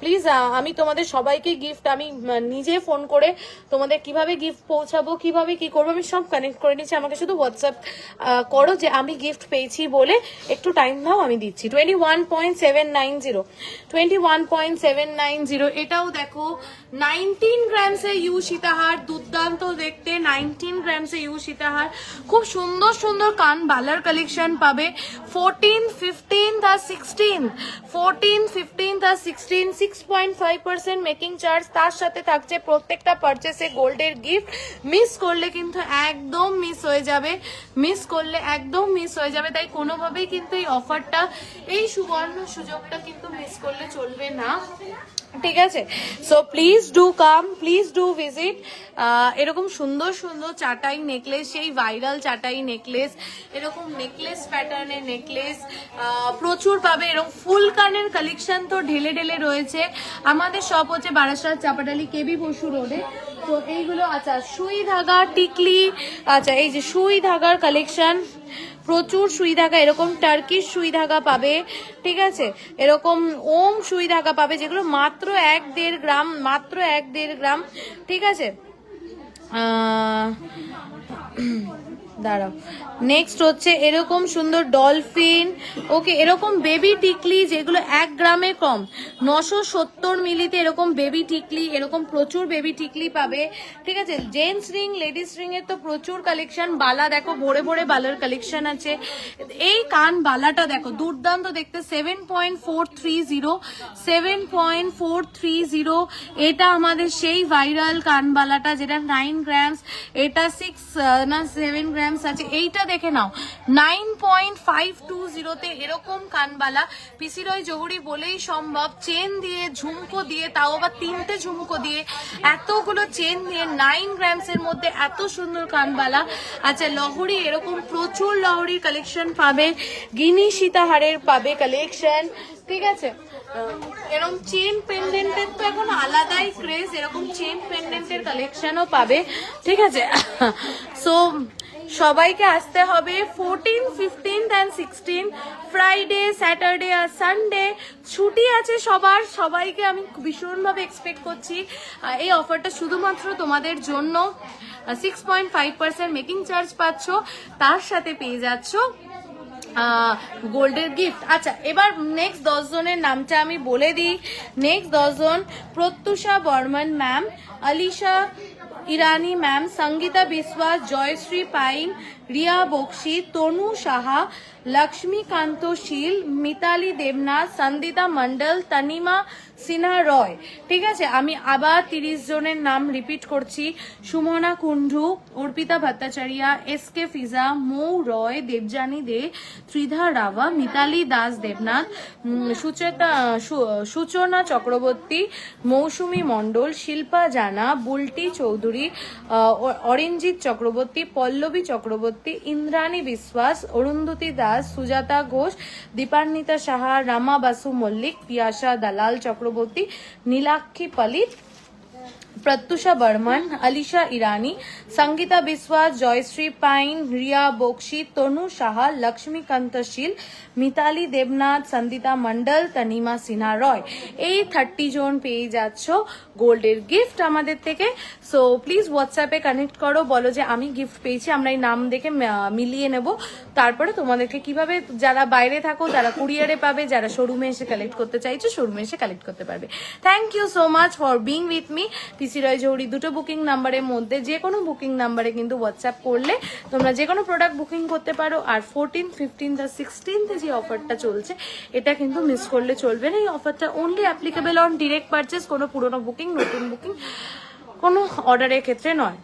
প্লিজ আমি তোমাদের সবাইকে গিফট, আমি নিজে ফোন করে তোমাদের কিভাবে গিফট পৌঁছাবো, কিভাবে কি করবো আমি সব কানেক্ট করে নিচ্ছি, আমাকে শুধু হোয়াটসঅ্যাপ করো যে আমি গিফট পেয়েছি বলে, একটু টাইম দাও আমি দিচ্ছি। 21.790, 21.790 এটাও দেখো 19 গ্রামস এর ইউ সীতাহার, দুর্দান্ত দেখতে, 19 গ্রামসে ইউ সীতাহার, খুব সুন্দর সুন্দর কান বালার কালেকশন পাবে। 14, 15 আর 16, 14, 15 আর 16, 6.5% মেকিং চার্জ, তার সাথে থাকছে প্রত্যেকটা পারচেসে গোল্ডের গিফট। মিস করলে কিন্তু একদম মিস হয়ে যাবে, মিস করলে একদম মিস হয়ে যাবে। তাই কোনোভাবেই কিন্তু এই অফারটা, এই সুবর্ণ সুযোগটা কিন্তু মিস করলে চলবে না, ঠিক আছে? So please do come, please do visit. এরকম সুন্দর সুন্দর চাটাই নেকলেস, সেই ভাইরাল চাটাই নেকলেস, এরকম নেকলেস প্যাটার্নের নেকলেস প্রচুর পাবে। এরকম ফুল কানের কালেকশন তো ঢেলে ঢেলে রয়েছে। আমাদের শপ হচ্ছে বারাসাত চাপাডালি কেবি বসু রোডে। তো এইগুলো, আচ্ছা সুই ধাগা টিকলি, আচ্ছা এই যে সুই ধাগার কালেকশন, প্রচুর সুই ধাগা, এরকম টার্কিশ সুই ধাগা পাবে, ঠিক আছে? এরকম ওম সুই ধাগা পাবে, যেগুলো মাত্র 1-1.5 গ্রাম, মাত্র 1-1.5 গ্রাম, ঠিক আছে? দাঁড়াও, নেক্সট হচ্ছে এরকম সুন্দর ডলফিন, ওকে, এরকম বেবি টিকলি যেগুলো 1 গ্রামে কম, 970 মিলিতে এরকম বেবি টিকলি, এরকম প্রচুর বেবি টিকলি পাবে, ঠিক আছে? জেন্টস রিং, লেডিস রিং এর তো প্রচুর কালেকশন। বালা দেখো, ভরে ভরে বালার কালেকশন আছে। এই কান বালাটা দেখো, দুর্দান্ত দেখতে, 7.430, 7.430, এটা আমাদের সেই ভাইরাল কান বালাটা যেটা 9 গ্রামস, এটা 7 গ্রামস আছে। এইটা দেখে নাও, 9.520-তে এরকম কানবালা, পিসি রয় জহুরি বলেই সম্ভব, চেন দিয়ে, ঝুমকো দিয়ে, তাও আবার 3টে ঝুমকো দিয়ে, এতগুলো চেন দিয়ে 9 গ্রামসের মধ্যে এত সুন্দর কানবালা। আচ্ছা লহরি, এরকম প্রচুর লহরির কালেকশন পাবে, গিনি সীতাহারের পাবে কালেকশন, ঠিক আছে? এরকম চেন পেন্ডেন্টের তো এখন আলাদাই ক্রেজ, এরকম চেন পেন্ডেন্টের কালেকশনও পাবে, ঠিক আছে? সো সবাইকে আসতে হবে 14, 15 and 16, ফ্রাইডে, স্যাটারডে আর সানডে ছুটি আছে সবার। সবাইকে আমি ভীষণভাবে এক্সপেক্ট করছি। এই অফারটা শুধুমাত্র তোমাদের জন্য। 6.5% মেকিং চার্জ পাচ্ছ, তার সাথে পেয়ে যাচ্ছ গোল্ডের গিফট। আচ্ছা এবার নেক্সট 10 জনের নামটা আমি বলে দিই। নেক্সট 10 জন: প্রত্যুষা বর্মন ম্যাম, আলিশা ইরানি ম্যাম, সঙ্গীতা বিশ্বাস, জয়শ্রী পাইন, রিয়া বক্সি, তনু সাহা, লক্ষ্মীকান্ত শীল, মিতালি দেবনাথ, সন্দিতা মন্ডল, তনিমা সিনহা রয়, ঠিক আছে? আমি আবার 30 জনের নাম রিপিট করছি: সুমনা কুন্ডু, অর্পিতা ভট্টাচার্য, এসকে ফিজা, মৌ রয়, দেবজানী দে, ত্রিধা রাভা, মিতালি দাস দেবনাথ, সূচনা চক্রবর্তী, মৌসুমী মণ্ডল, শিল্পা জানা, বুলটি চৌধুরী, অরিঞ্জিত চক্রবর্তী, পল্লবী চক্রবর্তী, ইন্দ্রাণী বিশ্বাস, অরুন্ধতী দাস, সুজাতা ঘোষ, দীপান্বিতা সাহা, রামা বাসু মল্লিক, পিয়াসা দালাল চক্রবর্তী, নীলাক্ষী পালিত, প্রত্যুষা বর্মন, আলিশা ইরানি, সঙ্গীতা বিশ্বাস, জয়শ্রী পাইন, রিয়া বক্সি, তনু সাহা, লক্ষ্মীকান্ত শীল, মিতালি দেবনাথ, সন্দিতা মন্ডল, তনিমা সিনহা রয়। এই 30 জন পেয়ে যাচ্ছ গোল্ডের গিফট আমাদের থেকে। সো প্লিজ হোয়াটসঅ্যাপে কানেক্ট করো, বলো যে আমি গিফট পেয়েছি, আমরা এই নাম দেখে মিলিয়ে নেব। তারপরে তোমাদেরকে কিভাবে, যারা বাইরে থাকো তারা কুরিয়ারে পাবে, যারা শোরুমে এসে কালেক্ট করতে চাইছো শোরুমে এসে কালেক্ট করতে পারবে। Thank you so much for being with me. PC Roy জহুরি দুটো বুকিং নাম্বারের মধ্যে যে কোনো বুকিং নাম্বারে কিন্তু হোয়াটসঅ্যাপ করলে তোমরা যে কোনো প্রোডাক্ট বুকিং করতে পারো। আর 14, 15 আর 16 যে অফারটা চলছে এটা কিন্তু মিস করলে চলবে না। এই অফারটা only applicable on direct purchase, কোনো পুরোনো বুকিং, নতুন বুকিং, কোনো অর্ডারের ক্ষেত্রে নয়।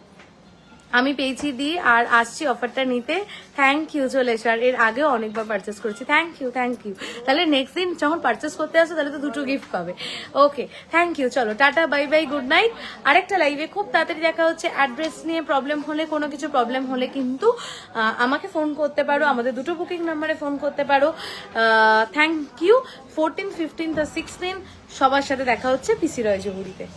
আমি পেয়েছি দি আর আসছি অফারটা নিতে। Thank you. চলে এসো, আর এর আগেও অনেকবার পারচেস করেছি। Thank you, thank you. তাহলে নেক্সট দিন যখন পারচেস করতে আসো তাহলে তো দুটো গিফট পাবে। ওকে, থ্যাংক ইউ। চলো tata, bye bye, good night. আরেকটা লাইভে খুব তাড়াতাড়ি দেখা হচ্ছে। অ্যাড্রেস নিয়ে প্রবলেম হলে, কোনো কিছু প্রবলেম হলে কিন্তু আমাকে ফোন করতে পারো, আমাদের দুটো বুকিং নাম্বারে ফোন করতে পারো। Thank you. 14, 15 আর 16 সবার সাথে দেখা হচ্ছে পিসি রয় জহুরিতে।